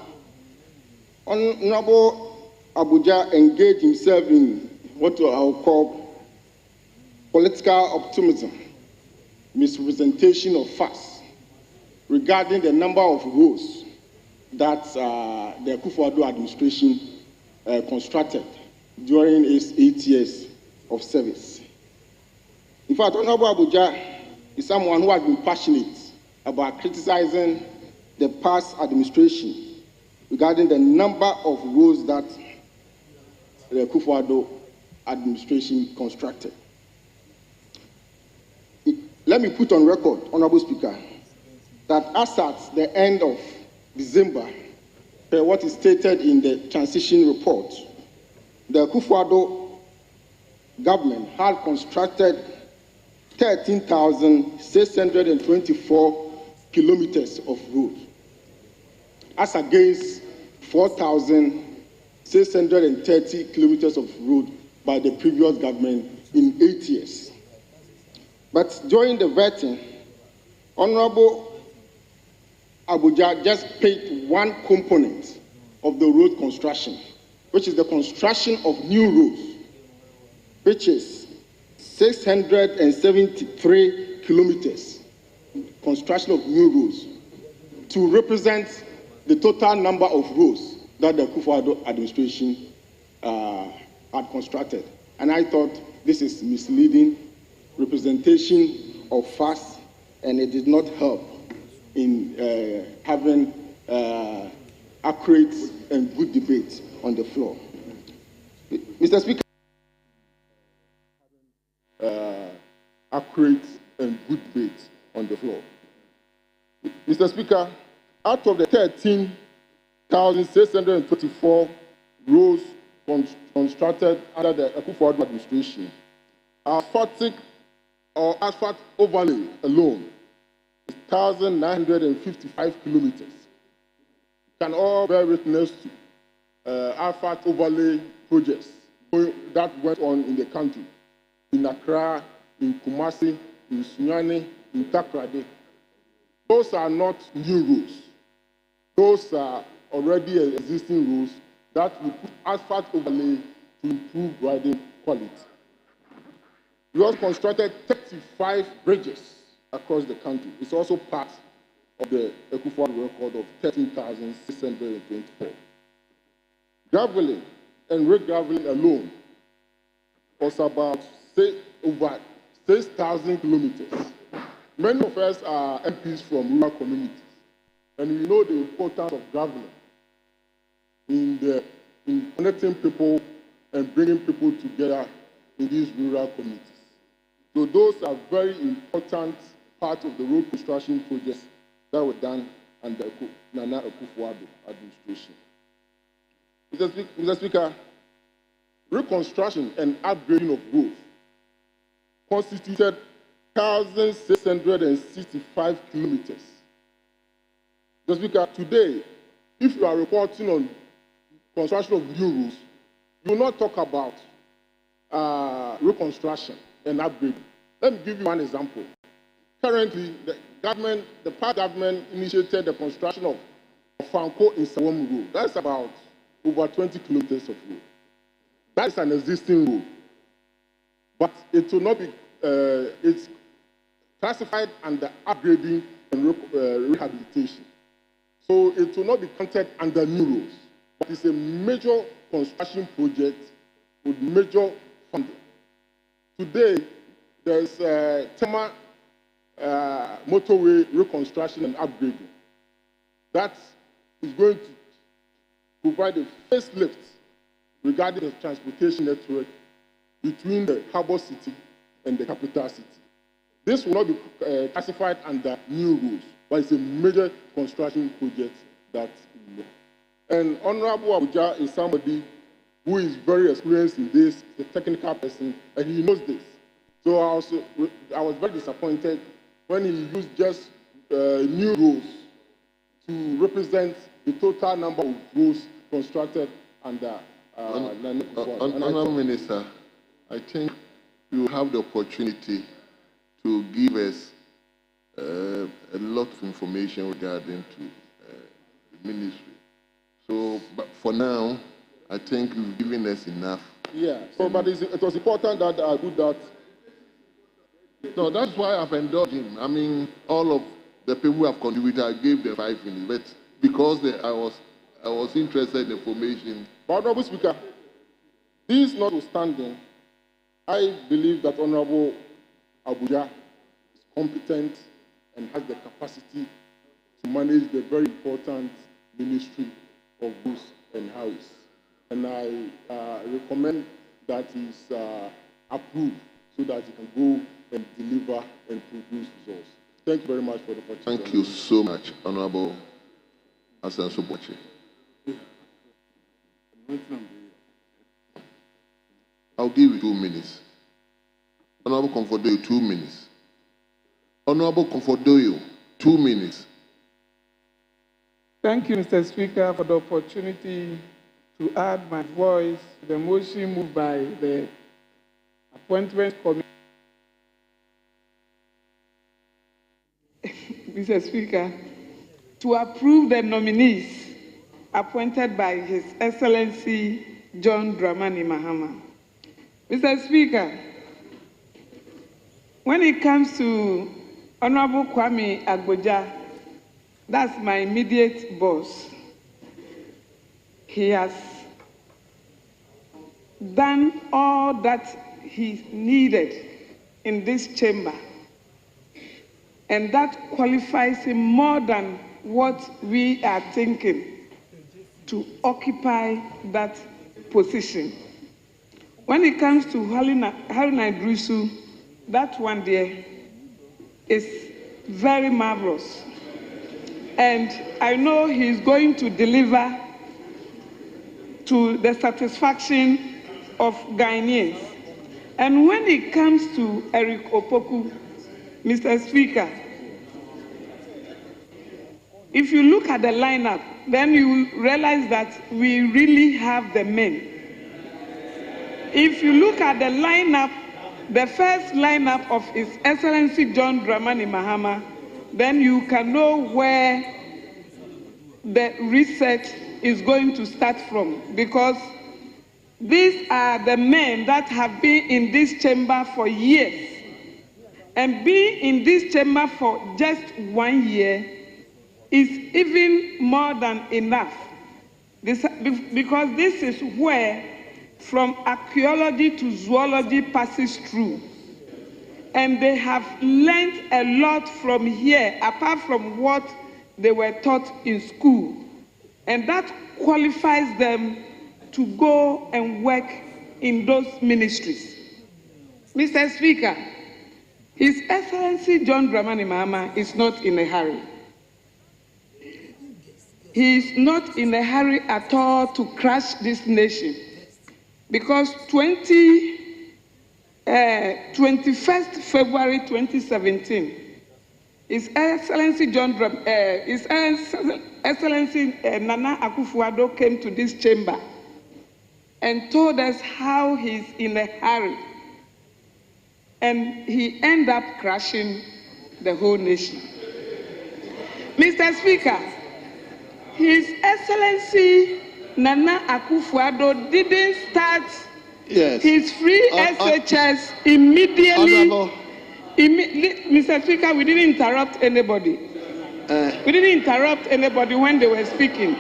Honorable Abuja engaged himself in what I will call political optimism, misrepresentation of facts regarding the number of roads that the Akufo-Addo administration constructed during its 8 years of service. In fact, Honorable Abuja is someone who has been passionate about criticizing the past administration regarding the number of roads that the Akufo-Addo administration constructed. Let me put on record, Honorable Speaker, that as at the end of December, per what is stated in the transition report, the Akufo-Addo government had constructed 13,624 kilometers of road, as against 4,630 kilometers of road by the previous government in 8 years. But during the vetting, Honorable Abuja just picked one component of the road construction, which is the construction of new roads, which is 673 kilometers construction of new roads, to represent the total number of roads that the Akufo-Addo administration had constructed. And I thought this is misleading representation of facts, and it did not help in having accurate and good debate on the floor. Mr. Speaker, accurate and good debate on the floor. Mr. Speaker, out of the 13,624 roads constructed under the Akufo-Addo administration, asphalt overlay alone is 1,955 kilometers. You can all bear witness to asphalt overlay projects that went on in the country, in Accra, in Kumasi, in Sunyani, in Takrade. Those are not new roads. Those are already existing roads that will put asphalt overlay to improve riding quality. We also constructed 35 bridges across the country. It's also part of the Akufo-Addo record of 13,624. Graveling and regraveling alone was about over 6,000 kilometers. Many of us are MPs from rural communities, and we know the importance of graveling in connecting people and bringing people together in these rural communities. So those are very important parts of the road construction projects that were done under Nana Akufo-Addo administration. Mr. Speaker, reconstruction and upgrading of roads constituted 1,665 kilometers. Mr. Speaker, today, if you are reporting on construction of new roads, you will not talk about reconstruction and upgrading. Let me give you one example. Currently, the past government initiated the construction of Fanko in Sawam Road. That's about over 20 kilometers of road. That is an existing road, but it will not be. It's classified under upgrading and rehabilitation, so it will not be counted under new roads. But it's a major construction project with major funding. Today, there's Tema motorway reconstruction and upgrading. That is going to provide a facelift regarding the transportation network between the harbor city and the capital city. This will not be classified under new rules, but it's a major construction project that we know. And Honorable Abuja is somebody who is very experienced in this, a technical person, and he knows this. So I was very disappointed when he used just new rules to represent the total number of roads constructed under Nana Akufo-Addo. Honourable Minister, I think you have the opportunity to give us a lot of information regarding to the ministry. So, but for now, I think you've given us enough. Yeah, so, but it was important that I do that. No, that's why I've endorsed him. I mean, all of the people who have contributed, I gave them 5 minutes, but because I was interested in information. But Honourable Speaker, this notwithstanding, I believe that Honourable Abuja is competent and has the capacity to manage the very important Ministry of Roads and Highways. And I recommend that he's approved so that he can go and deliver and produce results. Thank you very much for the opportunity. Thank you so much, Honourable Hassan Sobochi. I'll give you 2 minutes. Honourable Comfordoyo, 2 minutes. Honourable Comfordoyo, 2 minutes. Thank you, Mr. Speaker, for the opportunity to add my voice to the motion moved by the Appointments Committee. Mr. Speaker, to approve the nominees appointed by His Excellency John Dramani Mahama. Mr. Speaker, when it comes to Honorable Kwame Agboja, that's my immediate boss. He has done all that he needed in this chamber, and that qualifies him more than what we are thinking to occupy that position. When it comes to Haruna Idrisu, that one there is very marvelous. And I know he's going to deliver to the satisfaction of Ghanaians. And when it comes to Eric Opoku, Mr. Speaker, if you look at the lineup, then you realize that we really have the men. If you look at the lineup, the first lineup of His Excellency John Dramani Mahama, then you can know where the reset is going to start from, because these are the men that have been in this chamber for years. And being in this chamber for just 1 year is even more than enough. Because this is where from archaeology to zoology passes through. And they have learned a lot from here, apart from what they were taught in school. And that qualifies them to go and work in those ministries. Mr. Speaker, His Excellency John Dramani Mahama is not in a hurry. He is not in a hurry at all to crash this nation, because 21st February 2017, His Excellency Nana Akufo-Addo came to this chamber and told us how he's in a hurry, and he ended up crashing the whole nation. Mr. Speaker, His Excellency Nana Akufo-Addo didn't start his free SHS immediately. Mr. Speaker, we didn't interrupt anybody. We didn't interrupt anybody when they were speaking.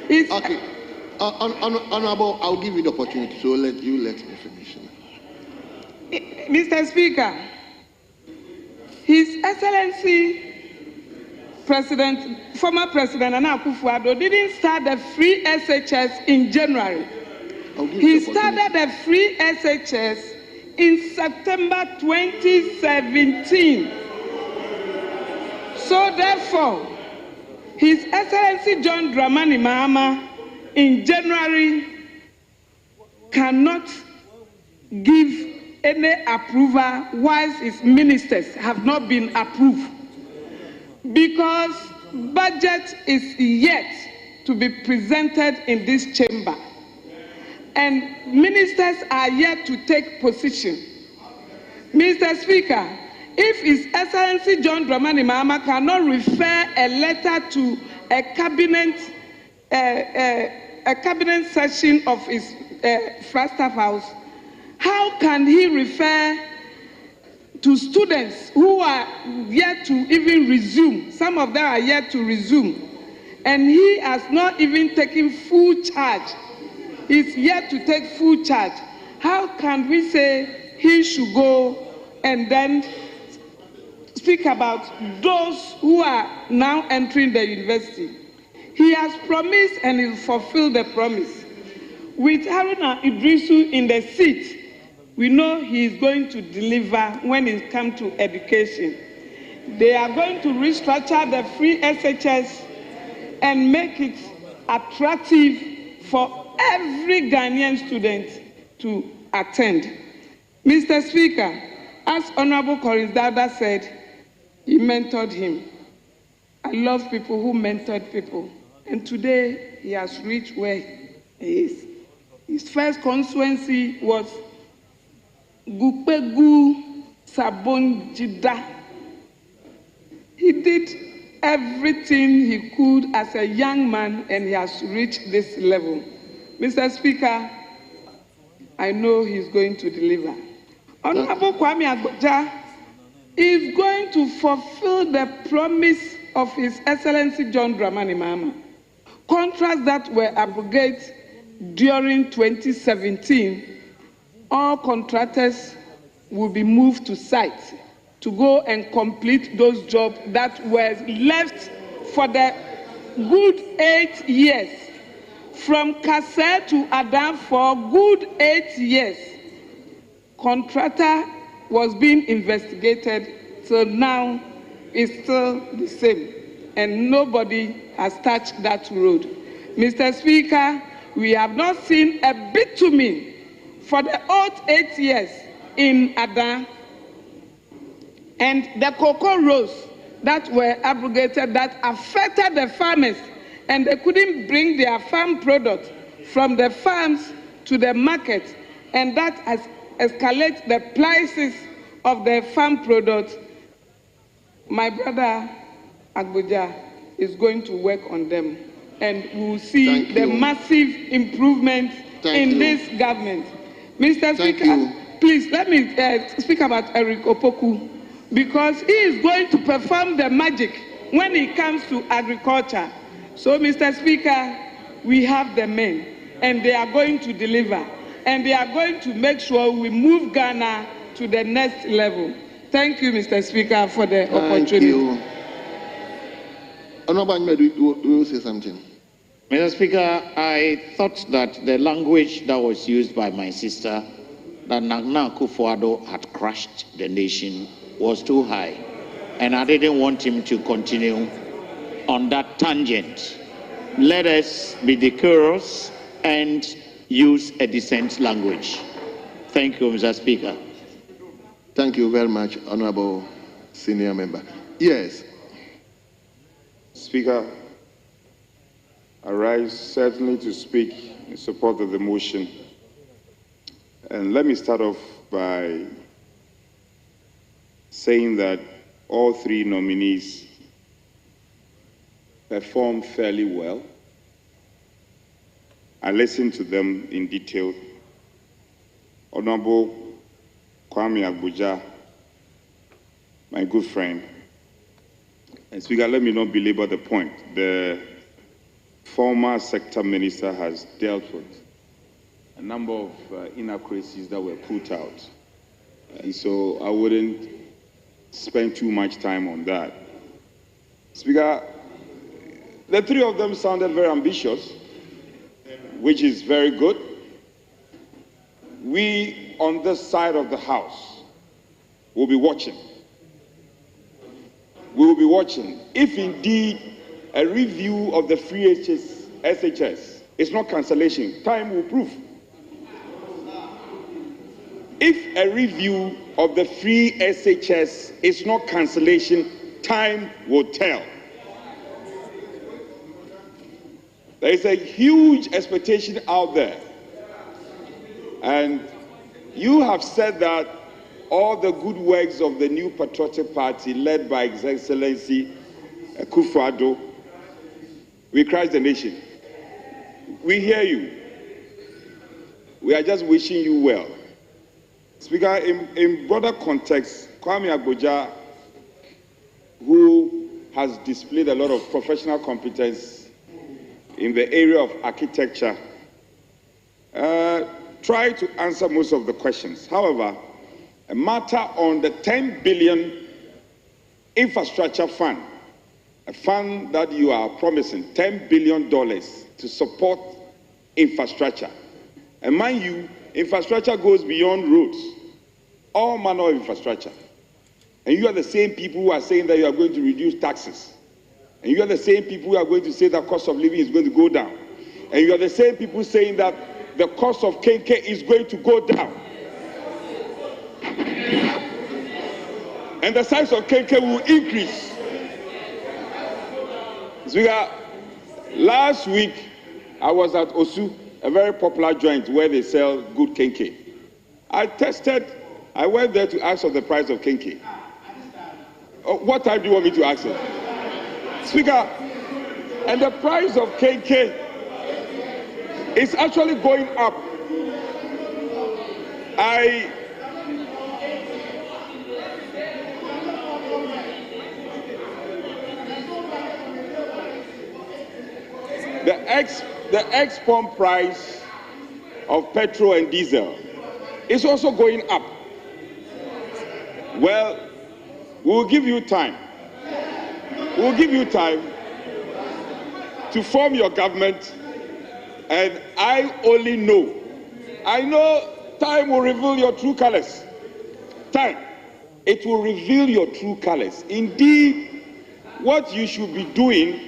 Okay. Honorable, I'll give you the opportunity, so let me finish. Mr. Speaker, His Excellency former President Nana Akufo-Addo didn't start the free SHS in January. He started the free SHS in September 2017. So therefore, His Excellency John Dramani Mahama in January cannot give any approval whilst his ministers have not been approved, because budget is yet to be presented in this chamber, and ministers are yet to take position. Mr. Speaker, if His Excellency John Dramani Mahama cannot refer a letter to a cabinet session of his Flagstaff House, how can he refer to students who are yet to even resume? Some of them are yet to resume, and he has not even taken full charge. He's yet to take full charge. How can we say he should go and then speak about those who are now entering the university? He has promised and he will fulfill the promise. With Haruna Idrisu in the seat, we know he is going to deliver when it comes to education. They are going to restructure the free SHS and make it attractive for every Ghanaian student to attend. Mr. Speaker, as Honorable Corinne Dada said, he mentored him. I love people who mentored people. And today, he has reached where he is. His first constituency was Gupegu Sabonjida. He did everything he could as a young man, and he has reached this level. Mr. Speaker, I know he's going to deliver. Honorable Kwame Agboja is going to fulfill the promise of His Excellency John Dramani Mahama. Contracts that were abrogated during 2017, all contractors will be moved to site to go and complete those jobs that were left for the good 8 years. From Kase to Adam for good 8 years. Contractor was being investigated, so now it's still the same. And nobody has touched that road. Mr. Speaker, we have not seen a bitumen for the old 8 years in Adam. And the cocoa rows that were abrogated that affected the farmers, and they couldn't bring their farm product from the farms to the market, and that has escalated the prices of the farm product. My brother Agboja is going to work on them, and we will see the massive improvement in this government. Mr. Speaker, please let me speak about Eric Opoku, because he is going to perform the magic when it comes to agriculture. So, Mr. Speaker, we have the men, and they are going to deliver, and they are going to make sure we move Ghana to the next level. Thank you, Mr. Speaker, for the opportunity. Thank you. Honorable Ahmed, will you say something? Mr. Speaker, I thought that the language that was used by my sister, that Nana Akufo-Addo had crushed the nation, was too high, and I didn't want him to continue on that tangent. Let us be decorous and use a decent language. Thank you, Mr. Speaker. Thank you very much, Honorable Senior Member. Yes. Speaker, I rise certainly to speak in support of the motion. And let me start off by saying that all three nominees performed fairly well. I listened to them in detail. Honorable Kwame Agboja, my good friend. And Speaker, let me not belabor the point. The former sector minister has dealt with a number of inaccuracies that were put out. And so I wouldn't spend too much time on that. Speaker, the three of them sounded very ambitious, which is very good. We on this side of the house will be watching. We will be watching. If indeed a review of the free SHS is not cancellation, time will prove. If a review of the free SHS is not cancellation, time will tell. There is a huge expectation out there. And you have said that all the good works of the new patriotic party led by His Excellency Akufo-Addo will Christ the nation. We hear you. We are just wishing you well. Speaker, in broader context, Kwame Agboja, who has displayed a lot of professional competence in the area of architecture, tried to answer most of the questions. However, a matter on the 10 billion infrastructure fund, a fund that you are promising $10 billion to support infrastructure. And mind you, infrastructure goes beyond roads, all manner of infrastructure. And you are the same people who are saying that you are going to reduce taxes. And you are the same people who are going to say that cost of living is going to go down. And you are the same people saying that the cost of KK is going to go down. And the size of KK will increase. Speaker, last week I was at Osu, a very popular joint where they sell good KK. I went there to ask for the price of KK. What time do you want me to ask it? Speaker, and the price of KK is actually going up. The ex-pump price of petrol and diesel is also going up. Well, we'll give you time. We'll give you time to form your government, and I know time will reveal your true colors. Time, it will reveal your true colors. Indeed, what you should be doing,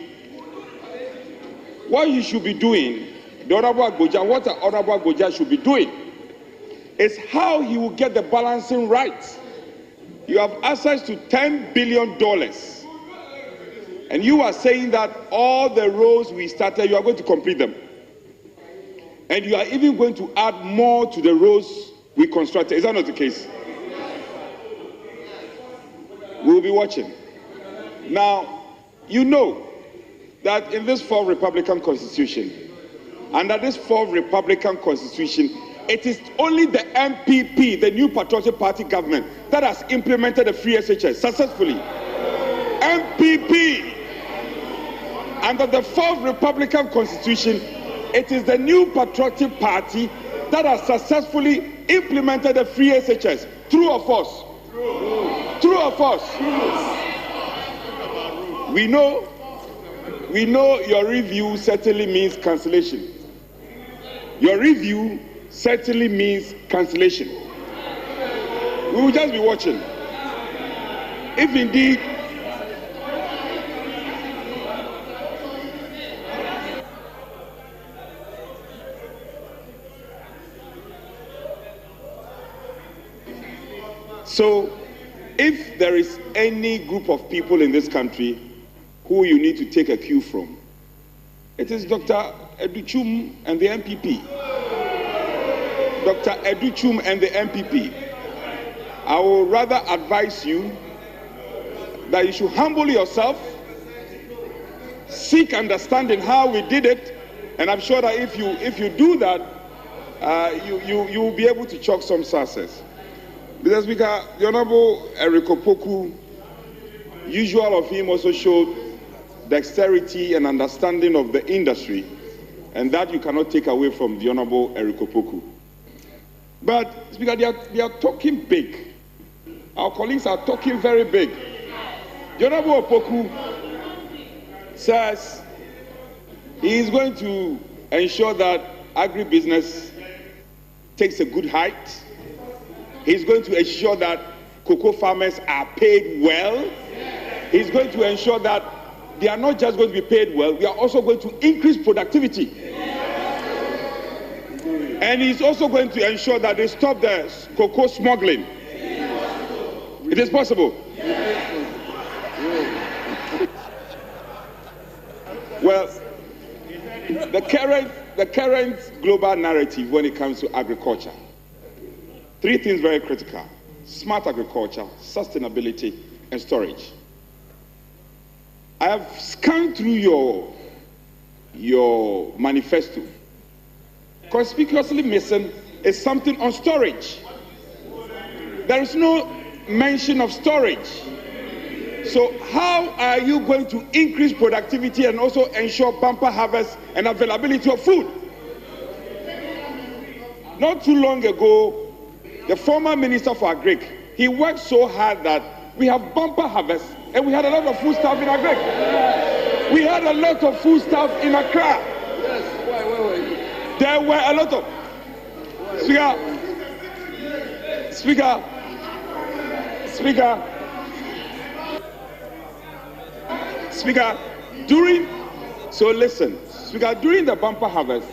the Honorable Agboja, what the Honorable Agboja should be doing is how he will get the balancing right. You have access to $10 billion. And you are saying that all the roads we started, you are going to complete them. And you are even going to add more to the roads we constructed. Is that not the case? We'll be watching. Now, you know that in this fourth Republican Constitution, under this fourth Republican Constitution, it is only the MPP, the New Patriotic Party government, that has implemented the free SHS successfully. MPP. Under the fourth Republican Constitution, it is the New Patriotic Party that has successfully implemented the free SHS. True or false? True or false? We know your review certainly means cancellation. Your review certainly means cancellation. We will just be watching. If indeed so, if there is any group of people in this country who you need to take a cue from, it is Dr. Educhum and the MPP. Dr. Educhum and the MPP. I will rather advise you that you should humble yourself, seek understanding how we did it, and I'm sure that if you do that, you will be able to chalk some success. Mr. Speaker, the Honorable Eric Opoku, usual of him, also showed dexterity and understanding of the industry, and that you cannot take away from the Honorable Eric Opoku. But, Speaker, they are talking big. Our colleagues are talking very big. The Honorable Opoku says he is going to ensure that agribusiness takes a good height. He's going to ensure that cocoa farmers are paid well. He's going to ensure that they are not just going to be paid well, we are also going to increase productivity. And he's also going to ensure that they stop the cocoa smuggling. It is possible. Well, the current global narrative when it comes to agriculture. Three things very critical: smart agriculture, sustainability, and storage. I have scanned through your manifesto. Conspicuously missing is something on storage. There is no mention of storage. So how are you going to increase productivity and also ensure bumper harvest and availability of food? Not too long ago, the former Minister for Agric, he worked so hard that we have bumper harvest and we had a lot of food stuff in Agric. We had a lot of food stuff in Accra. There were a lot of... Speaker, during the bumper harvest,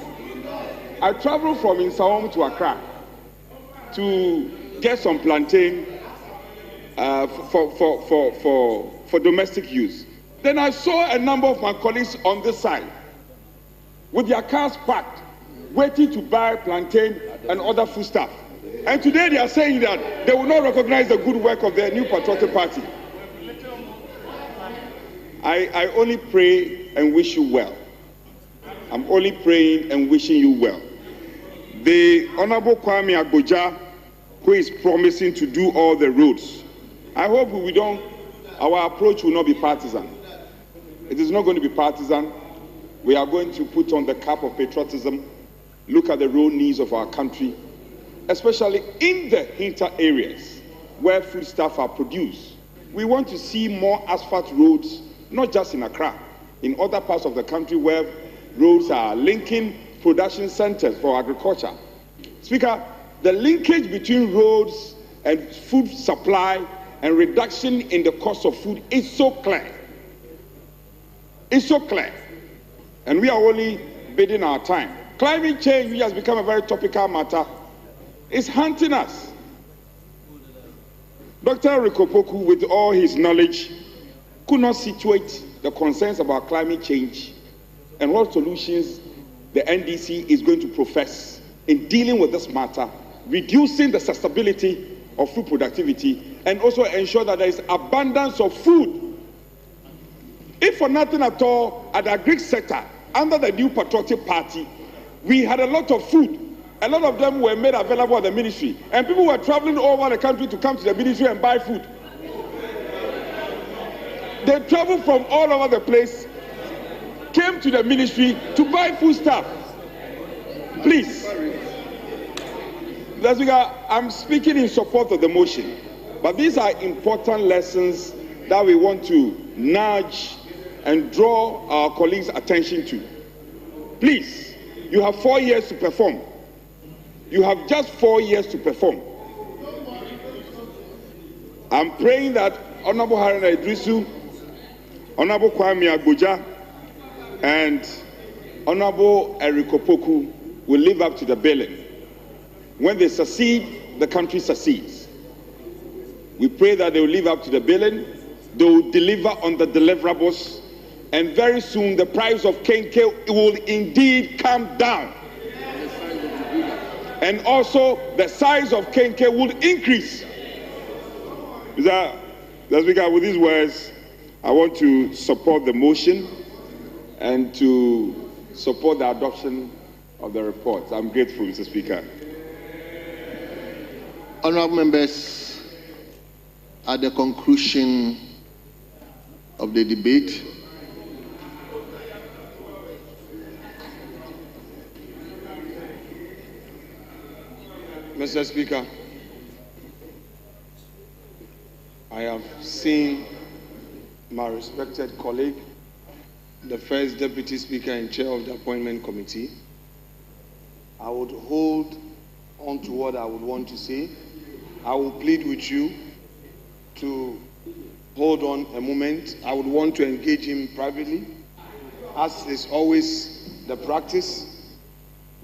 I traveled from Insawam to Accra to get some plantain for domestic use. Then I saw a number of my colleagues on this side with their cars parked, waiting to buy plantain and other food stuff. And today they are saying that they will not recognize the good work of the New Patriotic Party. I only pray and wish you well. I'm only praying and wishing you well. The Honorable Kwame Agboja, who is promising to do all the roads, I hope our approach will not be partisan. It is not going to be partisan. We are going to put on the cap of patriotism, look at the road needs of our country, especially in the hinter areas where foodstuffs are produced. We want to see more asphalt roads, not just in Accra, in other parts of the country where roads are linking production centers for agriculture. Speaker, the linkage between roads and food supply and reduction in the cost of food is so clear. It's so clear. And we are only bidding our time. Climate change, which has become a very topical matter, is haunting us. Dr. Rikopoku, with all his knowledge, could not situate the concerns about climate change and what solutions the NDC is going to profess in dealing with this matter, reducing the sustainability of food productivity, and also ensure that there is abundance of food. If for nothing at all, at the agric sector, under the New Patriotic Party, we had a lot of food. A lot of them were made available at the ministry, and people were traveling all over the country to come to the ministry and buy food. They traveled from all over the place, came to the ministry to buy food stuff. Please. Mr. Speaker, I'm speaking in support of the motion, but these are important lessons that we want to nudge and draw our colleagues' attention to. Please, you have 4 years to perform. You have just 4 years to perform. I'm praying that Honorable Haruna Idrisu, Honorable Kwame Agboja, and Honorable Erikopoku will live up to the billing. When they succeed, the country succeeds. We pray that they will live up to the billing, they will deliver on the deliverables, and very soon the price of kenke will indeed come down. And also the size of kenke will increase. Mr. Speaker, with these words, I want to support the motion and to support the adoption of the report. I'm grateful, Mr. Speaker. Honourable members, at the conclusion of the debate, Mr. Speaker, I have seen my respected colleague, the first Deputy Speaker and Chair of the Appointment Committee. I would hold on to what I would want to say. I will plead with you to hold on a moment. I would want to engage him privately, as is always the practice.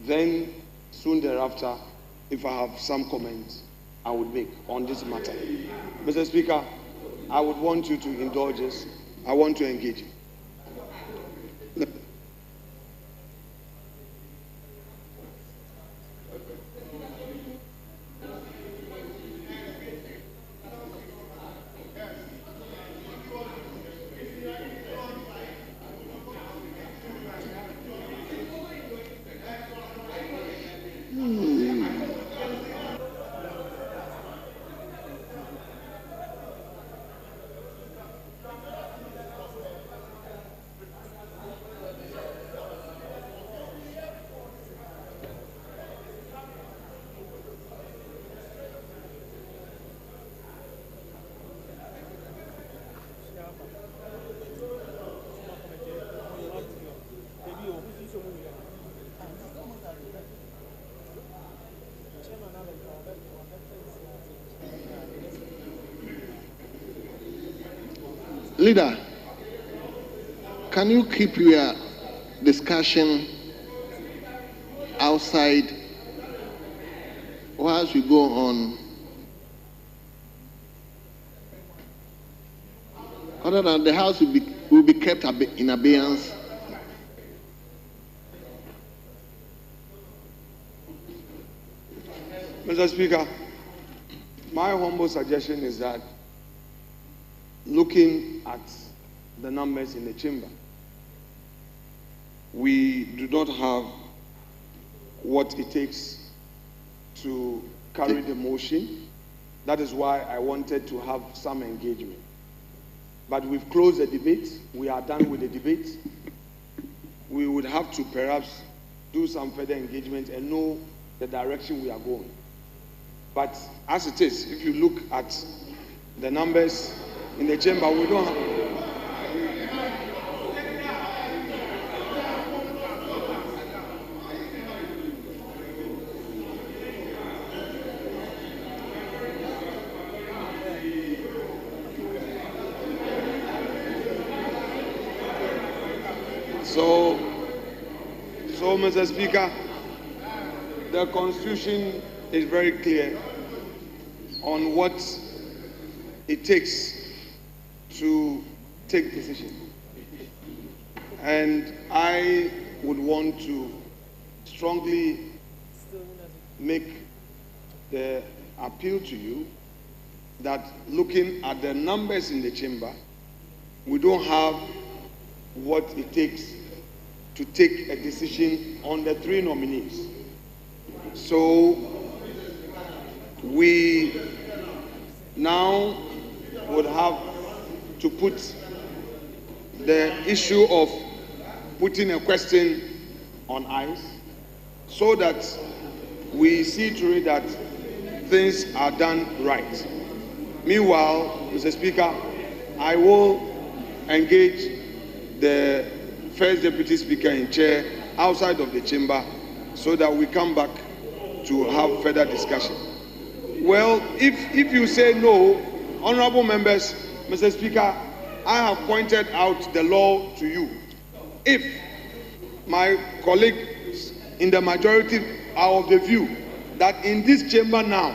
Then, soon thereafter, if I have some comments I would make on this matter. Mr. Speaker, I would want you to indulge us. I want to engage you. Leader, can you keep your discussion outside whilst we go on? Other than the house will be kept in abeyance. Mr. Speaker, my humble suggestion is that looking at the numbers in the chamber, we do not have what it takes to carry the motion. That is why I wanted to have some engagement. But we've closed the debate. We are done with the debate. We would have to perhaps do some further engagement and know the direction we are going. But as it is, if you look at the numbers in the chamber, we don't have... So, Mr. Speaker, the Constitution is very clear on what it takes to take decisions. And I would want to strongly make the appeal to you that looking at the numbers in the chamber, we don't have what it takes to take a decision on the 3 nominees. So we now would have to put the issue of putting a question on ice so that we see to it that things are done right. Meanwhile, Mr. Speaker, I will engage the First Deputy Speaker in chair outside of the chamber so that we come back to have further discussion. Well, if you say no, honorable members, Mr. Speaker, I have pointed out the law to you. If my colleagues in the majority are of the view that in this chamber now,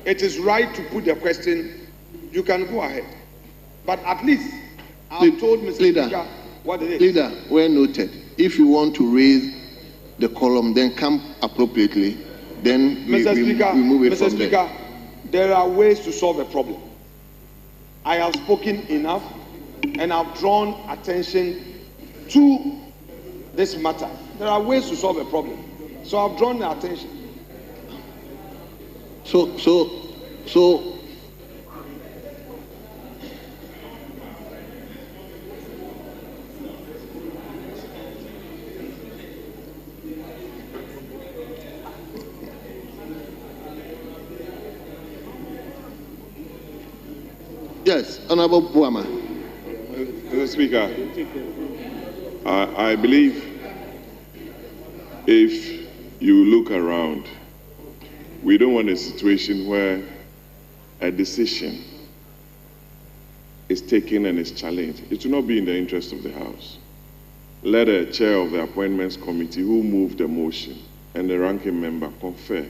it is right to put the question, you can go ahead. But at least I've told Mr. Speaker what it is. Leader, well noted. If you want to raise the column, then come appropriately. Then we move it Mr. from Speaker, there are ways to solve a problem. I have spoken enough and I've drawn attention to this matter. There are ways to solve a problem. So I've drawn the attention. So yes, Honorable Buama. Mr. Speaker, I believe if you look around, we don't want a situation where a decision is taken and is challenged. It will not be in the interest of the House. Let a chair of the Appointments Committee who moved the motion and the ranking member confer.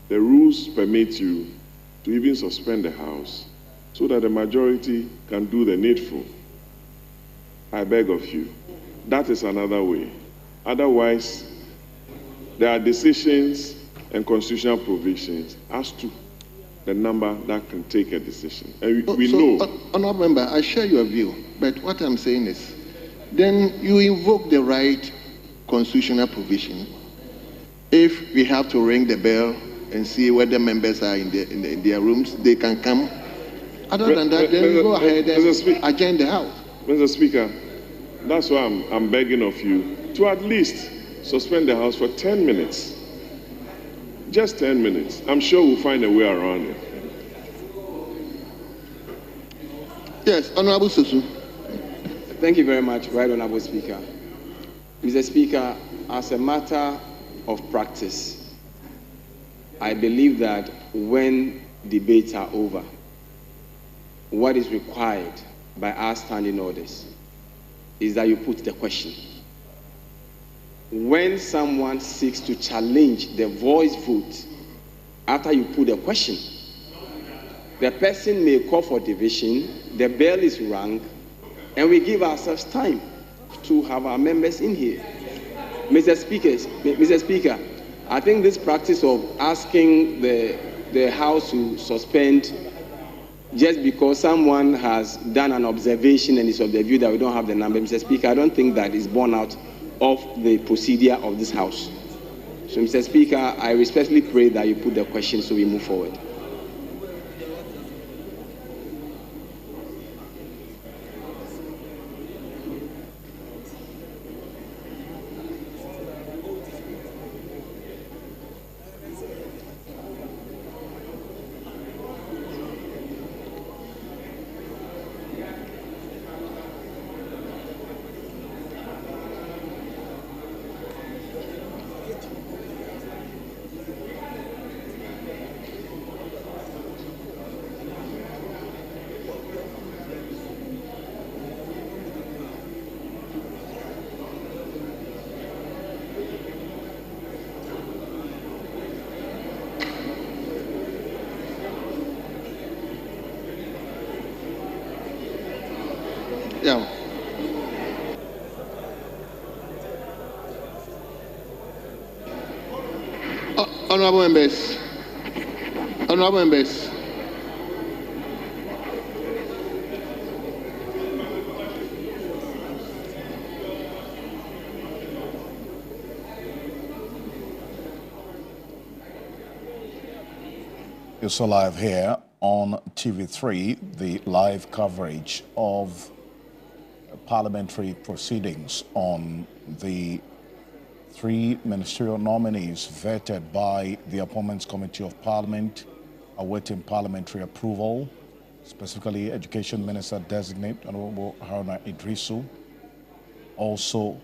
The rules permit you to even suspend the House so that the majority can do the needful. I beg of you. That is another way. Otherwise, there are decisions and constitutional provisions as to the number that can take a decision. And we know. Honorable Member, I share your view, but what I'm saying is, then you invoke the right constitutional provision. If we have to ring the bell and see where the members are in their rooms, they can come. Other than that, then we go ahead and adjourn the House. Mr. Speaker, that's why I'm begging of you to at least suspend the House for 10 minutes. Just 10 minutes. I'm sure we'll find a way around it. Yes, Honorable Susu. Thank you very much, Right Honorable Speaker. Mr. Speaker, as a matter of practice, I believe that when debates are over, what is required by our standing orders is that you put the question. When someone seeks to challenge the voice vote after you put the question, the person may call for division, the bell is rung, and we give ourselves time to have our members in here. Mr. Speaker, I think this practice of asking the House to suspend just because someone has done an observation and is of the view that we don't have the number, Mr. Speaker, I don't think that is borne out of the procedure of this House. So, Mr. Speaker, I respectfully pray that you put the question so we move forward. Yeah. Honorable members. Honorable members. You're so live here on TV3, the live coverage of parliamentary proceedings on the 3 ministerial nominees vetted by the Appointments Committee of Parliament, awaiting parliamentary approval, specifically Education Minister Designate Honorable Haruna Idrisu, also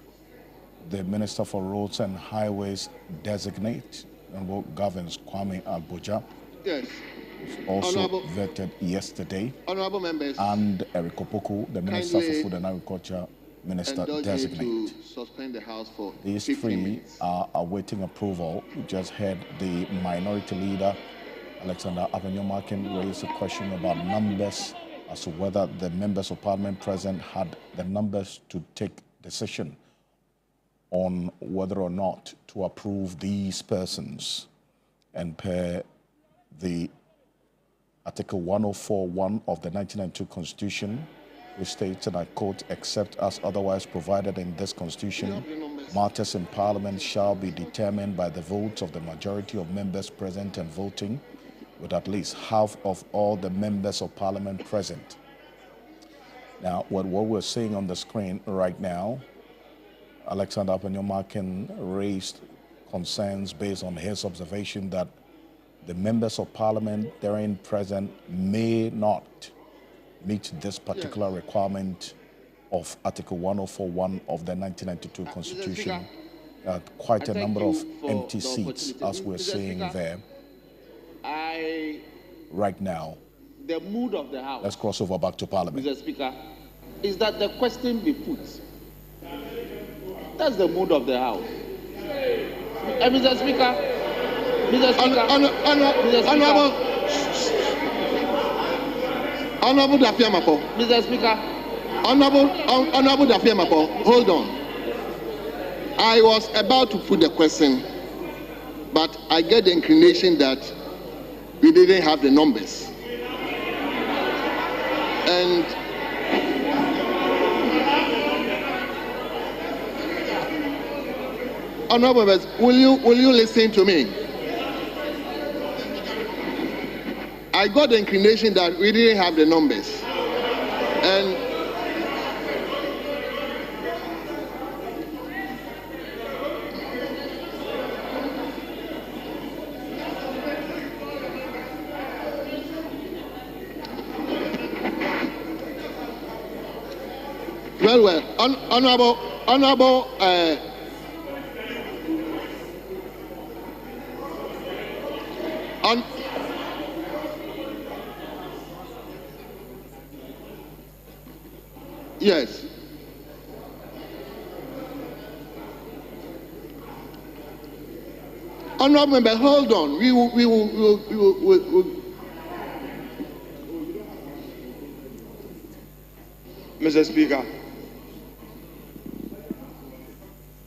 the Minister for Roads and Highways Designate Honorable Gavins Kwame Abuja. Yes. Also vetted yesterday. Honorable members. And Eric Opoku, the Minister for Food and Agriculture Minister Designate. To suspend the House for These 3 are awaiting approval. We just heard the Minority Leader, Alexander Abenyomakin, raise a question about numbers as to whether the members of Parliament present had the numbers to take decision on whether or not to approve these persons. And per the Article 104(1) of the 1992 Constitution, which states, and I quote, "Except as otherwise provided in this Constitution, matters in Parliament shall be determined by the votes of the majority of members present and voting, with at least half of all the members of Parliament present." Now, what we're seeing on the screen right now, Alexander Abenyomakin raised concerns based on his observation that the members of Parliament therein present may not meet this particular requirement of Article 104(1) of the 1992 Constitution. Quite a number of empty seats, as we're seeing there right now. The mood of the House, let's cross over back to Parliament. Mr. Speaker, is that the question be put. That's the mood of the House. Mr. Speaker, Honorable Dafiamako. Mr. Speaker. Honorable Dafiamako, hold on. I was about to put the question, but I get the inclination that we didn't have the numbers. And honorable members, will you listen to me? I got the inclination that we didn't have the numbers. And honorable Yes. Honorable member, hold on. We will. Mr. Speaker,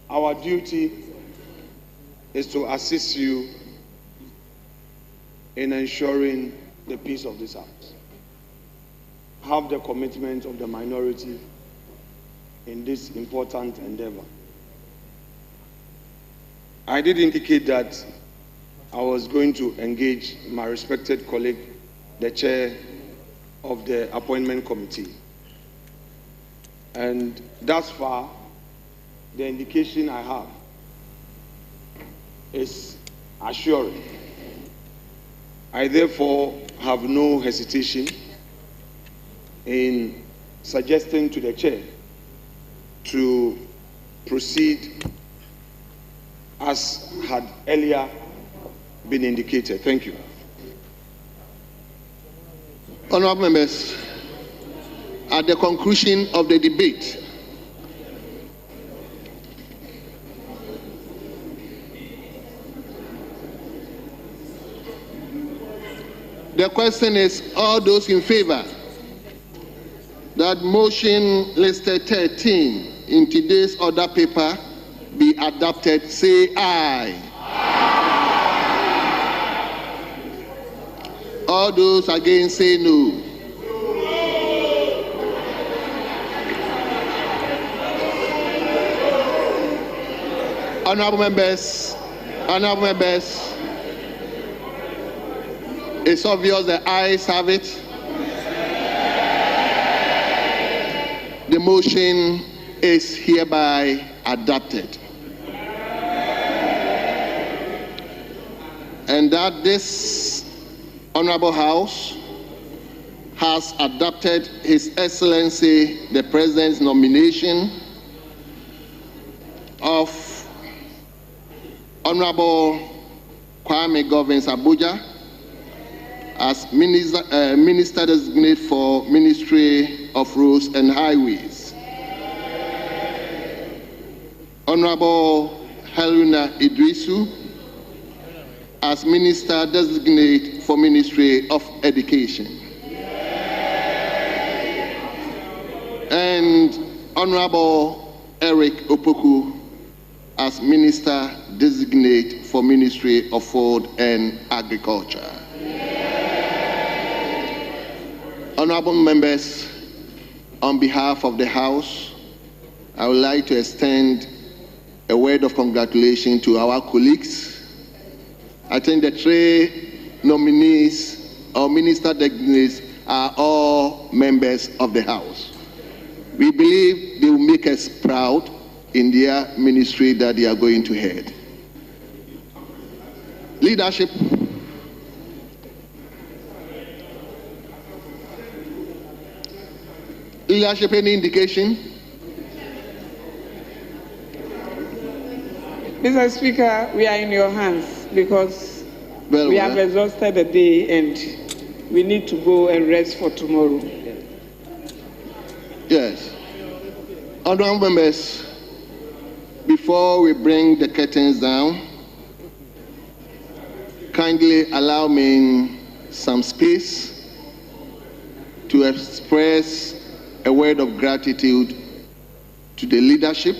our duty is to assist you in ensuring the peace of this house. Have the commitment of the minority in this important endeavor. I did indicate that I was going to engage my respected colleague, the chair of the appointment committee. And thus far, the indication I have is assuring. I therefore have no hesitation in suggesting to the chair to proceed as had earlier been indicated. Thank you. Honorable members, at the conclusion of the debate, the question is, all those in favor that motion listed 13 in today's order paper be adopted, say aye. All those against, say no. Honorable members, it's obvious the ayes have it. The motion is hereby adopted. And that this Honorable House has adopted His Excellency the President's nomination of Honorable Kwame Govins Abuja as Minister Designate for Ministry of Roads and Highways. Honorable Haruna Idrisu as Minister Designate for Ministry of Education. And Honorable Eric Opoku as Minister Designate for Ministry of Food and Agriculture. Honorable members, on behalf of the House, I would like to extend a word of congratulations to our colleagues. I think the three nominees or minister designates are all members of the House. We believe they will make us proud in their ministry that they are going to head. Leadership. Leadership, any indication? Mr. Speaker, we are in your hands because we have exhausted the day and we need to go and rest for tomorrow. Yes. Honorable members, before we bring the curtains down, kindly allow me some space to express a word of gratitude to the leadership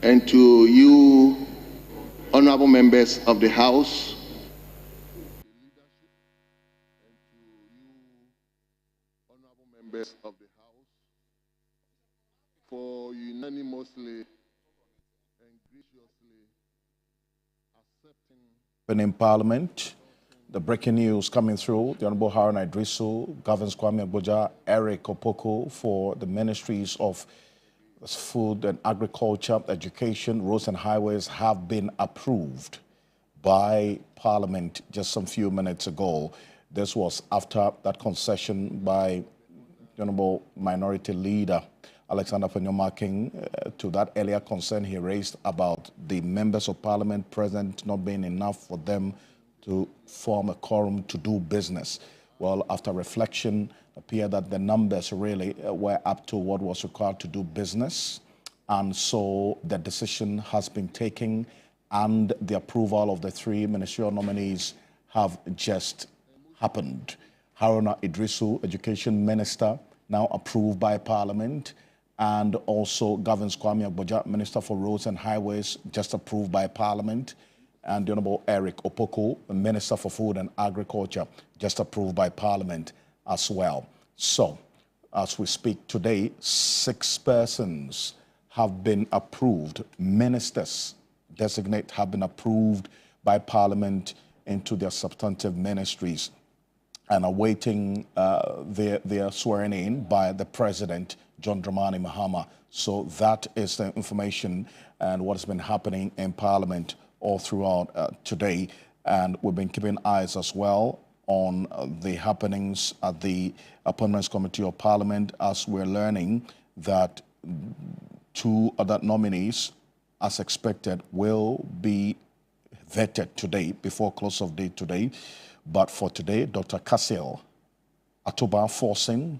and to you, honorable members of the House. Members of the House for unanimously and graciously accepting. In Parliament, the breaking news coming through, the Honorable Haruna Idrisu, Govins Kwame Abuja, Eric Opoko for the Ministries of Food and Agriculture, Education, Roads and Highways have been approved by Parliament just some few minutes ago. This was after that concession by the Honorable Minority Leader Alexander Penyoma King to that earlier concern he raised about the members of Parliament present not being enough for them to form a quorum to do business. Well, after reflection, appear that the numbers really were up to what was required to do business. And so the decision has been taken and the approval of the 3 ministerial nominees have just happened. Haruna Idrisu, Education Minister, now approved by Parliament, and also Governs Kwame Agboja, Minister for Roads and Highways, just approved by Parliament, and the Honorable Eric Opoko, Minister for Food and Agriculture, just approved by Parliament as well. So, as we speak today, 6 persons have been approved. Ministers designate have been approved by Parliament into their substantive ministries and awaiting their swearing in by the President, John Dramani Mahama. So that is the information and what has been happening in Parliament all throughout today. And we've been keeping eyes as well on the happenings at the Appointments Committee of Parliament, as we're learning that 2 other nominees, as expected, will be vetted today, before close of day today. But for today, Dr. Kasil Atoba Forcing,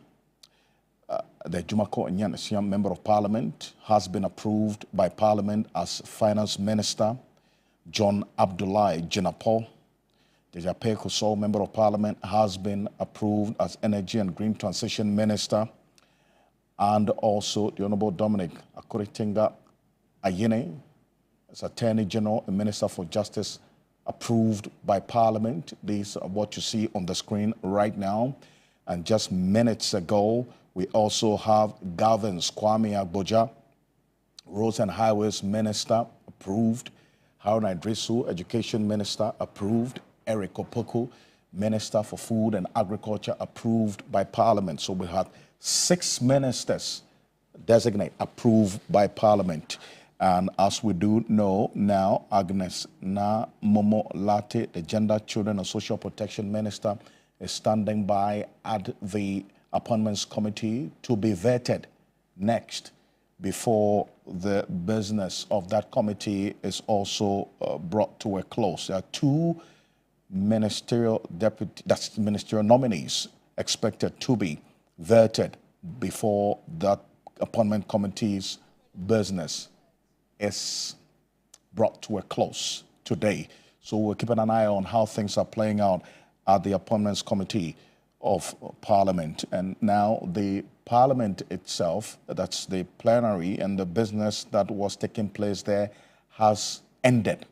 the Jumako Nyanesiam Member of Parliament, has been approved by Parliament as Finance Minister. John Abdullahi Jinapo, the Jape Kusol Member of Parliament, has been approved as Energy and Green Transition Minister. And also the Honorable Dominic Akuritinga Ayene as Attorney General and Minister for Justice, approved by Parliament. These are what you see on the screen right now. And just minutes ago, we also have Governs Kwame Agboja, Roads and Highways Minister, approved. Haruna Idrisu, Education Minister, approved. Eric Opoku, Minister for Food and Agriculture, approved by Parliament. So we have 6 ministers designate approved by Parliament. And as we do know now, Agnes Na Momo Late, the Gender, Children and Social Protection Minister, is standing by at the Appointments Committee to be vetted next before the business of that committee is also brought to a close. There are 2 ministerial nominees expected to be vetted before that appointment committee's business is brought to a close today. So we're keeping an eye on how things are playing out at the Appointments Committee of Parliament. And now the Parliament itself, that's the plenary and the business that was taking place there, has ended.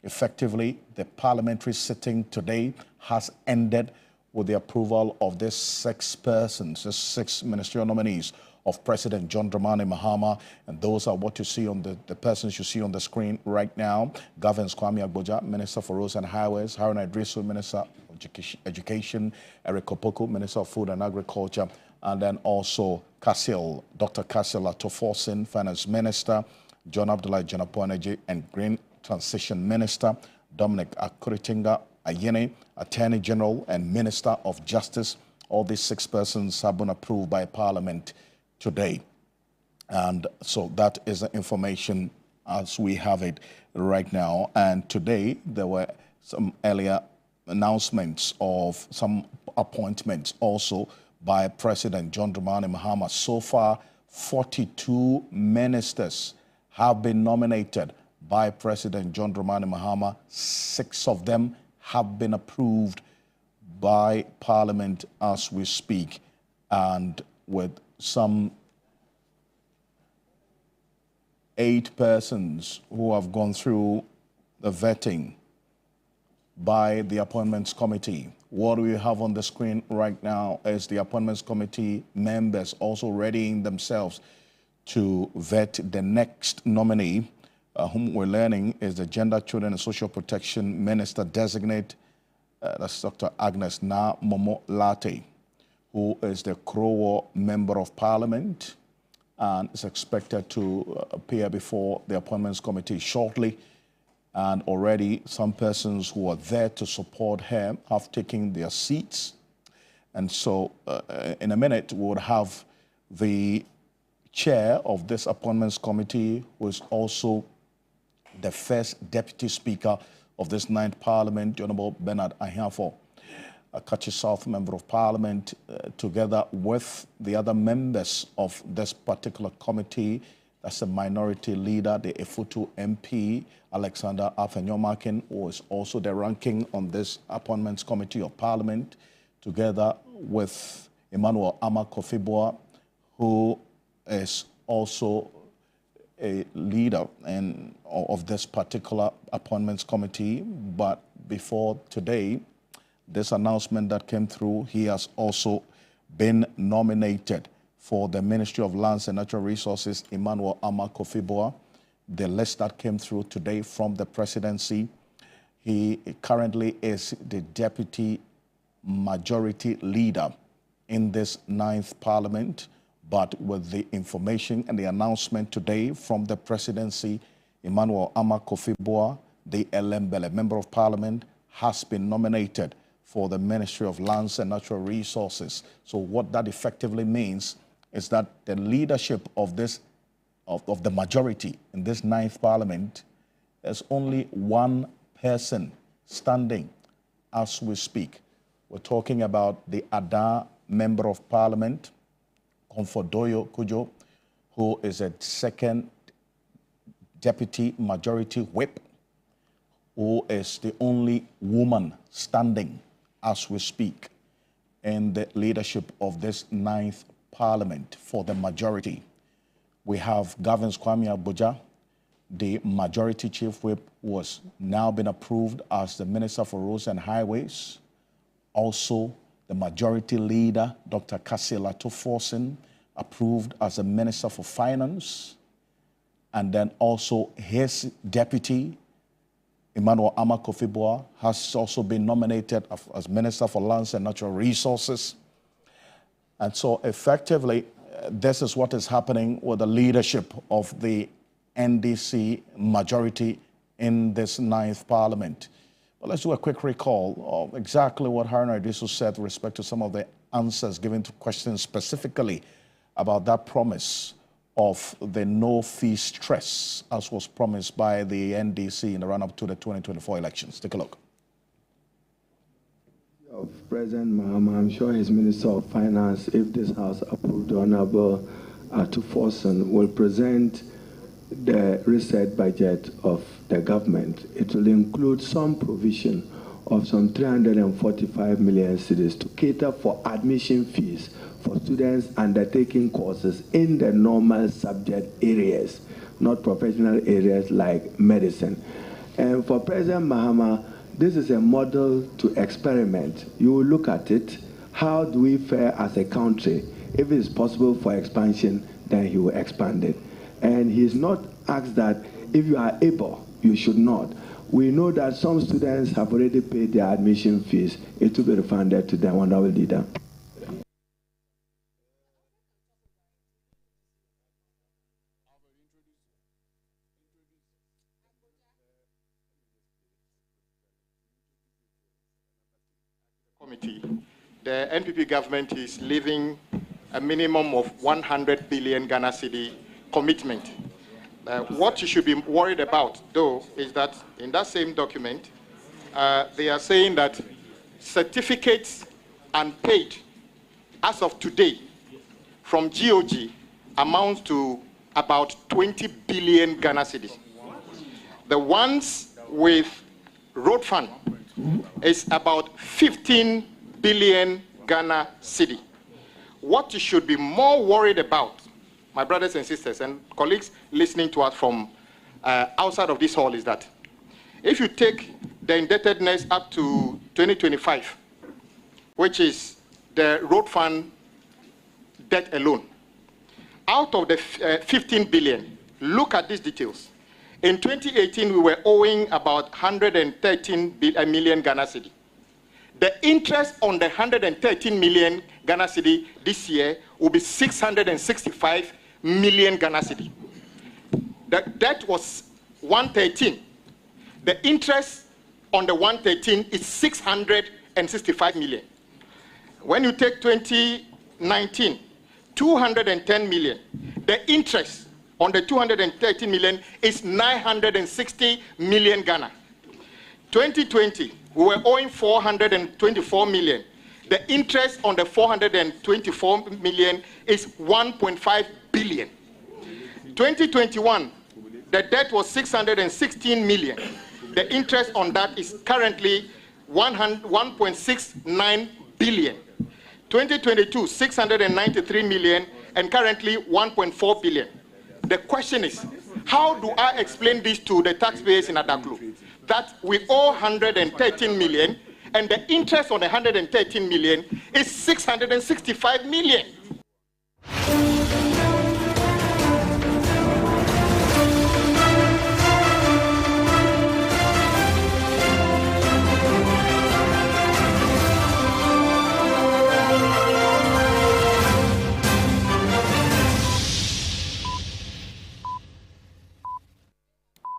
Effectively, the parliamentary sitting today has ended with the approval of these 6 persons, the 6 ministerial nominees of President John Dramani Mahama. And those are what you see on the persons you see on the screen right now. Governs Kwame Agboja, Minister for Roads and Highways. Haruna Idrisu, Minister of Education. Eric Opoko, Minister of Food and Agriculture. And then also Kasil, Dr. Kasil Atoforsin, Finance Minister. John Abdullahi Janapo, Energy and Green Transition Minister. Dominic Akuritinga Ayene, Attorney General and Minister of Justice. All these 6 persons have been approved by Parliament today. And so that is the information as we have it right now. And today there were some earlier announcements of some appointments also by President John Dramani Mahama. So far, 42 ministers have been nominated by President John Dramani Mahama. 6 of them have been approved by Parliament as we speak, and with some 8 persons who have gone through the vetting by the Appointments Committee. What we have on the screen right now is the Appointments Committee members also readying themselves to vet the next nominee, whom we're learning is the Gender, Children and Social Protection Minister designate, that's Dr. Agnes Na Momo Late, who is the Krowo Member of Parliament and is expected to appear before the Appointments Committee shortly. And already some persons who are there to support her have taken their seats. And so in a minute, we would have the chair of this Appointments Committee, who is also the first Deputy Speaker of this 9th Parliament, the Honorable Bernard Ahiafo. Kachi South Member of Parliament, together with the other members of this particular committee. That's the minority leader, the Efutu MP, Alexander Afenyomakin, who is also the ranking on this Appointments Committee of Parliament, together with Emmanuel Ama-Kofi-Boah, who is also a leader of this particular Appointments Committee. But before today, this announcement that came through, he has also been nominated for the Ministry of Lands and Natural Resources, Emmanuel Ama-Kofi-Boah. The list that came through today from the presidency, he currently is the deputy majority leader in this 9th Parliament. But with the information and the announcement today from the presidency, Emmanuel Ama-Kofi-Boah, the Elembele Member of Parliament, has been nominated for the Ministry of Lands and Natural Resources. So what that effectively means is that the leadership of this, of the majority in this 9th Parliament, there's only one person standing as we speak. We're talking about the Ada Member of Parliament, Comfordoyo Kujo, who is a 2nd Deputy Majority Whip, who is the only woman standing as we speak in the leadership of this 9th Parliament for the majority. We have Gavin Kwame Abuja, the Majority Chief Whip, who has now been approved as the Minister for Roads and Highways. Also, the Majority Leader, Dr. Kassi Lato-Forson, approved as the Minister for Finance. And then also his deputy, Emmanuel Ama-Kofi-Boah, has also been nominated as Minister for Lands and Natural Resources. And so effectively, this is what is happening with the leadership of the NDC majority in this 9th Parliament. But let's do a quick recall of exactly what Haruna Iddrisu said with respect to some of the answers given to questions specifically about that promise of the no-fee stress, as was promised by the NDC in the run-up to the 2024 elections. Take a look. Of President Mahama, I'm sure his Minister of Finance, if this House approved the Honorable Lato-Forson, will present the reset budget of the government. It will include some provision of some 345 million cedis to cater for admission fees for students undertaking courses in the normal subject areas, not professional areas like medicine. And for President Mahama, this is a model to experiment. You will look at it. How do we fare as a country? If it is possible for expansion, then he will expand it. And he's not asked that if you are able, you should not. We know that some students have already paid their admission fees. It will be refunded to them, Honorable Leader. Committee, the NPP government is leaving a minimum of 100 billion Ghana cedi commitment. What you should be worried about, though, is that in that same document, they are saying that certificates unpaid as of today from GOG amounts to about 20 billion Ghana cedis. The ones with road fund is about 15 billion Ghana cedi. What you should be more worried about, my brothers and sisters and colleagues listening to us from outside of this hall, is that if you take the indebtedness up to 2025, which is the road fund debt alone, out of the 15 billion, look at these details. In 2018, we were owing about 113 million Ghana cedi. The interest on the 113 million Ghana cedi this year will be 665 million Ghana cedi. The debt was 113. The interest on the 113 is 665 million. When you take 2019, 210 million. The interest on the 230 million is 960 million Ghana. 2020, we were owing 424 million. The interest on the 424 million is 1.5 billion. 2021, the debt was 616 million. The interest on that is currently 1.69 billion. 2022, 693 million, and currently 1.4 billion. The question is, how do I explain this to the taxpayers in Adaklu? That we owe 113 million, and the interest on the 113 million is 665 million.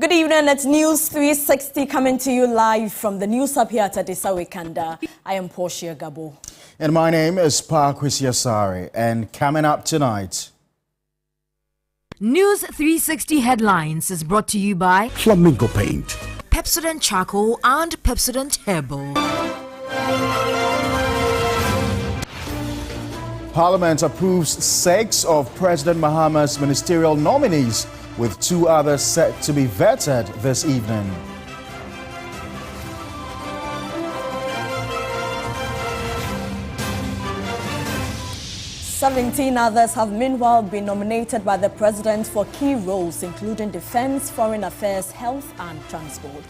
Good evening, it's News 360 coming to you live from the News Hub here at Adesawe Kanda. I am Portia Gabo. And my name is Parkwis Yasari. And coming up tonight, News 360 Headlines is brought to you by Flamingo Paint, Pepsodent Charcoal and Pepsodent Herbal. Parliament approves 6 of President Mahama's ministerial nominees, with 2 others set to be vetted this evening. "17 others have meanwhile been nominated by the President for key roles, including defense, foreign affairs, health and transport.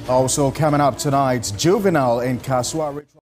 Also coming up tonight, juvenile in Kaswa ritual.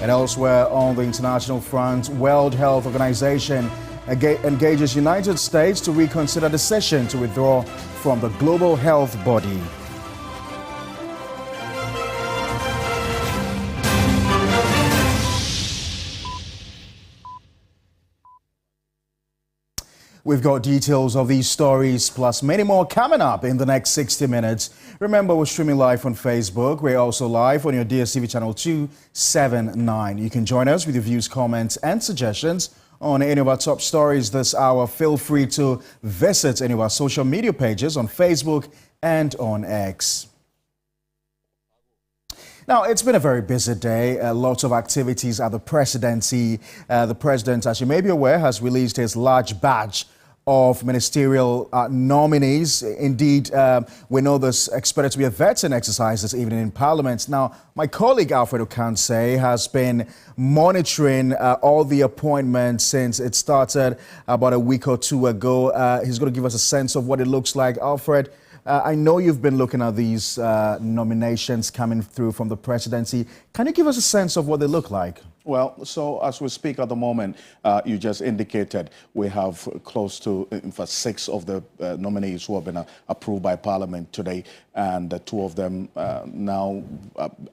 And elsewhere on the international front, World Health Organization engages United States to reconsider decision to withdraw from the global health body. We've got details of these stories plus many more coming up in the next 60 minutes. Remember, we're streaming live on Facebook. We're also live on your DSTV channel 279. You can join us with your views, comments and suggestions on any of our top stories this hour. Feel free to visit any of our social media pages on Facebook and on X. Now, it's been a very busy day. Lots of activities at the presidency. The president, as you may be aware, has released his large batch of ministerial nominees. Indeed, we know there's expected to be a vetting exercise this evening in Parliament. Now, my colleague Alfred Okansei has been monitoring all the appointments since it started about a week or two ago. He's going to give us a sense of what it looks like. Alfred, I know you've been looking at these nominations coming through from the presidency. Can you give us a sense of what they look like? Well, so as we speak at the moment, you just indicated we have close to, in fact, 6 of the nominees who have been approved by Parliament today, and 2 of them now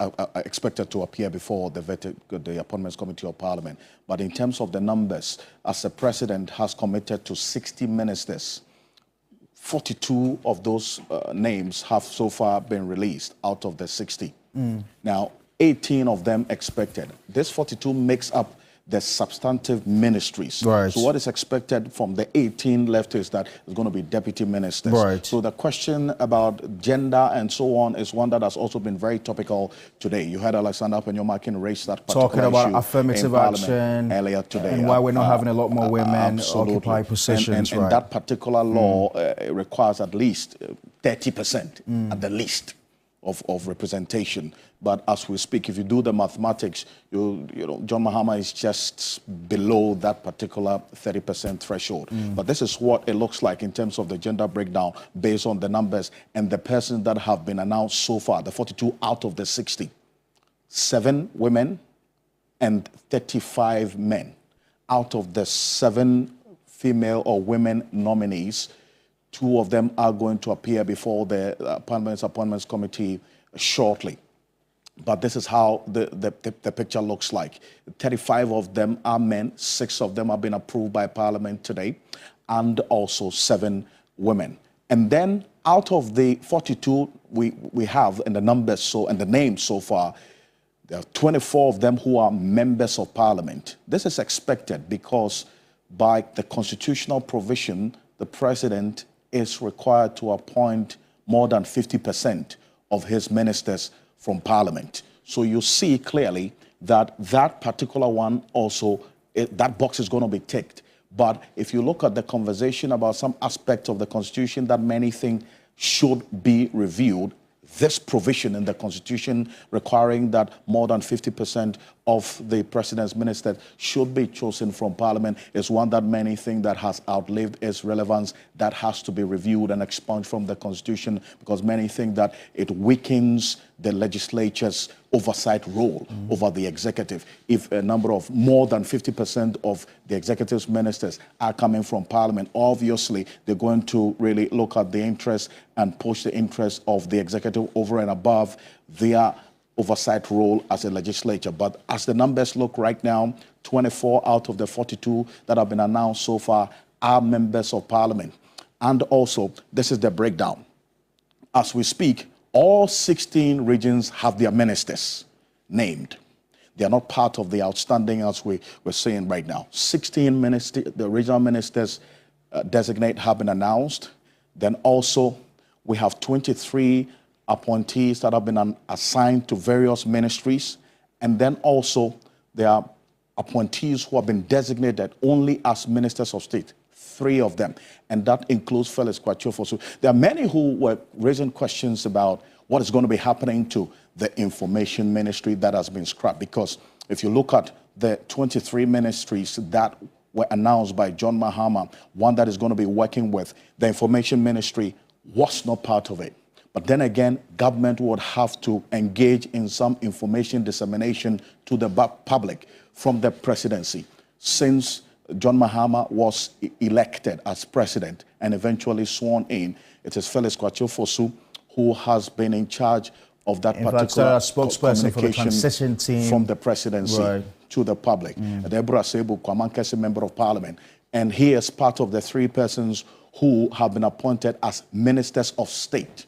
are expected to appear before the Appointments Committee of Parliament. But in terms of the numbers, as the President has committed to 60 ministers, 42 of those names have so far been released out of the 60. Now, 18 of them expected. This 42 makes up the substantive ministries. Right. So what is expected from the 18 left is that it's going to be deputy ministers. Right. So the question about gender and so on is one that has also been very topical today. You heard Alexander Penyoma raise that particular Talking about issue affirmative action earlier today. and why we're not having a lot more women occupy positions. And that particular law requires at least 30% at the least of representation. But as we speak, if you do the mathematics, you know, John Mahama is just below that particular 30% threshold. But this is what it looks like in terms of the gender breakdown based on the numbers and the persons that have been announced so far, the 42 out of the 60. 7 women and 35 men. Out of the 7 female or women nominees. 2 of them are going to appear before the Parliament's Appointments Committee shortly. But this is how the picture looks like. 35 of them are men, 6 of them have been approved by Parliament today, and also 7 women. And then out of the 42 we have in the numbers and the names so far, there are 24 of them who are members of Parliament. This is expected because by the constitutional provision, the President is required to appoint more than 50% of his ministers from Parliament. So you see clearly that that particular one also, that box is going to be ticked. But if you look at the conversation about some aspects of the Constitution that many think should be reviewed, this provision in the Constitution requiring that more than 50% of the President's ministers should be chosen from Parliament is one that many think that has outlived its relevance, that has to be reviewed and expunged from the Constitution, because many think that it weakens the legislature's oversight role over the executive. If a number of more than 50% of the executive's ministers are coming from Parliament, obviously they're going to really look at the interest and push the interest of the executive over and above their oversight role as a legislature. But as the numbers look right now, 24 out of the 42 that have been announced so far are members of Parliament. And also, this is the breakdown. As we speak, all 16 regions have their ministers named. They are not part of the outstanding, as we're saying right now. 16 ministers, the regional ministers designate have been announced. Then also, we have 23 appointees that have been assigned to various ministries. And then also, there are appointees who have been designated only as ministers of state, 3 of them. And that includes Felix Kwatiofosu. There are many who were raising questions about what is going to be happening to the information ministry that has been scrapped. Because if you look at the 23 ministries that were announced by John Mahama, one that is going to be working with the information ministry was not part of it. But then again, government would have to engage in some information dissemination to the public from the presidency. Since John Mahama was elected as president and eventually sworn in, it is Felix Kwatiofosu who has been in charge of that particular spokesperson for the transition team from the presidency to the public. Deborah Sebu Kwamankese, member of Parliament, and he is part of the 3 persons who have been appointed as ministers of state.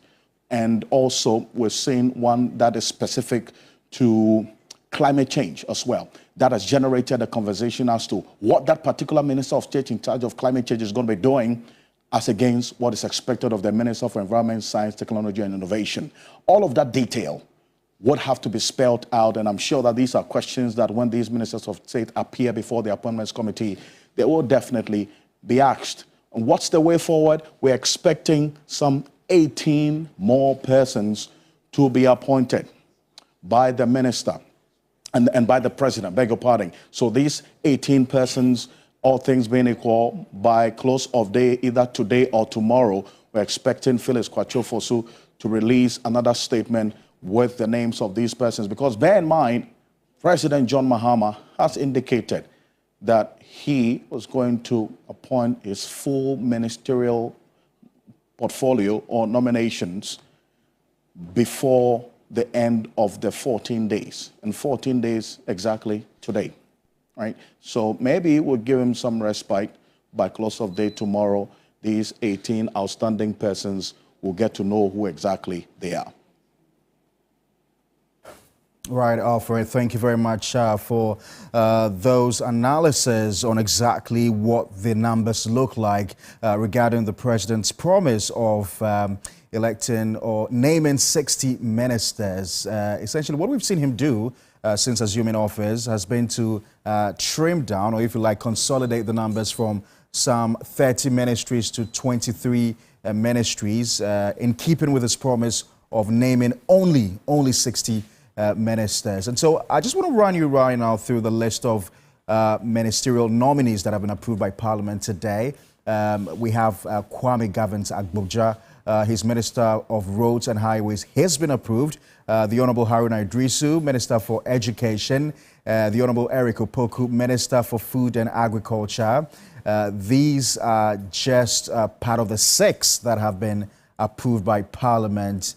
And also, we're seeing one that is specific to climate change as well. That has generated a conversation as to what that particular minister of state in charge of climate change is going to be doing as against what is expected of the Minister for Environment, Science, Technology and Innovation. All of that detail would have to be spelled out, and I'm sure that these are questions that when these ministers of state appear before the Appointments Committee, they will definitely be asked. And what's the way forward? We're expecting some 18 more persons to be appointed by the minister and by the president, beg your pardon. So these 18 persons, all things being equal, by close of day, either today or tomorrow, we're expecting Felix Kwatiofosu to release another statement with the names of these persons. Because bear in mind, President John Mahama has indicated that he was going to appoint his full ministerial portfolio or nominations before the end of the 14 days. And 14 days exactly today, right? So maybe we'll give him some respite. By close of day tomorrow, these 18 outstanding persons will get to know who exactly they are. Right, Alfred, thank you very much for those analyses on exactly what the numbers look like regarding the president's promise of electing or naming 60 ministers. Essentially, what we've seen him do since assuming office has been to trim down, or if you like, consolidate the numbers from some 30 ministries to 23 ministries, in keeping with his promise of naming only 60 ministers. And so I just want to run you right now through the list of ministerial nominees that have been approved by Parliament today. We have Kwame Gavin Agbogja his Minister of Roads and Highways has been approved. The Honorable Haruna Idrisu, Minister for Education, the Honorable Eric Opoku, Minister for Food and Agriculture. These are just part of the 6 that have been approved by Parliament.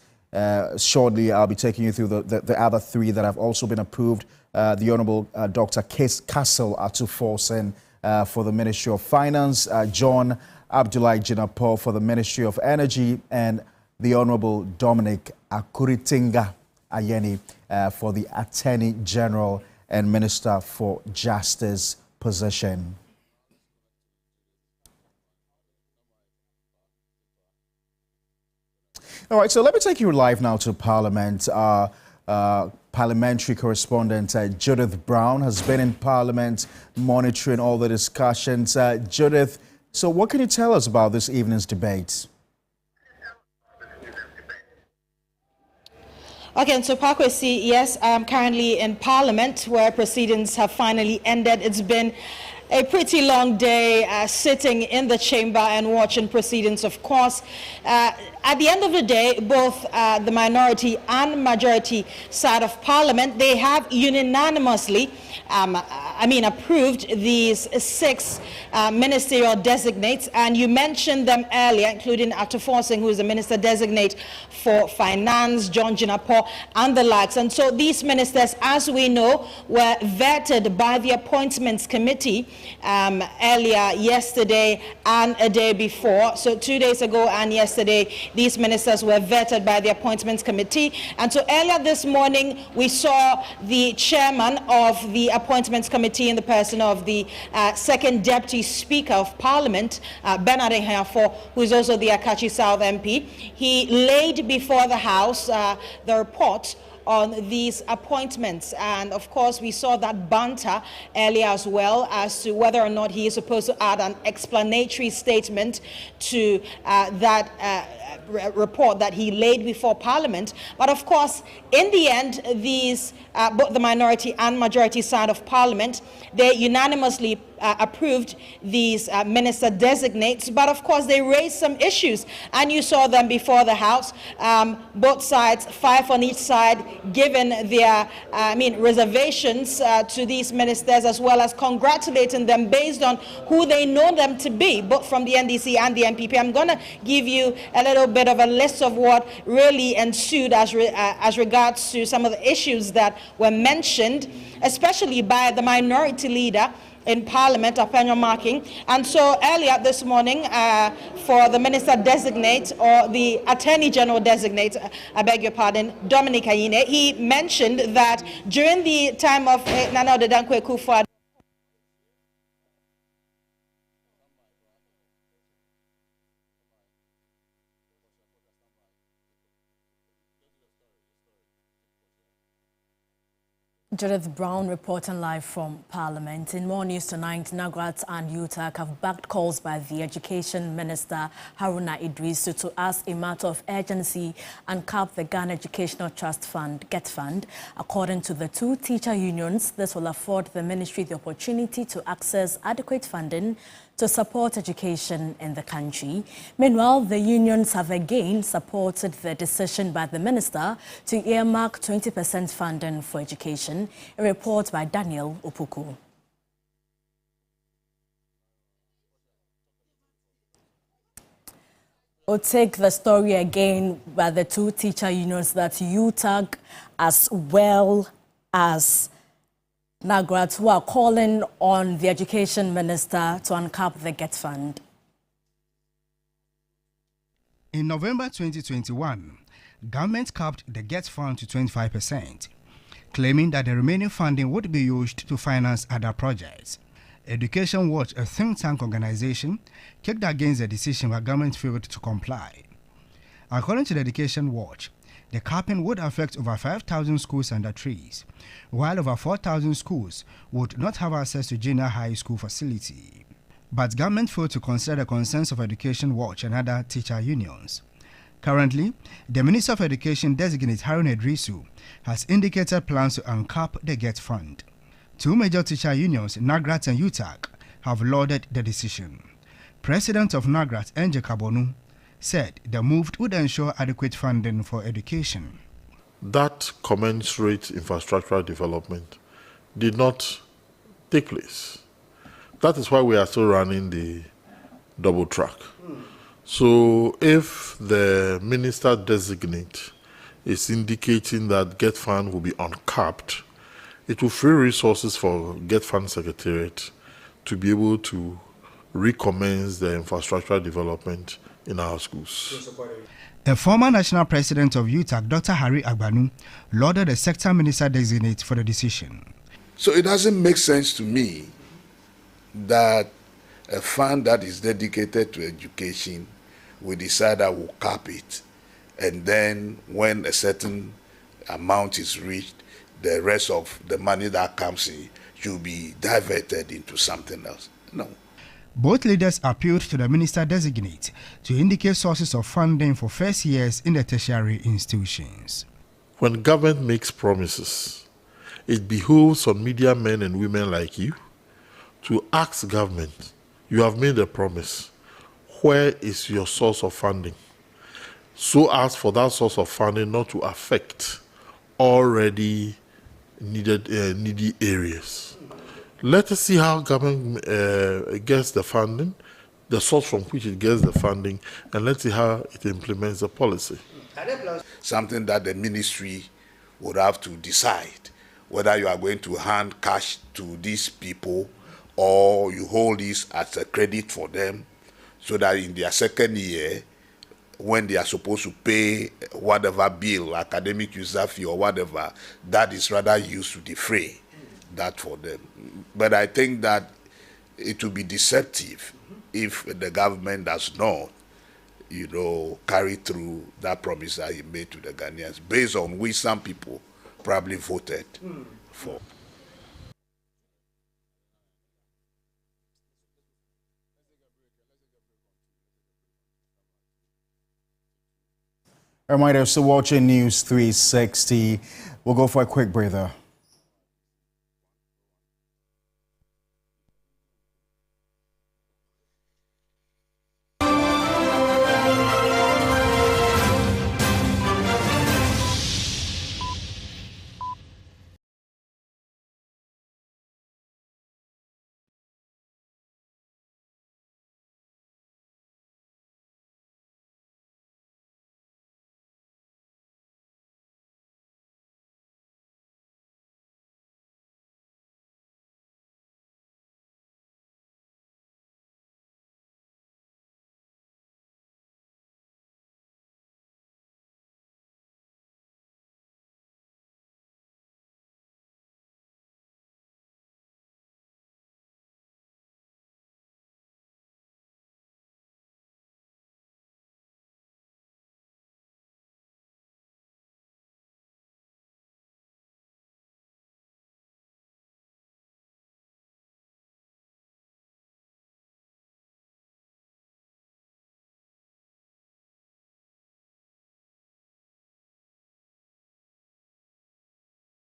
Shortly, I'll be taking you through the other 3 that have also been approved. The Honorable Dr. Castle Atuforsen for the Ministry of Finance, John Abdullahi Jinapor for the Ministry of Energy, and the Honorable Dominic Akuritinga Ayeni for the Attorney General and Minister for Justice position. All right, so let me take you live now to Parliament. Parliamentary correspondent Judith Brown has been in Parliament monitoring all the discussions. Judith, so what can you tell us about this evening's debate? Okay, and so Pakwesi, yes, I am currently in Parliament where proceedings have finally ended. It's been a pretty long day sitting in the chamber and watching proceedings, of course. At the end of the day, both the minority and majority side of Parliament, they have unanimously approved these 6 ministerial designates, and you mentioned them earlier, including Atuforsen, who is the minister designate for finance, John Jinapor, and the likes. And so these ministers, as we know, were vetted by the Appointments Committee earlier yesterday and a day before. So 2 days ago and yesterday, these ministers were vetted by the Appointments Committee. And so earlier this morning, we saw the chairman of the Appointments Committee in the person of the second Deputy Speaker of Parliament, Bernard Ehiafo, who is also the Akachi South MP. He laid before the House the report on these appointments, and of course we saw that banter earlier as well as to whether or not he is supposed to add an explanatory statement to that report that he laid before Parliament. But of course, in the end, these both the minority and majority side of Parliament, they unanimously approved these minister designates. But of course, they raised some issues, and you saw them before the House. Both sides, 5 on each side, given their reservations to these ministers, as well as congratulating them based on who they know them to be, both from the NDC and the MPP. I'm going to give you a little bit of a list of what really ensued as regards to some of the issues that were mentioned, especially by the minority leader in Parliament, Apenyo Marking. And so earlier this morning, for the Minister Designate, or the Attorney General Designate, I beg your pardon, Dominic Ayine, he mentioned that during the time of Nana Odedankwe Kufuor, Judith Brown reporting live from Parliament. In more news tonight, Nagrat and UTAC have backed calls by the Education Minister Haruna Idrisu to ask a matter of urgency and cap the Ghana Educational Trust Fund, GET Fund. According to the 2 teacher unions, this will afford the ministry the opportunity to access adequate funding to support education in the country. Meanwhile, the unions have again supported the decision by the minister to earmark 20% funding for education. A report by Daniel Opoku. We'll take the story again by the 2 teacher unions, that UTAG as well as Nagrat, who are calling on the Education Minister to uncap the GET Fund. In November 2021, government capped the GET Fund to 25%, claiming that the remaining funding would be used to finance other projects. Education Watch, a think tank organization, kicked against the decision, but government failed to comply. According to the Education Watch, the capping would affect over 5,000 schools under trees, while over 4,000 schools would not have access to junior high school facility. But government failed to consider the concerns of Education Watch and other teacher unions. Currently, the Minister of Education designate Haruna Idrisu has indicated plans to uncap the GET Fund. 2 major teacher unions, Nagrat and UTAC, have lauded the decision. President of Nagrat, Nje Kabonu, said the move would ensure adequate funding for education. That commensurate infrastructural development did not take place. That is why we are still running the double track. So if the minister designate is indicating that GET Fund will be uncapped, it will free resources for GET Fund Secretariat to be able to recommence the infrastructural development in our schools. A former national president of UTAC, Dr. Harry Agbanu, lauded the sector minister designate for the decision. So it doesn't make sense to me that a fund that is dedicated to education, we decide that we'll cap it, and then when a certain amount is reached, the rest of the money that comes in should be diverted into something else. No. Both leaders appealed to the minister designate to indicate sources of funding for first years in the tertiary institutions. When government makes promises, it behooves on media men and women like you to ask government, you have made a promise, where is your source of funding? So as for that source of funding not to affect already needy areas. Let us see how government gets the funding, the source from which it gets the funding, and let's see how it implements the policy. Something that the ministry would have to decide, whether you are going to hand cash to these people or you hold this as a credit for them, so that in their second year, when they are supposed to pay whatever bill, academic user fee or whatever, that is rather used to defray that for them. But I think that it will be deceptive if the government does not, carry through that promise that he made to the Ghanaians, based on which some people probably voted for. A reminder, still watching News 360. We'll go for a quick breather.